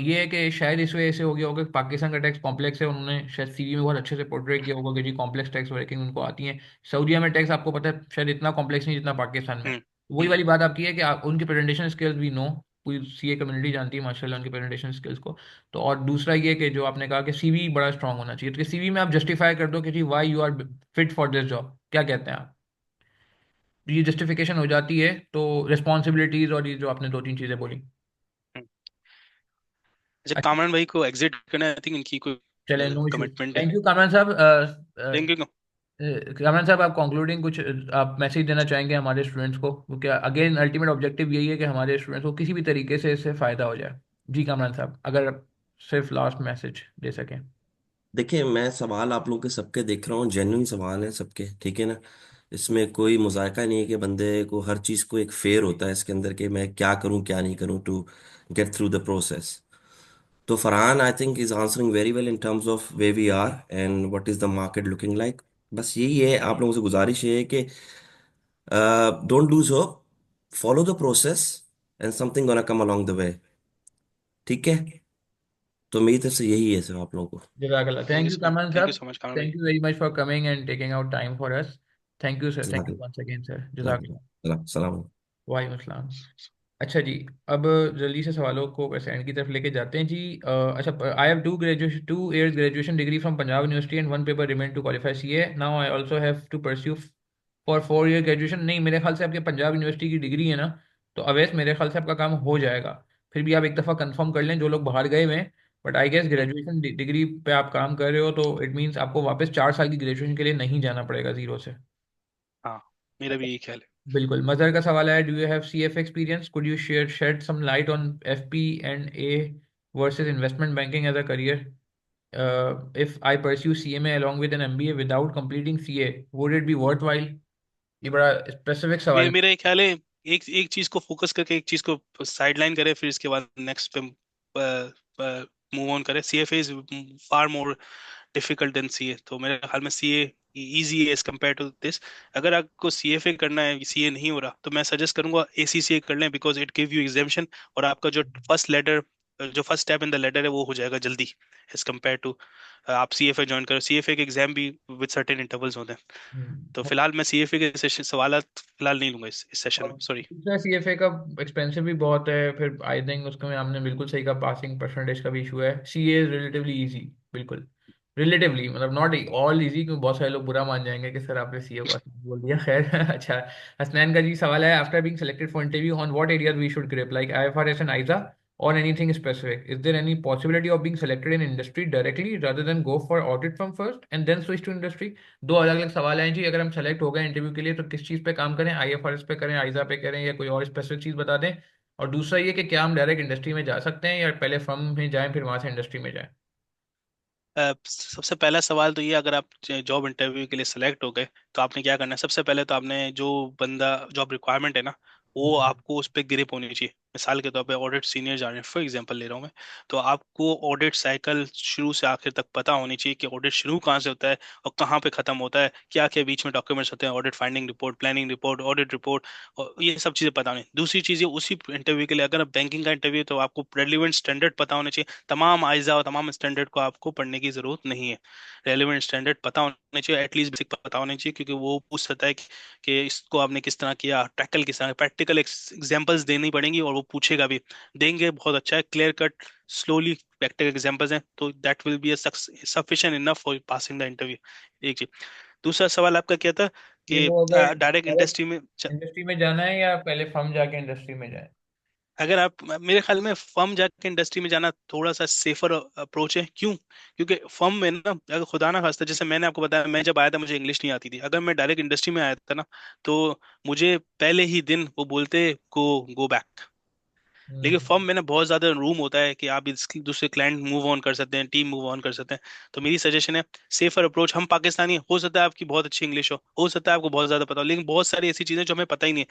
ये है कि शायद इस वजह से हो गया होगा कि पाकिस्तान का टैक्स कॉम्प्लेक्स है, उन्होंने शायद सीवी में बहुत अच्छे से पोर्ट्रे किया होगा कि जी कॉम्प्लेक्स टैक्स वर्किंग उनको आती है। सऊदीया में टैक्स आपको पता है शायद इतना कॉम्प्लेक्स नहीं जितना पाकिस्तान में है। हम्म वही हम्म वाली बात आपकी है कि आप उनकी प्रेजेंटेशन स्किल्स भी नो, पूरी सीए कम्युनिटी जानती है माशाल्लाह उनकी प्रेजेंटेशन स्किल्स को। तो और दूसरा ये कि जो आपने कहा कि सीवी बड़ा स्ट्रांग होना चाहिए, तो सीवी में आप जस्टिफाई कर दो कि जी why you are fit for this job, क्या कहते हैं आप? तो ये जस्टिफिकेशन हो जाती है तो रिस्पॉन्सिबिलिटीज और ये जो आपने दो तीन चीजें बोली। हम्म। अच्छा, अच्छा, कामरान भाई को एग्जिट करना है, आई थिंक इनकी कोई चले नो इशू। कमिटमेंट है। थैंक यू कामरान साहब। Thank you. कामरान साहब, आप कंक्लूडिंग कुछ आप मैसेज देना चाहेंगे हमारे स्टूडेंट्स को, क्योंकि अगेन अल्टीमेट ऑब्जेक्टिव यही है कि हमारे स्टूडेंट्स को किसी भी तरीके से इससे फायदा हो जाए। जी कामरान साहब, अगर आप सिर्फ लास्ट मैसेज दे सकें। देखिए, मैं सवाल आप लोगों के सबके देख रहा हूँ, जेन्युइन सवाल है सबके, ठीक है ना? इसमें कोई मुजायका नहीं है कि बंदे को हर चीज़ को एक फेयर होता है इसके अंदर कि मैं क्या करूं क्या नहीं करूं to get through the process. तो Farhan I think is answering very well in terms of way we are and what is the market looking like. बस यही है, आप लोगों से गुजारिश ये है कि don't lose hope, follow the process and something gonna come along the way. ठीक है, तो मेरी तरफ से यही है सर आप लोगों को। जज़ाकल्लाह, thank you Kamal thank you sahab. So much Qamar भाई। Thank you very much for coming and taking out time for us. Thank you sir, thank you जज़ाकल्लाह। वंस अगेन सर, जज़ाकल्लाह। जज़ाकल्लाह। सलाम सलाम। वालेकुम अस्सलाम। अच्छा जी, अब जल्दी से सवालों को वैसे एंड की तरफ लेके जाते हैं जी। अच्छा, I have 2 years graduation degree from Punjab University and 1 paper remain to qualify CA. Now I also have to pursue for 4 year graduation. नहीं, मेरे ख्याल से आपके पंजाब यूनिवर्सिटी की डिग्री है ना, तो अवैस मेरे ख्याल से आपका काम हो जाएगा। फिर भी आप एक दफ़ा कंफर्म कर लें जो लोग बाहर गए हुए हैं। But I guess hmm, graduation degree पे आप काम कर रहे हो, तो इट मीन्स आपको वापस 4 साल की ग्रेजुएशन के लिए नहीं जाना पड़ेगा जीरो से। हाँ, मेरा भी यही ख्याल है। बिल्कुल। मजहर का सवाल है, do you have C F experience, could you share shed some light on F P and A versus investment banking as a career, if I pursue C M A along with an M B A without completing C A, would it be worth while? ये बड़ा specific सवाल मेरा है। मेरा ये ख्याल है, एक एक चीज को फोकस करके एक चीज को साइडलाइन करे, फिर इसके बाद नेक्स्ट पे मूव ऑन करे। CFA is far more difficult than CA, तो मेरे ख्याल में सीए इजी है एज कम्पेयर टू दिस। अगर आपको सीएफए करना है, सीए नहीं हो रहा, तो मैं सजेस्ट करूंगा एसीसीए कर लें, because it give you exemption, और आपका जो first step in the ladder है वो हो जाएगा जल्दी एज कम्पेयर टू आप सीएफए ज्वाइन करो। सीएफए के एग्जाम भी विद सर्टेन इंटरवल्स होते हैं। तो हम्म। फिलहाल मैं सीएफए के सेशन सवाल फिलहाल नहीं लूंगा इस सेशन और में, सॉरी। दूसरा सीएफए का एक्सपेंसिव भी बहुत है, फिर आई थिंक उसका में आपने बिल्कुल सही कहा, पासिंग परसेंटेज का भी इशू है। सीए इज रिलेटिवली इजी, बिल्कुल रिलेटिवली, मतलब नॉट ऑल इजी, क्योंकि बहुत सारे लोग बुरा मान जाएंगे कि सर आपने सीए को आसान बोल दिया। खैर अच्छा, हसनैन का जी सवाल है, after being selected for interview on what areas we should grip like IFRS and ISA और anything specific, is there any possibility of being selected in industry directly rather then go for audit firm first and then switch to industry? दो अलग अलग सवाल हैं जी। अगर हम select हो गए इंटरव्यू के लिए तो किस चीज़ पे काम करें, आईएफआरएस पे करें, आइजा पे करें, या कोई और स्पेसिफिक चीज़ बता दें। और दूसरा ये कि क्या हम डायरेक्ट इंडस्ट्री में जा सकते हैं या पहले फर्म में जाएं फिर वहां से इंडस्ट्री में जाएं? सबसे पहला सवाल तो ये, अगर आप जॉब इंटरव्यू के लिए सेलेक्ट हो गए, तो आपने क्या करना है। सबसे पहले तो आपने जो बंदा जॉब रिक्वायरमेंट है ना, वो हम्म। आपको उस पर ग्रिप होनी चाहिए। मिसाल के तौर पे ऑडिट सीनियर जा रहे हैं, फॉर एग्जांपल ले रहा हूँ मैं, तो आपको ऑडिट साइकिल शुरू से आखिर तक पता होनी चाहिए कि ऑडिट शुरू कहाँ से होता है और कहाँ पे खत्म होता है, क्या क्या बीच में डॉक्यूमेंट्स होते हैं, audit finding report, planning report, audit report, और ये सब चीज़ें पता होनी। दूसरी चीज़, ये उसी इंटरव्यू के लिए, अगर आप बैंकिंग का इंटरव्यू, तो आपको रेलिवेंट स्टैंडर्ड पता होने चाहिए। तमाम आइजा और तमाम स्टैंडर्ड को आपको पढ़ने की जरूरत नहीं है। रेलिवेंट स्टैंडर्ड पता होने चाहिए, एटलीस्ट बेसिक पता होने चाहिए, क्योंकि वो पूछ सकता है कि इसको आपने किस तरह किया, टैकल किस तरह, प्रैक्टिकल एग्जांपल्स देनी पड़ेंगी, और वो पूछेगा भी। देंगे बहुत अच्छा है, clear cut slowly practical examples हैं, तो that will be sufficient enough for passing the interview. एक चीज। दूसरा सवाल आपका क्या था ये कि वो अगर डायरेक्ट डायरेक्ट इंडस्ट्री में इंडस्ट्री में जाना है या पहले फर्म जाके इंडस्ट्री में जाए? अगर आप, मेरे ख्याल में फर्म जाके इंडस्ट्री में जाना थोड़ा सा सेफर अप्रोच है। क्यों? क्योंकि फर्म में ना, अगर खुदा ना खास्ता, जैसे मैंने आपको बताया, मैं जब आया था मुझे इंग्लिश नहीं आती थी। अगर मैं डायरेक्ट इंडस्ट्री में आया था ना, तो मुझे पहले ही दिन वो बोलते गो गो बैक। लेकिन फर्म हम्म। में ना बहुत ज्यादा रूम होता है कि आप दूसरे क्लाइंट मूव ऑन कर सकते हैं, टीम मूव ऑन कर सकते हैं। तो मेरी सजेशन है, सेफर अप्रोच। हम पाकिस्तानी हैं, हो सकता है आपकी बहुत अच्छी इंग्लिश हो सकता है आपको बहुत ज्यादा पता हो, लेकिन बहुत सारी ऐसी चीजें जो हमें पता ही नहीं है।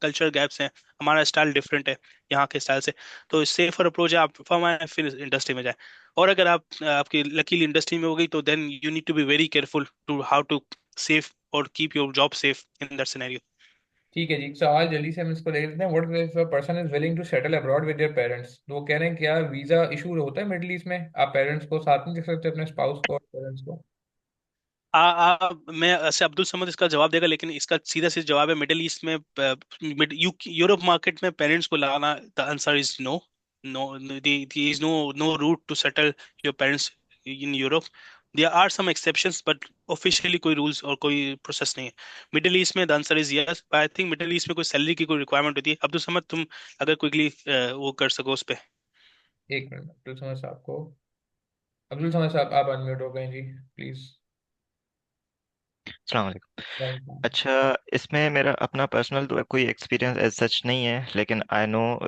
कल्चर गैप्स हैं, हमारा स्टाइल डिफरेंट है यहाँ के स्टाइल से। तो सेफर अप्रोच है, आप फर्म आए फिर इंडस्ट्री में जाए। और अगर आपकी लकीली इंडस्ट्री में हो गई, तो then you need to be very careful to how to safe और keep your job safe in that scenario. ठीक है जी, सवाल जल्दी से हम इसको ले लेते हैं। What if a person is willing to settle abroad with their parents? तो वो कह रहे हैं क्या वीजा इशू होता है मिडिल ईस्ट में, आप पेरेंट्स को साथ नहीं रख सकते, अपने स्पाउस को और पेरेंट्स को? मैं ऐसे अब्दुल समद इसका जवाब देगा, लेकिन इसका सीधा सीधा जवाब है, मिडिल ईस्ट में, यूरोप मार्केट में पेरेंट्स को लाना, the answer is no. No, is no route to settle your parents in Europe. There are some exceptions, but officially कोई रूल्स और कोई प्रोसेस नहीं है। मिडिल ईस्ट में the answer is yes. I think Middle East में कोई salary की कोई रिक्वायरमेंट होती है। अब्दुल समद, तुम अगर क्विकली वो कर सको उस पर। एक मिनट, अब्दुल समद साहब आप अनम्यूट हो गए जी, प्लीज। अस्सलाम वालेकुम। अच्छा, इसमें मेरा अपना पर्सनल तो कोई एक्सपीरियंस एज सच नहीं है, लेकिन आई नो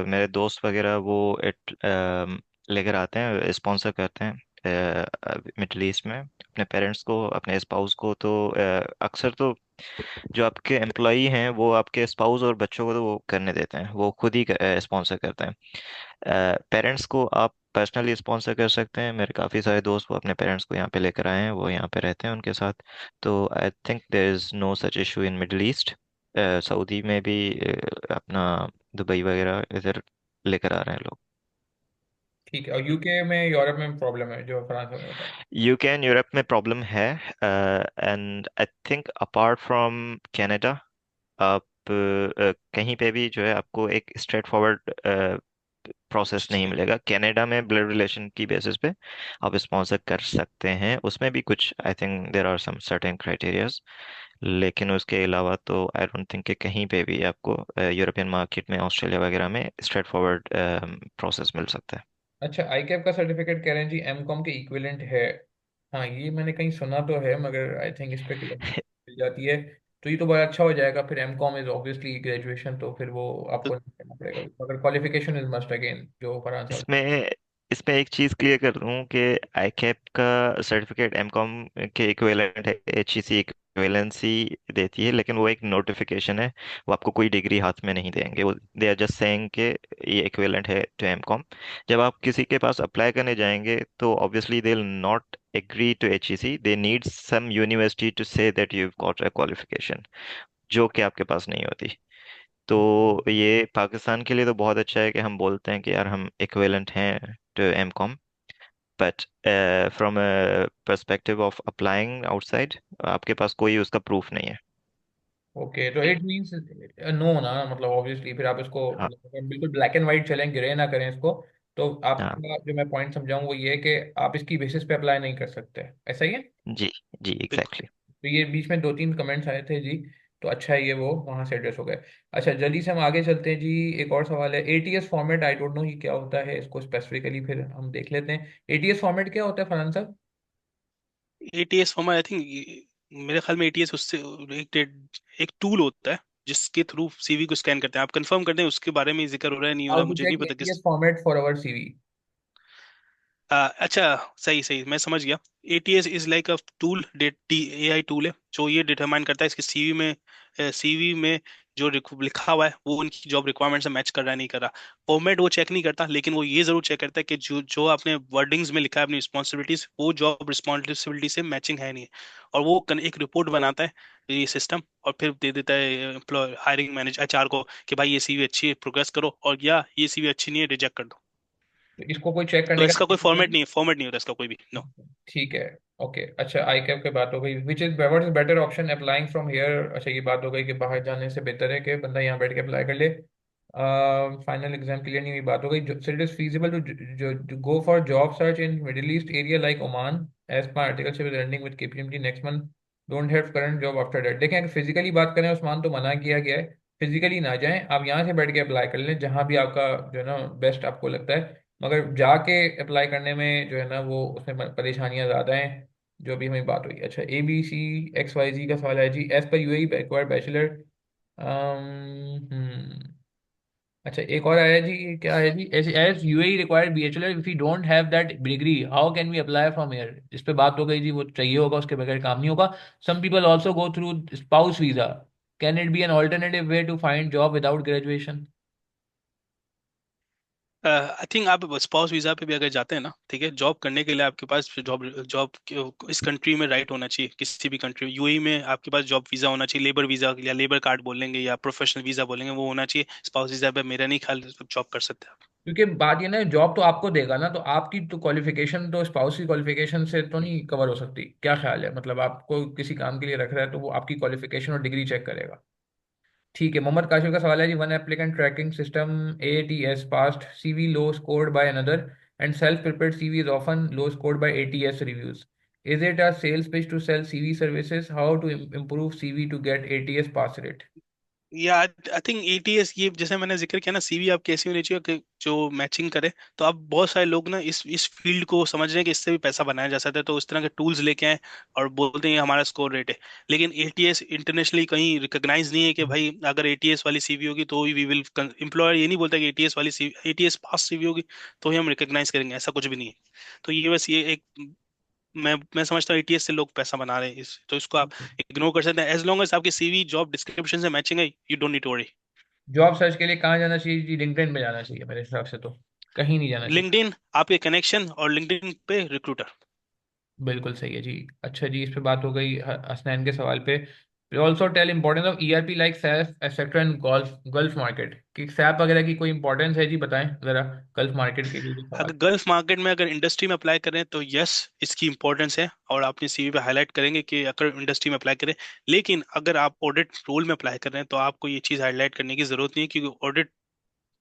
मेरे दोस्त वगैरह वो इट लेकर आते हैं, स्पॉन्सर करते हैं मिडल ईस्ट में अपने पेरेंट्स को, अपने स्पाउस को। तो अक्सर तो जो आपके एम्प्लॉई हैं वो आपके स्पाउस और बच्चों को तो वो करने देते हैं, वो खुद ही स्पॉन्सर करते हैं। पेरेंट्स को आप पर्सनली स्पॉन्सर कर सकते हैं। मेरे काफ़ी सारे दोस्त वो अपने पेरेंट्स को यहाँ पे लेकर आए हैं, वो यहाँ पे रहते हैं उनके साथ। तो I think there is no such issue in Middle East. Saudi में भी अपना दुबई वगैरह इधर लेकर आ रहे हैं लोग। ठीक है। और यूके में, यूरोप में प्रॉब्लम है जो फ्रांस में बताया। यूके एंड यूरोप में प्रॉब्लम है, and I think apart from Canada आप कहीं पे भी जो है आपको एक स्ट्रेट फॉरवर्ड प्रोसेस नहीं मिलेगा। कनाडा में ब्लड रिलेशन की बेसिस पे आप स्पॉन्सर कर सकते हैं, उसमें भी कुछ I think there are some certain criterias. लेकिन उसके अलावा तो आई डोंट थिंक कि कहीं पे भी आपको यूरोपियन मार्केट में, ऑस्ट्रेलिया वगैरह में स्ट्रेट फॉरवर्ड प्रोसेस मिल सकता है। अच्छा, आई कैप का सर्टिफिकेट कह रहे हैं जी एम कॉम के इक्विवेलेंट है। हाँ, ये मैंने कहीं सुना तो है, मगर आई थिंक इस पे मिल जाती है। तो ये तो बड़ा अच्छा हो जाएगा। फिर M Com is obviously graduation, तो फिर वो तो, आपको नहीं करना पड़ेगा, मगर क्वालिफिकेशन इज मस्ट अगेन, जो फरहान साहब। इसमें इसमें एक चीज़ क्लियर कर दूं कि आईकैप का सर्टिफिकेट एमकॉम के इक्विवेलेंट है, एचईसी इक्विवेलेंसी देती है, लेकिन वो एक नोटिफिकेशन है। वो आपको कोई डिग्री हाथ में नहीं देंगे, वो दे आर जस्ट सेइंग कि ये इक्विवेलेंट है टू एमकॉम। जब आप किसी के पास अप्लाई करने जाएंगे तो obviously they will not agree to HEC, they need some university to say that you got a qualification, जो कि आपके पास नहीं होती। तो ये पाकिस्तान के लिए तो बहुत अच्छा है कि हम बोलते हैं कि यार हम इक्विवेलेंट हैं to M Com, but from a perspective of applying outside आपके पास कोई उसका प्रूफ नहीं है। ओके, तो इट मींस नो ना, मतलब ऑब्वियसली फिर आप इसको, हाँ। मतलब बिल्कुल ब्लैक एंड वाइट चलें, ग्रे ना करें इसको। तो हाँ आपका जो मैं पॉइंट समझाऊं वो ये है कि आप इसकी बेसिस पे अप्लाई नहीं कर सकते, ऐसा ही है। जी। जी बिल्कुल। एग्जैक्टली। तो ये बीच में दो तीन कमेंट्स आए थे जी, तो अच्छा है ये वो वहां से एड्रेस हो गए। अच्छा, जल्दी से हम आगे चलते हैं जी। एक और सवाल है, ATS format, I don't no ये क्या होता है, इसको स्पेसिफिकली फिर हम देख लेते हैं। एटीएस फॉर्मेट क्या होता है फरहान साहब? एटीएस फॉर्म आई थिंक, मेरे ख्याल में एटीएस उससे एक टूल होता है जिसके थ्रू सीवी को स्कैन करते हैं। आप कंफर्म करते हैं उसके बारे में जिक्र हो रहा है नहीं हो हाउ रहा, टू मुझे नहीं चेक पता एटीएस किस। Format for our CV? अच्छा, सही सही, मैं समझ गया। ATS is like a tool, AI tool है जो ये डिटरमाइन करता है इसके सीवी में जो लिखा हुआ है वो उनकी जॉब रिक्वायरमेंट से मैच कर रहा है नहीं कर रहा। फॉर्मेट वो चेक नहीं करता, लेकिन वो ये जरूर चेक करता है कि जो जो आपने वर्डिंग्स में लिखा है अपनी रिस्पॉन्सिबिलिटीज, वो जॉब रिस्पॉन्सिबिलिटी से मैचिंग है नहीं है। और वो एक रिपोर्ट बनाता है ये सिस्टम, और फिर दे देता है एम्प्लॉय हायरिंग मैनेजर एचआर को कि भाई ये सीवी अच्छी है, प्रोग्रेस करो, और या ये सीवी अच्छी नहीं है, रिजेक्ट कर दो। तो इसको कोई चेक तो करने का इसका कोई तरीका फॉर्मेट नहीं? नहीं है, फॉर्मेट नहीं होता इसका कोई भी, नो। ठीक है। ओके, अच्छा, आई कैप की बात हो गई। Which is what is better option applying from here? अच्छा, ये बात हो गई कि बाहर जाने से बेहतर है कि बंदा यहाँ बैठ के अप्लाई कर ले। फाइनल एग्जाम क्लियर नहीं हुई, बात हो गई। So it is feasible to go for job search in Middle East area like Oman as per articleship is running with KPMG next month, don't have current job after that. देखें, अगर physically बात करें उस्मान, तो मना किया गया है। Physically ना जाएं, आप यहाँ से बैठ के अप्लाई कर लें जहाँ भी आपका जो है ना बेस्ट आपको लगता है। मगर जाके अप्लाई करने में जो है ना वो उसमें परेशानियां ज़्यादा हैं, जो भी हमें बात हुई। अच्छा, ABCXYZ का सवाल है जी, एज पर यूएई रिक्वायर्ड बैचलर। अच्छा, एक और आया जी, क्या है जी, as UAE required bachelor if you don't have that degree how can we apply from here? इस पे बात हो गई जी, वो चाहिए होगा, उसके बगैर काम नहीं होगा। Some people also go through spouse visa, can it be an alternative way to find job without graduation? I think आप स्पाउस वीजा पे भी अगर जाते हैं ना, ठीक है, जॉब करने के लिए आपके पास जॉब जॉब इस कंट्री में राइट होना चाहिए, किसी भी कंट्री में, यूएई में आपके पास जॉब वीजा होना चाहिए, लेबर वीजा या लेबर कार्ड बोलेंगे या प्रोफेशनल वीजा बोलेंगे, वो होना चाहिए। स्पाउस वीजा पे मेरा नहीं ख्याल जॉब कर सकते आप। क्योंकि बात ये ना, जॉब तो आपको देगा ना, तो आपकी तो क्वालिफिकेशन तो स्पाउस की क्वालिफिकेशन से तो नहीं कवर हो सकती। क्या ख्याल है? मतलब आपको किसी काम के लिए रख रहा है तो वो आपकी क्वालिफिकेशन और डिग्री चेक करेगा। ठीक है। मोहम्मद काशिफ का सवाल है जी, one applicant tracking system ATS passed CV low scored by another and self prepared CV is often low scored by ATS reviews, is it a sales pitch to sell CV services? How to improve CV to get ATS pass rate? या I think ATS, ये जैसे मैंने जिक्र किया ना, CV आपकी ऐसी होनी चाहिए कि जो मैचिंग करे। तो अब बहुत सारे लोग ना इस फील्ड को समझ रहे हैं कि इससे भी पैसा बनाया जा सकता है, तो उस तरह के टूल्स लेके आए और बोलते हैं ये हमारा स्कोर रेट है। लेकिन एटीएस इंटरनेशनली कहीं रिकॉग्नाइज नहीं है कि भाई अगर एटीएस वाली सीवी होगी तो ही वी विल, एम्प्लॉयर ये नहीं बोलता कि एटीएस पास सीवी होगी तो ही हम रिकॉग्नाइज करेंगे, ऐसा कुछ भी नहीं है। तो ये बस ये एक मैं समझता हूँ एटीएस से लोग पैसा बना रहे हैं तो इसको आप इग्नोर कर सकते हैं, एज लॉन्ग एज आपकी सीवी जॉब डिस्क्रिप्शन से मैचिंग है, you don't need to worry. Job search के लिए कहाँ जाना चाहिए जी? लिंक्डइन पे जाना चाहिए मेरे हिसाब से, तो कहीं नहीं जाना चाहिए। लिंक्डइन आपके कनेक्शन, और लिंक्डइन पे रिक्रूटर। बिल्कुल सही है जी। अच्छा जी, इस पे बात हो गई हसनैन के सवाल पे। Also tell importance of ERP like SAP sector and Gulf Gulf market, कि सैप वगैरह की कोई इंपॉर्टेंस है जी? बताएं जरा गल्फ मार्केट के लिए जो अगर सवाल। गल्फ मार्केट में अगर इंडस्ट्री में अप्लाई करें तो यस, इसकी इंपॉर्टेंस है, और अपनी सीवी पे हाईलाइट करेंगे कि अगर इंडस्ट्री में अप्लाई करें। लेकिन अगर आप ऑडिट रोल में अप्लाई कर रहे हैं तो आपको ये चीज़ हाईलाइट करने की जरूरत नहीं है, क्योंकि ऑडिट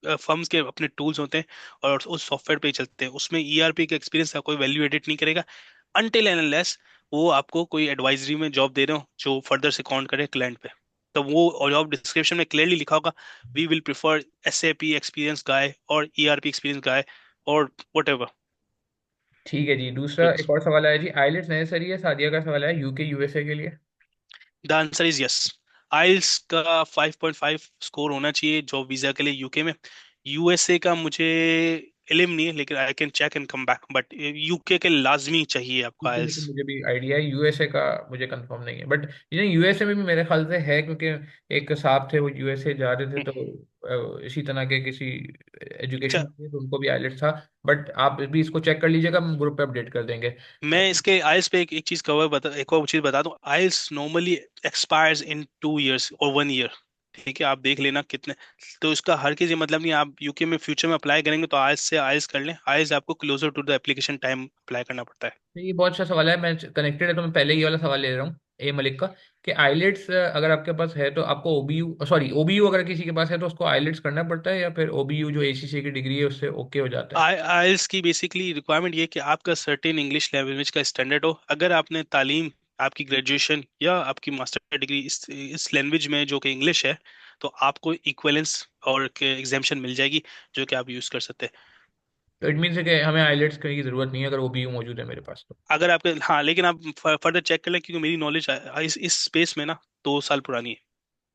फर्म्स के अपने टूल्स होते हैं और उस सॉफ्टवेयर पे ही चलते हैं, उसमें ईआरपी का एक्सपीरियंस का कोई वैल्यू एडिट नहीं करेगा, अनटिल एंड अनलेस वो आपको कोई एडवाइजरी में जॉब दे रहे हो जो फर्दर से काउंट करे क्लाइंट पे। तो वो जॉब डिस्क्रिप्शन में क्लियरली लिखा होगा, we will prefer SAP experience guy और ईआरपी एक्सपीरियंस गाय और वट एवर। ठीक है जी। दूसरा एक और सवाल आया जी, आइलेट्स नेसेसरी है? सादिया का सवाल है यूके यूएसए के लिए। The answer is yes. IELTS का 5.5 स्कोर होना चाहिए जॉब वीजा के लिए यूके में। यूएसए का मुझे इल्म नहीं है, लेकिन I can check and come back, but UK के लाजमी चाहिए आपको यूके में तो आइल्स। मुझे भी आइडिया है, यूएसए का मुझे कंफर्म नहीं है, बट ये यूएसए में भी मेरे ख्याल से है, क्योंकि एक साहब थे वो यूएसए जा रहे थे, तो इसी तरह के किसी एजुकेशन के, तो उनको भी आइलेट्स था। बट आप भी इसको चेक कर लीजिएगा, हम ग्रुप पे अपडेट कर देंगे। मैं इसके आइल्स पे एक चीज कवर बता, एक और चीज बता दूं, आइल्स नॉर्मली एक्सपायर्स इन 2 years और 1 year। ठीक है, आप देख लेना कितने। तो इसका हर किसी मतलब नहीं, आप यूके में फ्यूचर में अप्लाई करेंगे तो आइल्स से आइल्स कर लें, आइल्स आपको closer to the application time apply करना पड़ता है। तो ये बहुत अच्छा सवाल है, मैं कनेक्टेड है तो मैं पहले ये वाला सवाल ले रहा हूँ ए मलिक का, कि आइलेट्स अगर आपके पास है तो आपको ओबीयू, सॉरी ओबीयू अगर किसी के पास है तो उसको आइलेट्स करना पड़ता है, या फिर ओबीयू जो एसीसी की डिग्री है उससे ओके हो जाता है? आइल्स की बेसिकली रिक्वायरमेंट ये है कि आपका सर्टेन इंग्लिश लैंग्वेज का स्टैंडर्ड हो। अगर आपने तालीम, आपकी ग्रेजुएशन या आपकी मास्टर डिग्री इस लैंग्वेज में जो कि इंग्लिश है, तो आपको इक्वलेंस और एग्जाम्पशन मिल जाएगी जो कि आप यूज कर सकते हैं। तो इट मीन कि हमें आइलेट्स करने की जरूरत नहीं है अगर ओबीयू मौजूद है मेरे पास तो। अगर आपके, हाँ, लेकिन आप फर्दर चेक कर लें, क्योंकि मेरी नॉलेज इस स्पेस में ना 2 साल पुरानी है।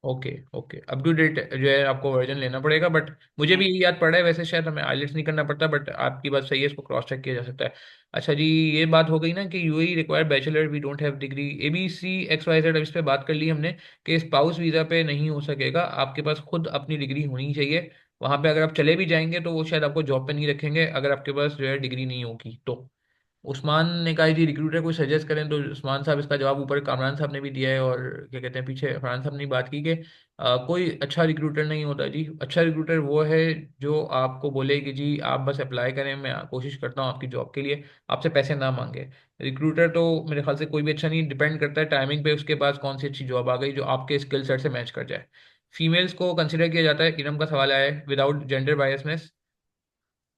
Okay okay, up to date जो है आपको वर्जन लेना पड़ेगा, बट मुझे हम्म, भी यही याद पड़ा है, वैसे शायद हमें आइलेट्स नहीं करना पड़ता, बट आपकी बात सही है, इसको क्रॉस चेक किया जा सकता है। अच्छा जी, ये बात हो गई ना कि UAE require bachelor, we don't have degree, ABC X Y Z, अब इस पे बात कर ली हमने कि स्पाउस वीज़ा पे नहीं हो सकेगा, आपके पास खुद अपनी डिग्री होनी चाहिए। वहाँ पे अगर आप चले भी जाएंगे तो वो शायद आपको जॉब पे नहीं रखेंगे अगर आपके पास जो है डिग्री नहीं होगी तो। उस्मान ने कहा जी रिक्रूटर को सजेस्ट करें, तो उस्मान साहब इसका जवाब ऊपर कामरान साहब ने भी दिया है, और क्या कहते हैं पीछे फरहान साहब ने बात की कि कोई अच्छा रिक्रूटर नहीं होता जी। अच्छा रिक्रूटर वो है जो आपको बोले कि जी आप बस अप्लाई करें, मैं कोशिश करता हूँ आपकी जॉब के लिए, आपसे पैसे ना मांगे। रिक्रूटर तो मेरे ख्याल से कोई भी अच्छा नहीं, डिपेंड करता है टाइमिंग पे उसके पास कौन सी अच्छी जॉब आ गई जो आपके स्किल सेट से मैच कर जाए। फीमेल्स को कंसिडर किया जाता है, इरम का सवाल आया है, विदाउट जेंडर बायसनेस,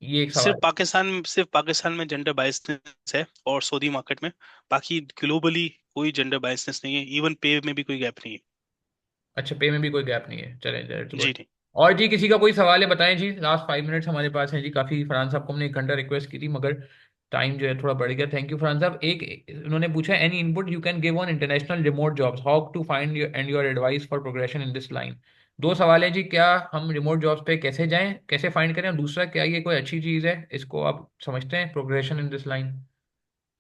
ये एक सवाल। सिर्फ पाकिस्तान में जेंडर बायसनेस है और सऊदी मार्केट में। बाकी ग्लोबली कोई जेंडर बायसनेस नहीं है, इवन पे में भी कोई गैप नहीं है। अच्छा, पे में भी कोई गैप नहीं है, चलें दैट्स जी गुड। नहीं। और जी किसी का कोई सवाल है बताएं जी, लास्ट 5 मिनट्स हमारे पास हैं जी, काफ़ी फरहान साहब को हमने 1 घंटा रिक्वेस्ट की थी, मगर टाइम जो है थोड़ा बढ़ गया। थैंक यू फरहान साहब। एक उन्होंने पूछा, any input you can give on international remote jobs, how to find your and your advice for progression in this line. दो सवाल है जी, क्या हम रिमोट जॉब्स पे कैसे जाएं, कैसे फाइंड करें, और दूसरा क्या ये कोई अच्छी चीज़ है, इसको आप समझते हैं progression in this line?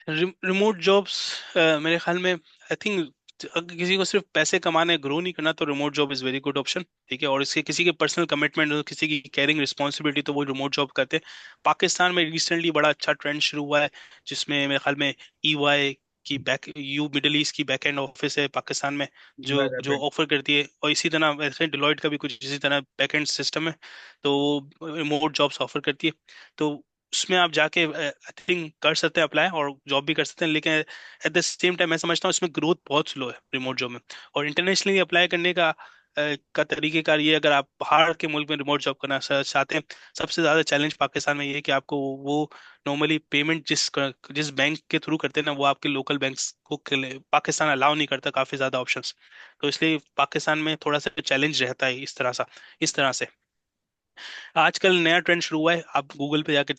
Remote jobs मेरे ख्याल में, आई थिंक, अगर किसी को सिर्फ पैसे कमाने, ग्रो नहीं करना, तो remote job is very good option. ठीक है, और इसके किसी के पर्सनल कमिटमेंट हो, किसी की केयरिंग रिस्पॉन्सिबिलिटी, तो वो रिमोट जॉब करते हैं। पाकिस्तान में रिसेंटली बड़ा अच्छा ट्रेंड शुरू हुआ है, जिसमें मेरे ख्याल में ईवाई की बैक यू मिडिल ईस्ट की बैक एंड ऑफिस है पाकिस्तान में, जो जो Right. ऑफर करती है, और इसी तरह वैसे डिलॉयट का भी कुछ इसी तरह बैक एंड सिस्टम है, तो रिमोट जॉब्स ऑफर करती है। तो उसमें आप जाके आई थिंक कर सकते हैं अप्लाई, और जॉब भी कर सकते हैं, लेकिन एट द सेम टाइम मैं समझता हूँ इसमें ग्रोथ बहुत स्लो है रिमोट जॉब में। और इंटरनेशनली अप्लाई करने का तरीकेकार ये है, अगर आप बाहर के मुल्क में रिमोट जॉब करना चाहते हैं, सबसे ज़्यादा चैलेंज पाकिस्तान में ये है कि आपको वो नॉर्मली पेमेंट जिस बैंक के थ्रू करते हैं ना, वो आपके लोकल बैंक्स को पाकिस्तान अलाउ नहीं करता, काफ़ी ज़्यादा ऑप्शंस। तो इसलिए पाकिस्तान में थोड़ा सा चैलेंज रहता है इस तरह से। आजकल नया ट्रेंड शुरू हुआ है, आप गूगल पे जाके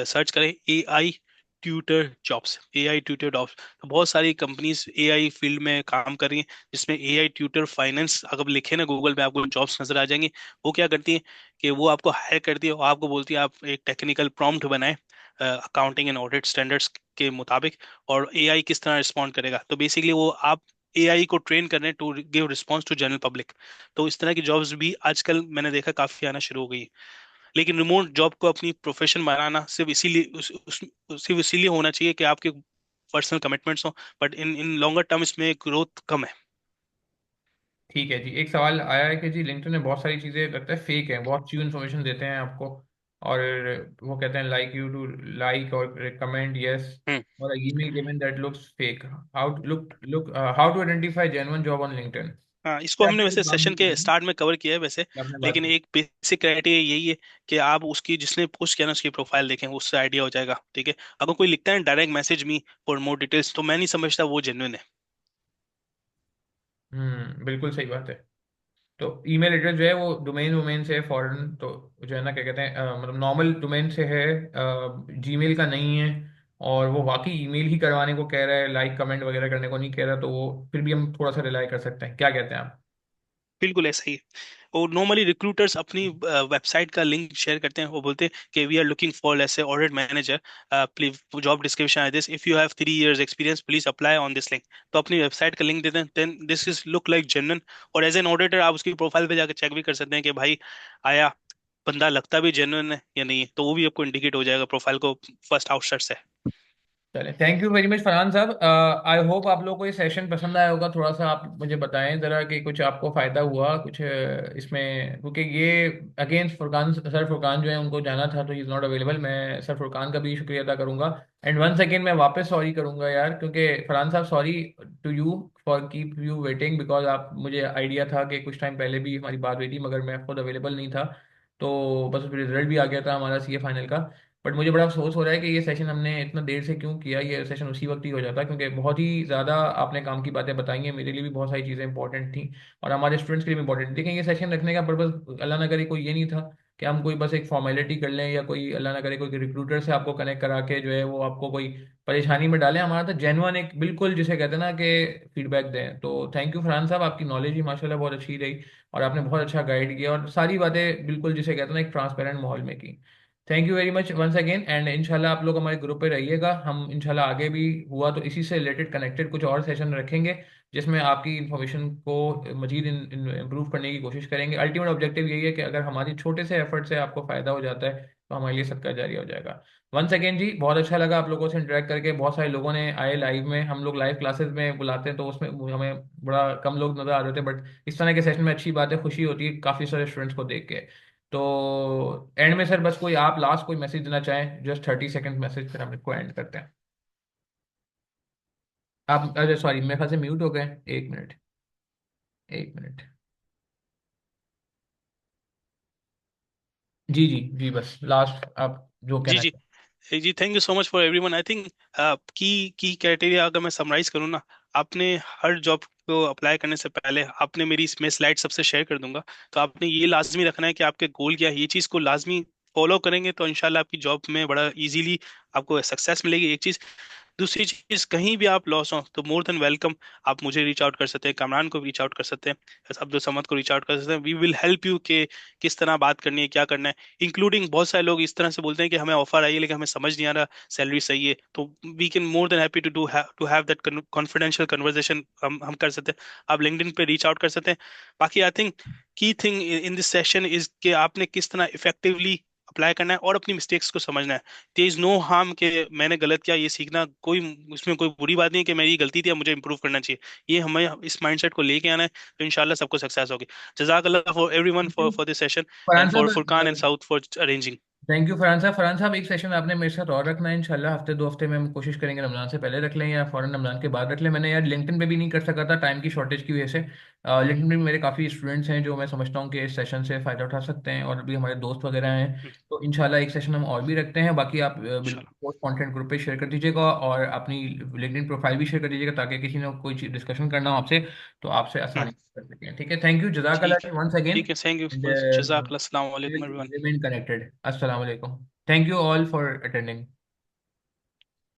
सर्च करें AI tutor jobs, AI tutor jobs. तो बहुत सारी कंपनीज एआई फील्ड में काम कर रही हैं, जिसमें एआई ट्यूटर फाइनेंस अगर लिखे ना गूगल पे, आपको जॉब्स नजर आ जाएंगी। वो क्या करती है कि वो आपको हायर करती है और आपको बोलती है आप एक टेक्निकल प्रॉम्प्ट बनाएं, अकाउंटिंग एंड ऑडिट स्टैंडर्ड्स के मुताबिक, और एआई किस तरह रिस्पॉन्ड करेगा। तो बेसिकली वो आप एआई को ट्रेन कर रहे हैं to give response to general public. तो इस तरह की जॉब्स भी आजकल मैंने देखा काफी आना शुरू हो गई। लेकिन रिमोट जॉब को अपनी प्रोफेशन बनाना सिर्फ इसीलिए सिर्फ इसीलिए होना चाहिए कि आपके पर्सनल कमिटमेंट्स हो, but in in longer term इसमें ग्रोथ कम है। ठीक है जी, एक सवाल आया है कि जी लिंक्डइन में बहुत सारी चीज़ें लगता है फेक है, बहुत चीज इन्फॉर्मेशन देते हैं आपको, और वो कहते हैं लाइक यू टू लाइक और रिकमेंड यस, हम्म। और email given that looks fake. How to identify genuine job on LinkedIn. हाँ, इसको हमने आपने कुछ वैसे बात सेशन नहीं की के थी, स्टार्ट में कवर किया है वैसे। आपने बात लेकिन की। एक बेसिक क्राइटेरिया यही है कि आप उसकी जिसने पोस्ट किया ना उसकी प्रोफाइल देखें, उससे आइडिया हो जाएगा। ठीक है, अगर कोई लिखता है direct message me for more details, तो मैं नहीं समझता वो जेन्युइन है। बिल्कुल सही बात है। तो ईमेल एड्रेस जो है वो डोमेन वोमेन से है फॉरेन, तो जो है ना क्या कहते हैं, मतलब नॉर्मल डोमेन से है, जीमेल का नहीं है, और वो वाकई ईमेल ही करवाने को कह रहा है, लाइक कमेंट वगैरह करने को नहीं कह रहा, तो वो फिर भी हम थोड़ा सा रिलाई कर सकते हैं, क्या कहते हैं आप। बिल्कुल ऐसा ही है। और नॉर्मली रिक्रूटर्स अपनी वेबसाइट का लिंक शेयर करते हैं, वो बोलते हैं कि वी आर लुकिंग फॉर ऐसे audit manager, please job description है this, if you have 3 years experience please apply on this link. तो अपनी वेबसाइट का लिंक देते हैं, then this is look like genuine. और एज एन ऑडिटर आप उसकी प्रोफाइल पे जाकर चेक भी कर सकते हैं कि भाई आया बंदा लगता भी जेन्युइन है या नहीं है, तो वो भी आपको इंडिकेट हो जाएगा प्रोफाइल को फर्स्ट आउटसेट से। चले, thank you very much Farhan sahab. I hope आप लोगों को ये सेशन पसंद आया होगा। थोड़ा सा आप मुझे बताएं ज़रा कि कुछ आपको फ़ायदा हुआ कुछ इसमें, क्योंकि ये अगेंस्ट फुरकान सर, फुरकान जो है उनको जाना था तो ही इज़ नॉट अवेलेबल। मैं सर फुरकान का भी शुक्रिया अदा करूंगा, एंड वन सेकेंड मैं वापस सॉरी करूंगा यार, क्योंकि फरहान साहब sorry to you for keep you waiting, because आप मुझे आइडिया था कि कुछ टाइम पहले भी हमारी बात हुई थी, मगर मैं खुद अवेलेबल नहीं था, तो बस रिजल्ट भी आ गया था हमारा सीए फाइनल का। बट मुझे बड़ा अफसोस हो रहा है कि ये सेशन हमने इतना देर से क्यों किया, ये सेशन उसी वक्त ही हो जाता, क्योंकि बहुत ही ज़्यादा आपने काम की बातें बताई हैं, मेरे लिए भी बहुत सारी चीज़ें इंपॉर्टेंट थी और हमारे स्टूडेंट्स के लिए भी इंपॉर्टेंट। देखें, ये सेशन रखने का पर्पज़ अल्लाह ना करे कोई ये नहीं था कि हम कोई बस एक फॉर्मेलिटी कर लें, या कोई अल्लाह ना करे कोई रिक्रूटर से आपको कनेक्ट करा के जो है वो आपको कोई परेशानी में डालें। हमारा तो जेन्युइन एक बिल्कुल जिसे कहते हैं ना कि फीडबैक दें। तो थैंक यू फरहान साहब, आपकी नॉलेज भी माशाल्लाह बहुत अच्छी रही, और आपने बहुत अच्छा गाइड किया और सारी बातें बिल्कुल जिसे कहते हैं ना एक ट्रांसपेरेंट माहौल में की। Thank you very much once again, and इंशाल्लाह आप लोग हमारे ग्रुप पे रहिएगा। हम इंशाल्लाह आगे भी हुआ तो इसी से रिलेटेड कनेक्टेड कुछ और सेशन रखेंगे, जिसमें आपकी इन्फॉर्मेशन को मजीद इम्प्रूव करने की कोशिश करेंगे। अल्टीमेट ऑब्जेक्टिव यही है कि अगर हमारी छोटे से एफर्ट से आपको फ़ायदा हो जाता है तो हमारे लिए सदका जारी हो जाएगा। वंस अगेन जी, बहुत अच्छा लगा आप लोगों से इंटरेक्ट करके। बहुत सारे लोगों ने आए लाइव में, हम लोग लाइव क्लासेस में बुलाते हैं तो उसमें हमें बड़ा कम लोग नज़र आ रहे थे, बट इस तरह के सेशन में अच्छी बात है, खुशी होती है काफ़ी सारे स्टूडेंट्स को देख के। तो एंड में सर बस कोई आप लास्ट कोई मैसेज देना चाहें, जस्ट 30 सेकेंड मैसेज, फिर हम इसको एंड करते हैं। आप अरे सॉरी, मेरे ख्याल से म्यूट हो गए, 1 मिनट, 1 मिनट। जी जी जी, बस लास्ट आप जो जी कहना जी। चाहें। जी, thank you so much for everyone. I think की की क्राइटेरिया अगर मैं समराइज करूँ ना, आपने हर जॉब को अप्लाई करने से पहले आपने मेरी इसमें स्लाइड सबसे शेयर कर दूंगा, तो आपने ये लाजमी रखना है कि आपके गोल क्या है। ये चीज़ को लाजमी फॉलो करेंगे तो इंशाल्लाह आपकी जॉब में बड़ा इजीली आपको सक्सेस मिलेगी। एक चीज़। दूसरी चीज, कहीं भी आप लॉस हो तो मोर देन वेलकम, आप मुझे रीच आउट कर सकते हैं, कामरान को रीच आउट कर सकते हैं, अब्दुल समद को रीच आउट कर सकते हैं। वी विल हेल्प यू कि किस तरह बात करनी है, क्या करना है। इंक्लूडिंग बहुत सारे लोग इस तरह से बोलते हैं कि हमें ऑफर आई है लेकिन हमें समझ नहीं आ रहा सैलरी सही है, तो we can more than happy to have that confidential conversation हम कर सकते हैं। आप लिंक्डइन पे रीच आउट कर सकते हैं। बाकी आई think key thing in this session is कि आपने किस तरह इफेक्टिवली अप्लाई करना है और अपनी मिस्टेक्स को समझना है। देयर इज नो हार्म कि मैंने गलत किया, ये सीखना कोई, उसमें कोई बुरी बात नहीं है कि मेरी गलती थी, अब मुझे इंप्रूव करना चाहिए। ये हमें इस माइंडसेट को लेके आना है, तो इंशाल्लाह सबको सक्सेस होगी। जजाक अल्लाह for everyone for this session, Farhan and for sahab, Furqan and south for arranging. Thank you Farhan sahab. Farhan साहब, एक सेशन आपने मेरे साथ और रखना है इंशाल्लाह, हफ्ते 2 हफ्ते में हम कोशिश करेंगे रमजान से पहले रख लें या फौरन रमजान के बाद रख लें। मैंने यार लिंक्डइन पे भी नहीं कर सका था टाइम की शॉर्टेज की वजह से। लिंक्डइन पे भी मेरे काफ़ी स्टूडेंट्स हैं जो मैं समझता हूँ कि इस सेशन से फ़ायदा उठा सकते हैं, और भी हमारे दोस्त वगैरह हैं। तो इंशाल्लाह एक सेशन हम और भी रखते हैं। बाकी आप बिल्कुल इंशाल्लाह। पोस्ट कंटेंट ग्रुप पे शेयर कर दीजिएगा, और अपनी लिंक्डइन प्रोफाइल भी शेयर कर दीजिएगा, ताकि किसी ने कोई चीज़ डिस्कशन करना हो आपसे तो आपसे हम्म, आसानी से कर सकें। ठीक है, थैंक यू, जजाक ठीक अल्लाह है। वंस ठीक अगेन, है, थैंक यू एंड फॉर जजाक अल्लाह, अस्सलाम वालेकुम everyone. remain connected. Assalamu alaikum. Thank you all for attending.